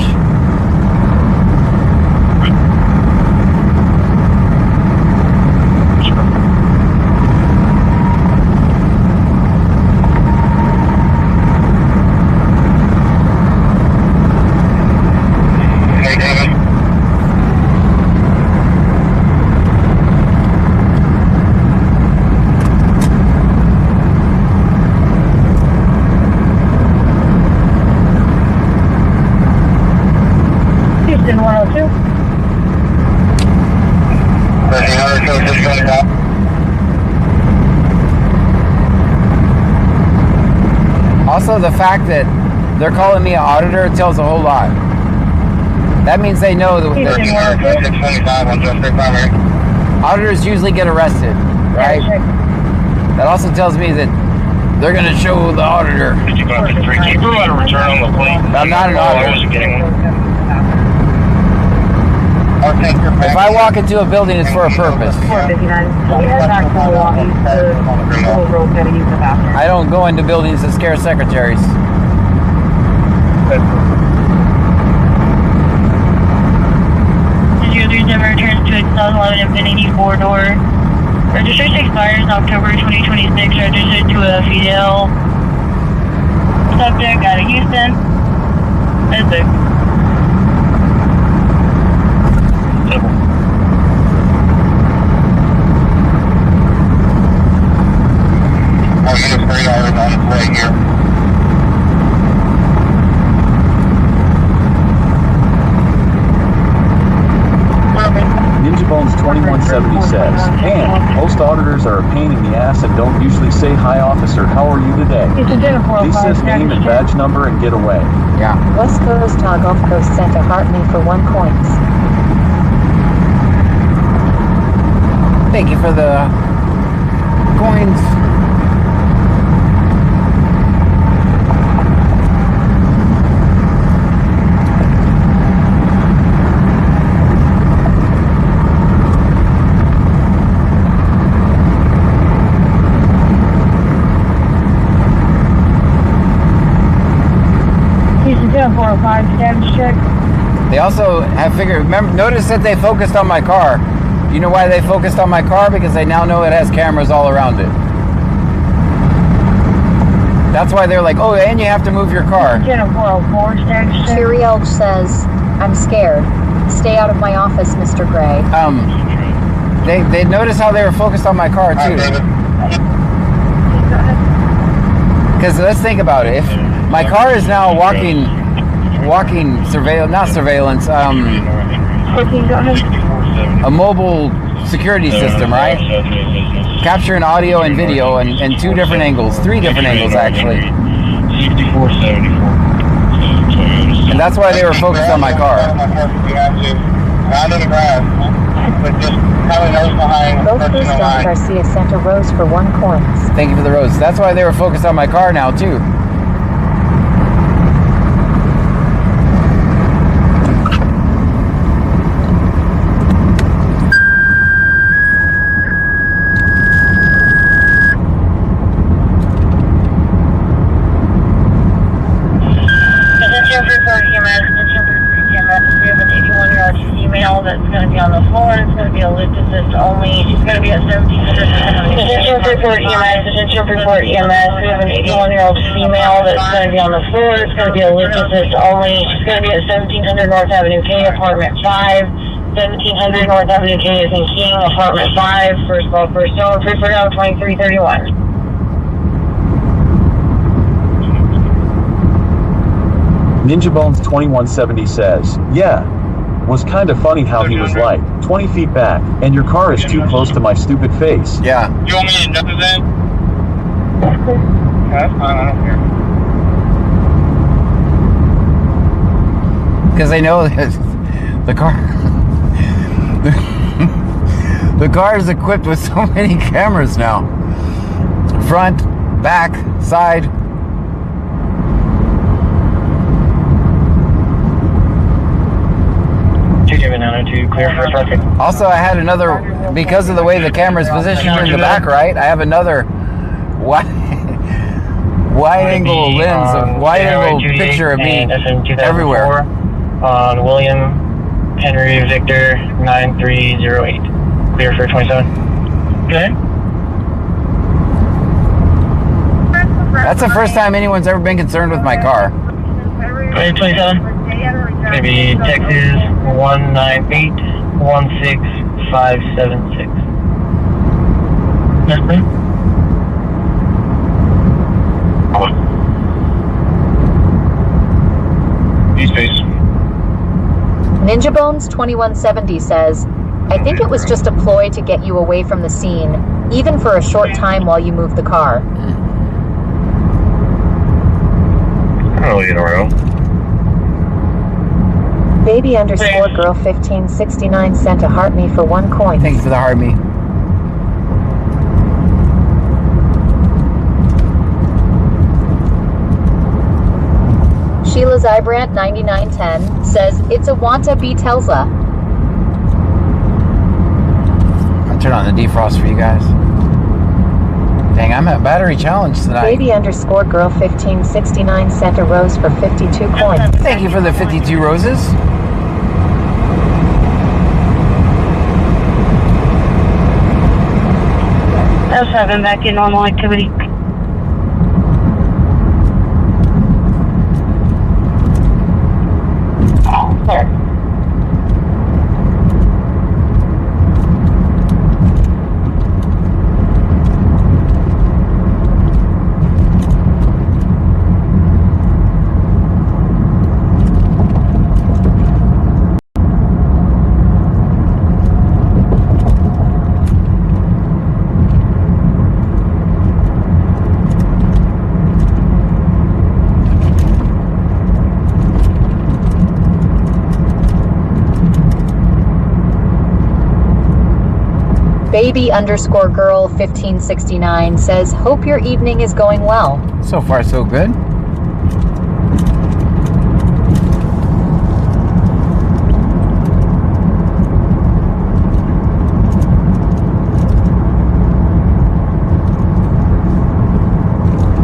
Also, the fact that they're calling me an auditor tells a whole lot. That means they know that auditors usually get arrested, right? That also tells me that they're going to show the auditor. Did you go to 3 keeper or return on the plate? I'm not an auditor. I wasn't getting one. If I walk into a building, it's for a purpose. I don't go into buildings to scare secretaries. Did you lose ever return to a 2011 Infiniti 4-door? Registration expires October 2026. Registered to a Fidel subject out of Houston. That's it. Our unit 3 is on its way here. Ninja Bones 2170 says, and most auditors are a pain in the ass and don't usually say, "Hi officer, how are you today?" He says name and badge number and get away. Yeah. West Coast to Gulf Coast sent a heart me for 1 coins. Thank you for the coins. Houston 1045 status check. They also have figured, remember, notice that they focused on my car. You know why they focused on my car? Because they now know it has cameras all around it. That's why they're like, oh, and you have to move your car. Cheerielge says, I'm scared. Stay out of my office, Mr. Gray. They noticed how they were focused on my car too. Because let's think about it. If my car is now walking surveillance, not surveillance, a mobile security system, right? Capturing audio and video and 2 different angles, 3 different angles actually. And that's why they were focused on my car. Both Coast Garcia sent a rose for 1 coins. Thank you for the rose. That's why they were focused on my car now too. That's going to be on the floor. It's going to be a lift assist only. She's going to be at 1700. Attention report EMS. Attention report EMS. We have an 81-year-old female that's going to be on the floor. It's going to be a lift assist only. She's going to be at 1700 North Avenue K, apartment 5. 1700 North Avenue K is in King, apartment 5. First call, first zone. Free for now, 2331. Ninja Bones 2170 says, yeah. Was kind of funny how he was like 20 feet back, and your car is too close to my stupid face. Yeah. You want me to jump it in? That's fine, I don't care. Because they know that the car the car is equipped with so many cameras now. Front, back, side. Clear for traffic. Also, I had another, because of the way the camera is positioned in the back right, I have another wide angle lens, of wide angle picture of me everywhere. On William Henry Victor 9308. Clear for 27. Good. That's the first time anyone's ever been concerned with my car. 27. Gonna be Texas 198-16576. Yes, please. East base. Ninja Bones 2170 says, I think it was just a ploy to get you away from the scene, even for a short time while you move the car. million in a row. Baby underscore girl 1569 sent a heart me for 1 coin. Thank you for the heart me. Sheila Zybrant 9910 says it's a Wanta B Telsa. I'll turn on the defrost for you guys. Dang, I'm at battery challenge tonight. Baby underscore girl 1569 sent a rose for 52 coins. Thank you for the 52 roses. S7 back in normal activity. There. Baby underscore girl 1569 says, hope your evening is going well. So far, so good.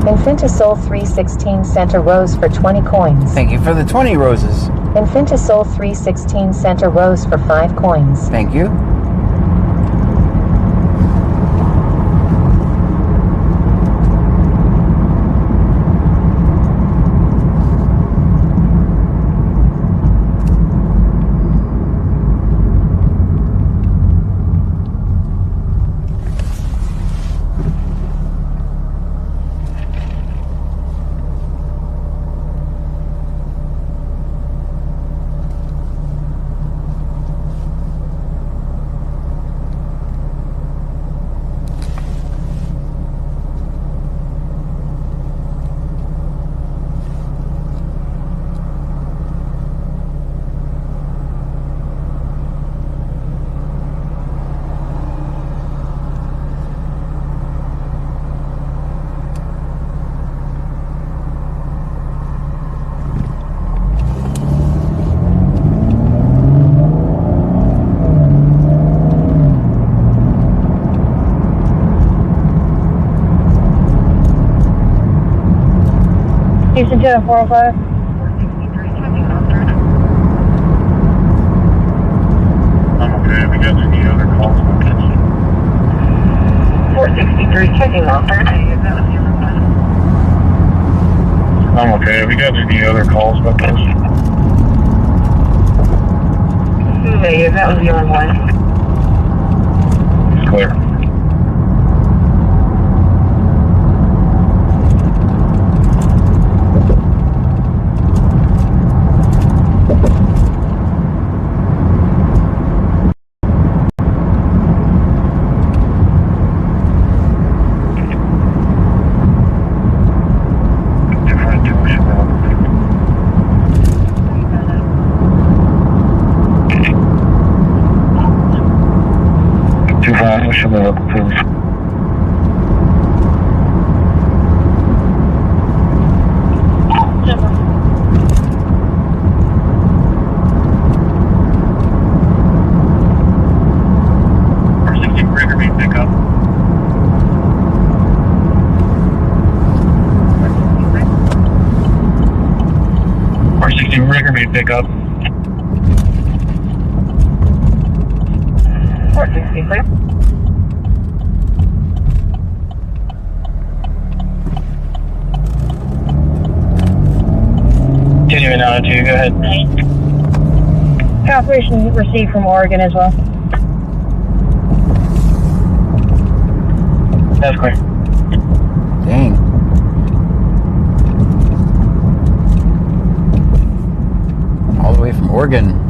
Infintisol 316 sent a rose for 20 coins. Thank you for the 20 roses. Infintisol 316 sent a rose for 5 coins. Thank you. Houston 2 and 405. I'm okay. We got any other calls? 463, checking off. I'm okay. We got any other calls about this? Yeah, that was the only one. It's clear. Pick up. 460, clear. Continuing out to you, go ahead. Confirmation received from Oregon as well. That's clear. Dang. All the way from Oregon.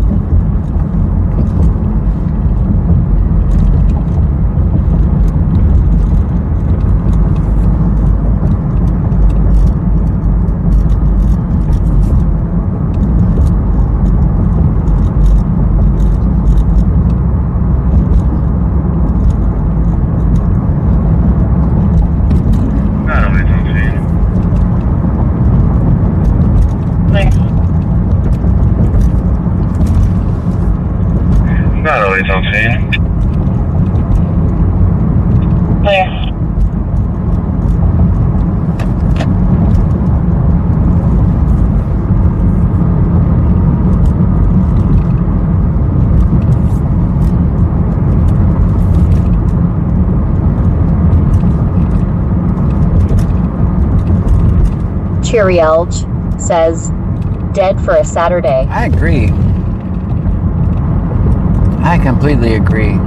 Authorities on scene. Clear. Cherry Elge says, dead for a Saturday. I agree. I completely agree.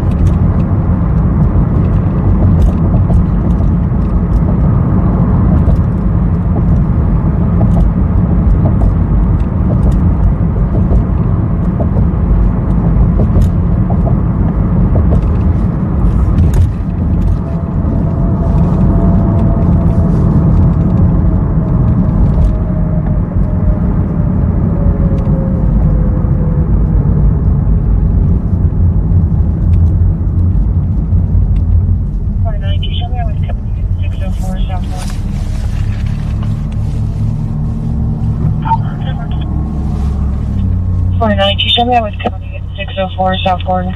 Show me I was coming at 604 South Gordon.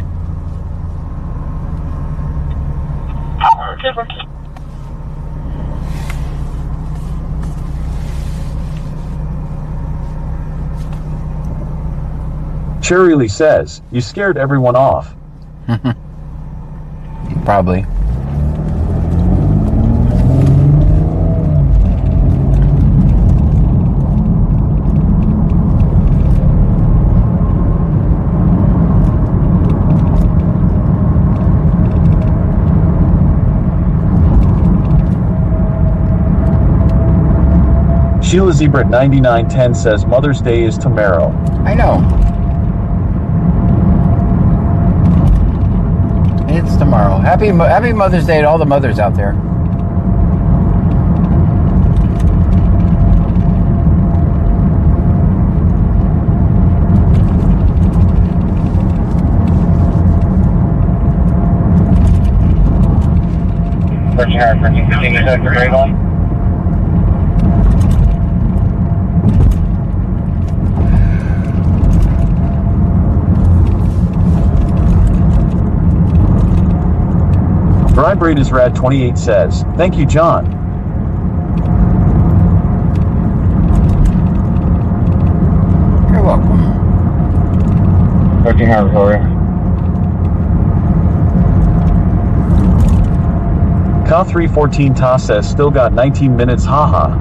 Cherry Lee says, you scared everyone off. Probably. Sheila Zebra 9910 says Mother's Day is tomorrow. I know. It's tomorrow. Happy Mother's Day to all the mothers out there. Virgin Howard, 1315, is that for Greylawn? Dry Braid is Rad 28 says, thank you, John. You're welcome. 13 Howard, Victoria. Ka 314 Ta says, still got 19 minutes, haha.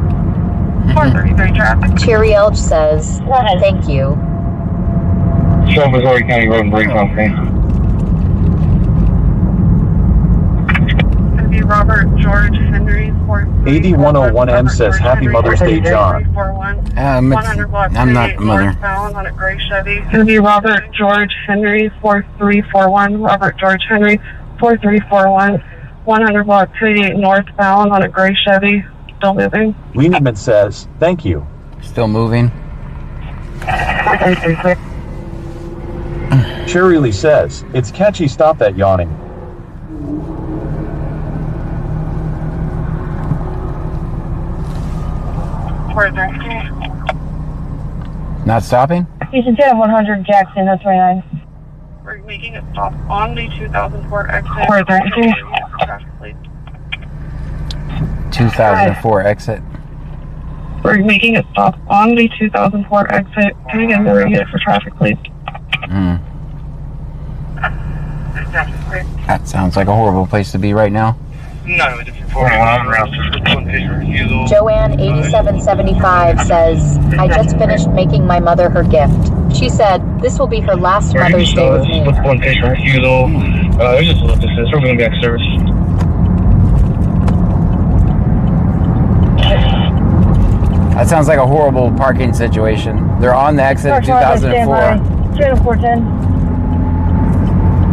433 traffic. Cherry Elge says, thank you. Show Brazoria County Road and Bridge on scene. Robert George Henry 8101M says, happy Mother's Day, John. I'm not a mother. On a gray Chevy. It's going to be Robert George Henry 4341. Robert George Henry 4341. 100 block 38 northbound on a gray Chevy. Still moving. Wienerman says, thank you. Still moving. Cherry Lee says, it's catchy, stop that yawning. Not stopping? He's in 100 Jackson, that's 29. We're making a stop on the 2004 exit. 2004 exit. We're making a stop on the 2004 exit. Can I get another unit for traffic, please? That sounds like a horrible place to be right now. No, just around. Joanne 8775 says, I just finished making my mother her gift. She said, this will be her last Mother's Day with me. One patient refusal. There's just a little distance. We're going back service. That sounds like a horrible parking situation. They're on the exit of 2004.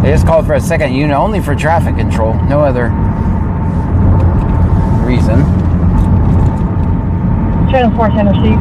They just called for a second unit only for traffic control. No other reason. Channel 4 center seat.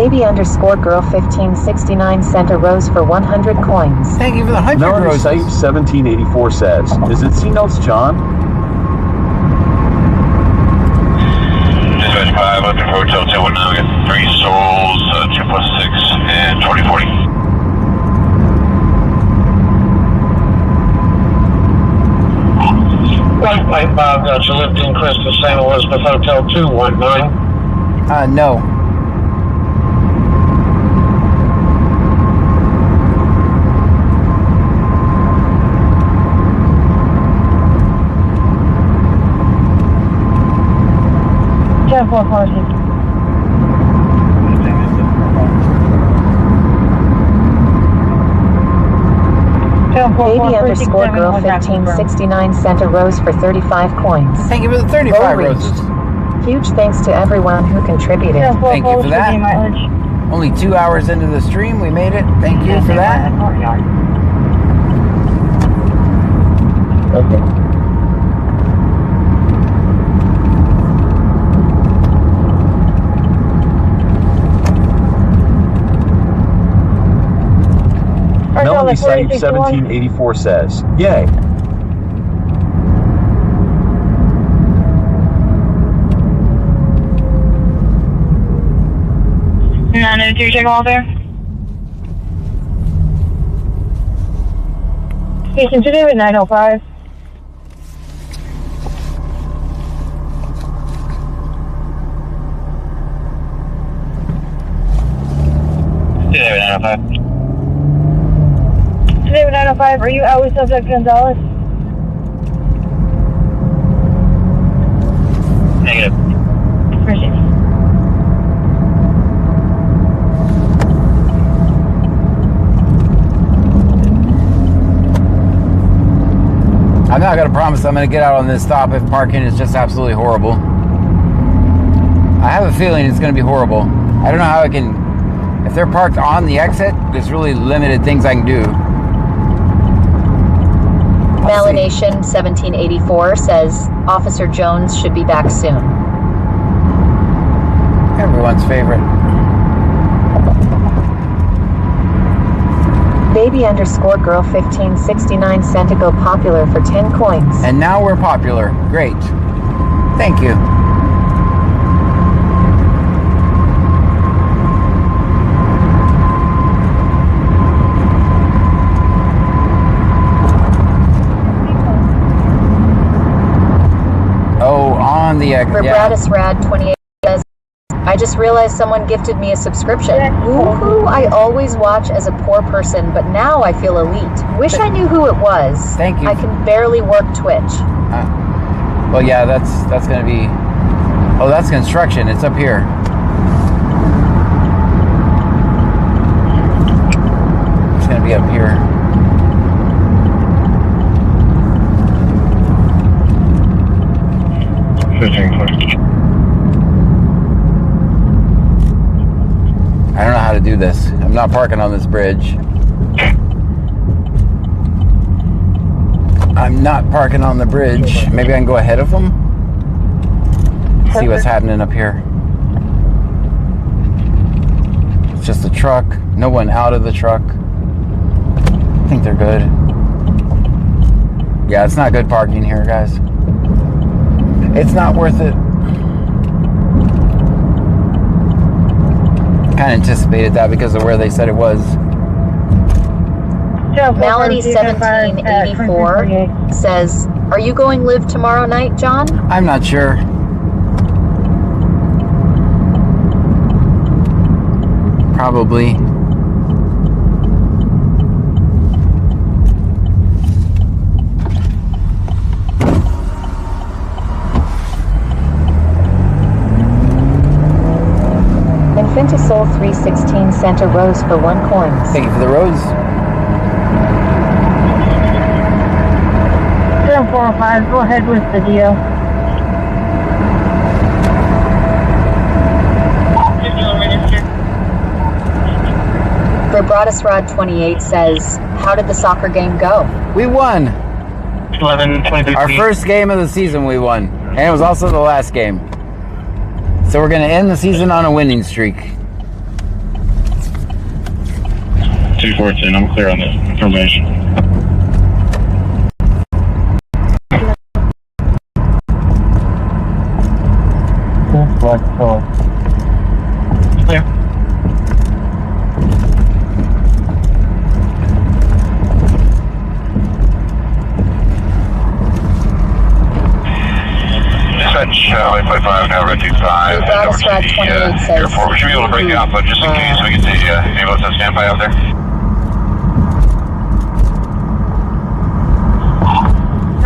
Baby underscore girl 1569 sent a rose for 100 coins. Thank you for the 100 Melanie roses. Saif 1784 says, is it C-Notes, John? Dispatch 5, looking for Hotel 219, got 3 souls, 2+6, and 2040. White 5, got you lived in Crystal, St. Elizabeth, Hotel 219. No. Baby underscore girl 1569 sent a rose for 35 coins. Thank you for the 35 roses. Huge thanks to everyone who contributed. Thank you for that. Only 2 hours into the stream, we made it. Thank you for that. Okay. Melanie Saif 1784 says, yay. No, do you check all there? Station today at 905. Today at 905. Today at 905, are you out with Subject Gonzalez? Negative. Appreciate it. I'm not going to promise I'm going to get out on this stop if parking is just absolutely horrible. I have a feeling it's going to be horrible. I don't know how I can... If they're parked on the exit, there's really limited things I can do. Malination 1784 says, Officer Jones should be back soon. Everyone's favorite. Baby underscore girl 1569 sent to go popular for 10 coins. And now we're popular. Great. Thank you. Oh, on the exit. For Bradisrad 28 says, I just realized someone gifted me a subscription. Woohoo! I always watch as a poor person, but now I feel elite. Wish I knew who it was. Thank you. I can barely work Twitch. Well, yeah, that's going to be... Oh, that's construction. It's up here. It's going to be up here. I don't know how to do this. I'm not parking on this bridge. I'm not parking on the bridge. Maybe I can go ahead of them? See what's happening up here. It's just a truck. No one out of the truck. I think they're good. Yeah, it's not good parking here, guys. It's not worth it. Kind of anticipated that because of where they said it was. Melanie 1784 says, are you going live tomorrow night, John? I'm not sure. Probably. Infintisol 316 sent a rose for 1 coin. Thank you for the rose. 405, go ahead with the deal. Bradisrad 28 says, how did the soccer game go? We won. 11-23. Our first game of the season we won. And it was also the last game. So we're going to end the season on a winning streak. 214. I'm clear on this information. Clear. Dispatch, 855, now red 25. Brazoria County says Airport. We should be able to break the alpha just in case we can see ambulance on standby out there.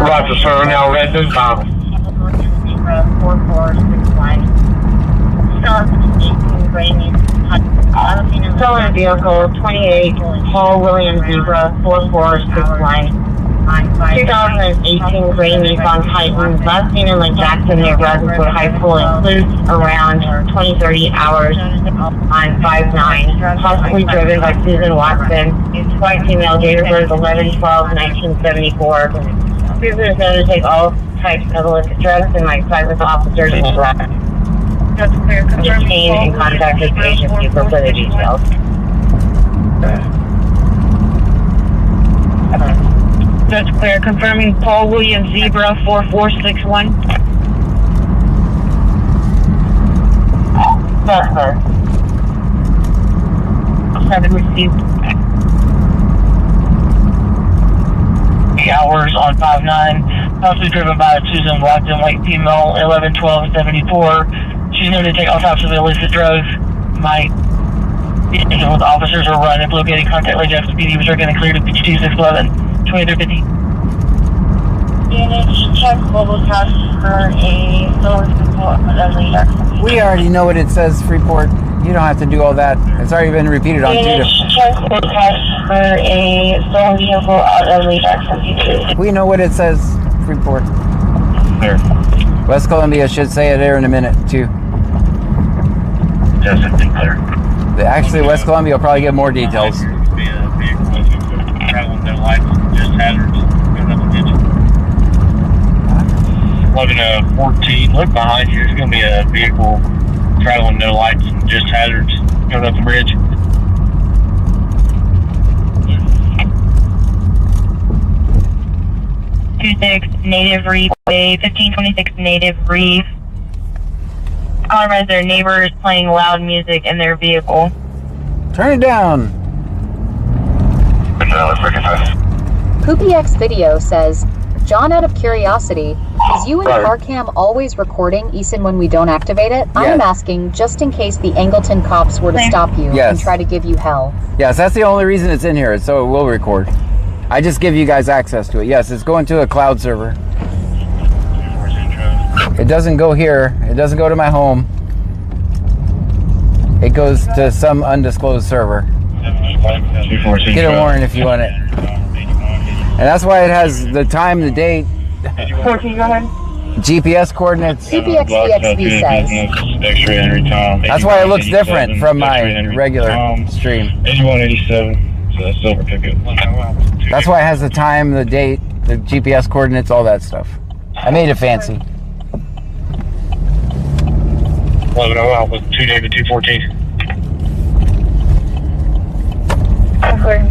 Roger, sir. Now red 25. 4469. Stolen vehicle 28 Paul William Zebra 4469. 2018 gray Nissan Titan, last seen in Lake Jackson near Brazoria High School, includes around 20-30 hours on 5-9, possibly driven by Susan Watson, white female, date of birth 11/12/1974. Susan is known to take all types of illicit drugs and might side with officers in black. Detain and contact his agency for further details. That's clear. Confirming Paul William Zebra 4461. That's clear. 7 received. Hours on 5-9, possibly driven by Susan Watson, white female, 11/12/74. She's known to take all types of illicit drugs. Might be engaging with officers or run if located. Contact Lake Jackson PD was going to clear to 52611, 2350. Units check global task for a stolen vehicle at Lake Jackson. We already know what it says, Freeport. You don't have to do all that. It's already been repeated on two Units different. check global task for a stolen vehicle at Lake Jackson. We know what it says, Freeport. Clear. West Columbia should say it there in a minute, too. Yes, it's clear. Actually, West Columbia will probably get more details. Traveling no lights, just hazards. 11/14. Look behind you. There's going to be a vehicle traveling no lights and just hazards coming up the bridge. Native Reef Way, 1526 Native Reef. Alarm their neighbor is playing loud music in their vehicle. Turn it down. PoopyX Video says, John, out of curiosity, is you and CarCam always recording Eason when we don't activate it? I am asking just in case the Angleton cops were to stop you and try to give you hell. Yes, that's the only reason it's in here, so it will record. I just give you guys access to it. Yes, it's going to a cloud server. It doesn't go here. It doesn't go to my home. It goes to some undisclosed server. Get a warrant if you want it. And that's why it has the time, the date, GPS coordinates. PPXVXV says. That's why it looks different from my regular stream. 8187. So that's silver ticket. That's why it has the time, the date, the GPS coordinates, all that stuff. I made it fancy. 11 with 2 David 214. Okay.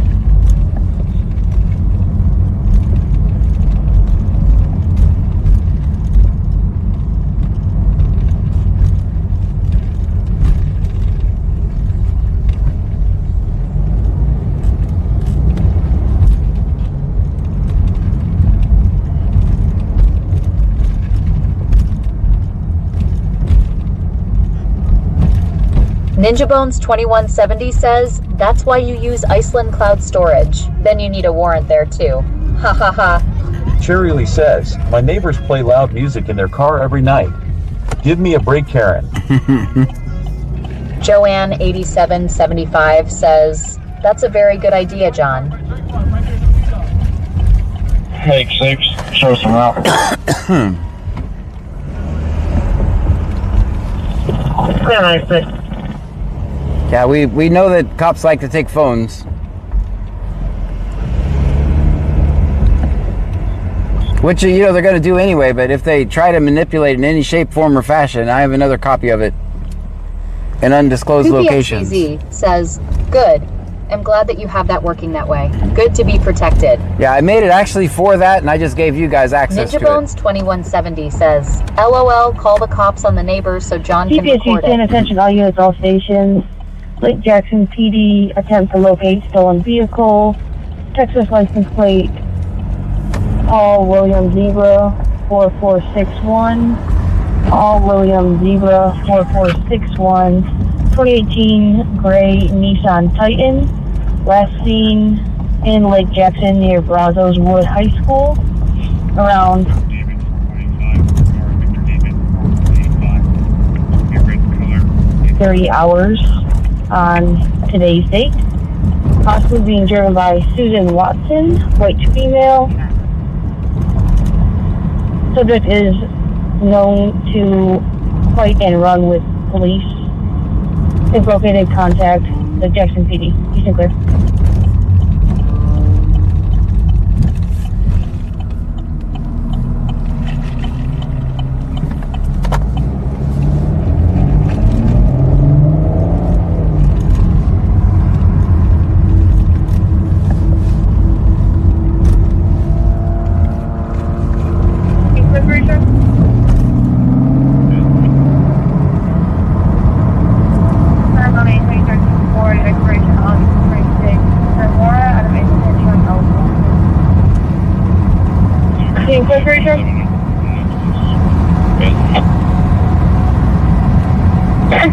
NinjaBones 2170 says, that's why you use Iceland Cloud Storage. Then you need a warrant there too. Ha ha ha. Cherry says, my neighbors play loud music in their car every night. Give me a break, Karen. Joanne8775 says, that's a very good idea, John. Make 6, show some out. Yeah, we know that cops like to take phones. Which, you know, they're going to do anyway, but if they try to manipulate in any shape, form, or fashion, I have another copy of it. An undisclosed location. PPXVZ says, good. I'm glad that you have that working that way. Good to be protected. Yeah, I made it actually for that, and I just gave you guys access to it. NinjaBones2170 says, LOL, call the cops on the neighbors so John can record it. Attention all units, all stations. Lake Jackson PD, attempt to locate stolen vehicle. Texas license plate, Paul William Zebra 4461. Paul William Zebra 4461. 2018 gray Nissan Titan. Last seen in Lake Jackson near Brazos Wood High School around 30 hours on today's date. Possibly being driven by Susan Watson, white female. Subject is known to fight and run with police. If located, contact the Jackson PD. Peace and clear.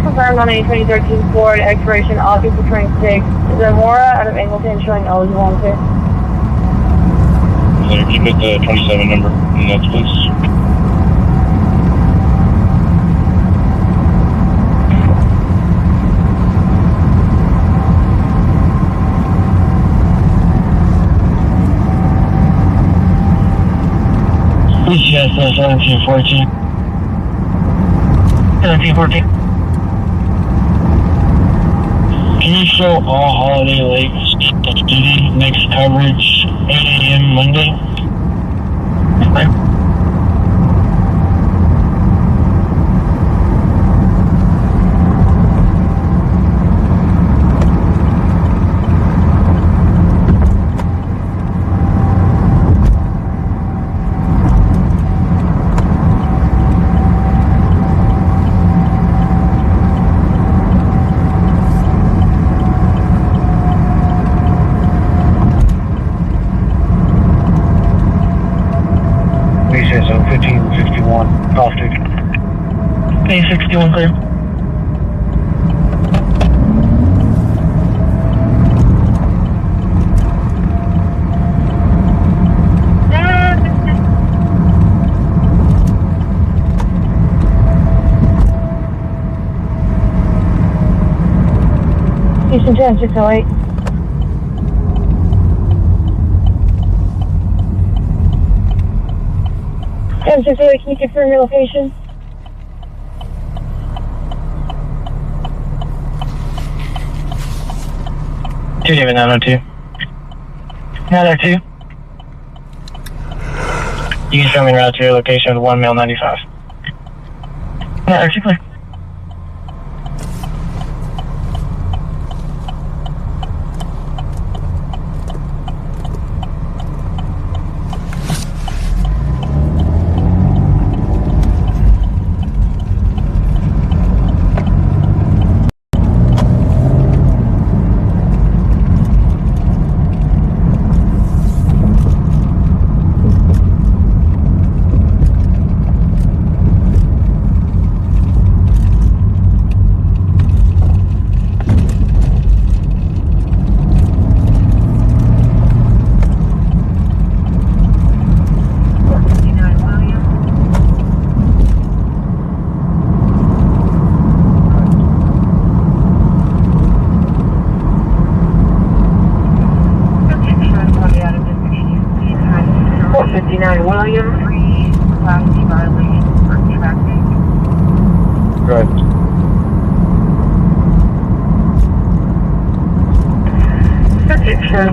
Confirmed on a 2013 Ford, expiration August of 26. Zamora out of Angleton showing eligible and clear. So can you put the 27 number in notes, please? Yes, 1714. 1714. Can you show all holiday lakes duty next coverage 8 a.m. Monday? Okay. So 1561, Caustic. 1561 clear. Houston 10, 608. Can you confirm your location? Two David 902. 902. You can show me route to your location with 1 male 95. 902 clear.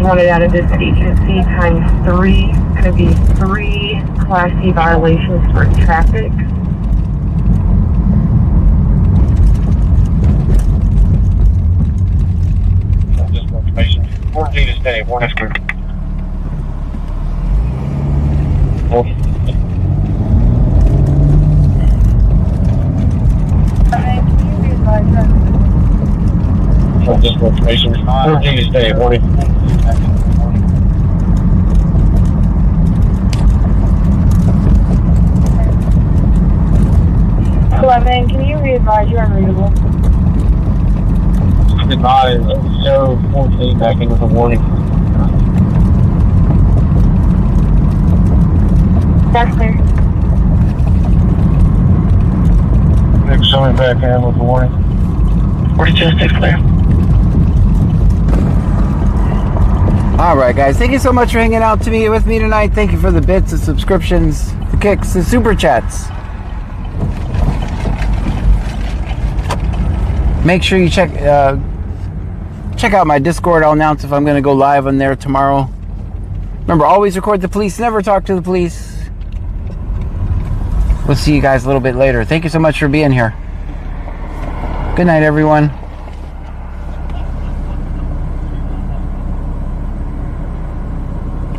Wanted out of this agency times 3. It's going to be 3 Class C violations for traffic. Just more information. Hey, one screw. This location. 14 is day 20. Can you re-advise you're unreadable? Advise, show 14 back in with a warning. That's clear. Next, showing back in with a warning. 42 is clear. All right, guys. Thank you so much for hanging out with me tonight. Thank you for the bits, the subscriptions, the kicks, the super chats. Make sure you check out my Discord. I'll announce if I'm going to go live on there tomorrow. Remember, always record the police. Never talk to the police. We'll see you guys a little bit later. Thank you so much for being here. Good night, everyone.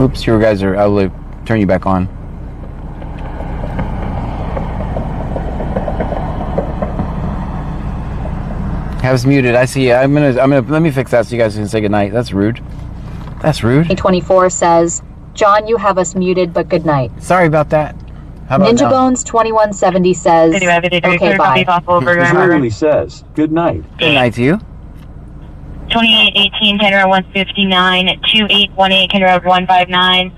Oops, you guys are... I'll turn you back on. Have us muted. I see you. I'm gonna let me fix that so you guys can say goodnight. That's rude. That's rude. 24 says, John, you have us muted, but good night. Sorry about that. How about Ninja now? Bones 2170 says, okay, bye. Literally says, good night. Good night to you. 2818, Kenra 159, 2818, Kenra 159.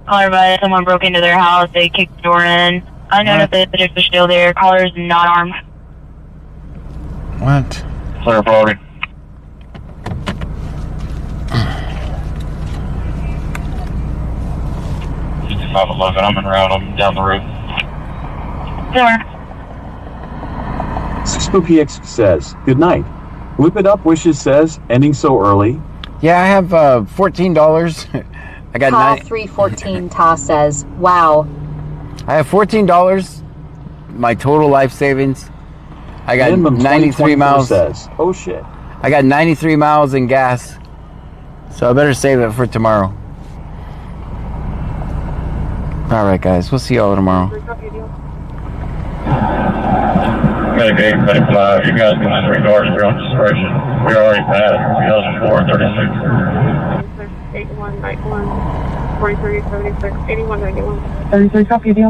Caller by someone broke into their house. They kicked the door in. Unknown if the police are still there. Caller is not armed. What? Clear forward. I'm en route. I'm down the road. SpookyX says, good night. Whip It Up Wishes says, ending so early. Yeah, I have $14. I got Kyle 314 Ta says, wow. I have $14. My total life savings. I got Minimum 93 miles. Says, oh shit. I got 93 miles in gas. So I better save it for tomorrow. All right, guys. We'll see y'all tomorrow. Okay, you guys can send regards to your own discretion. We already passed 2004 36. 8191 4376 8191. 33, copy deal.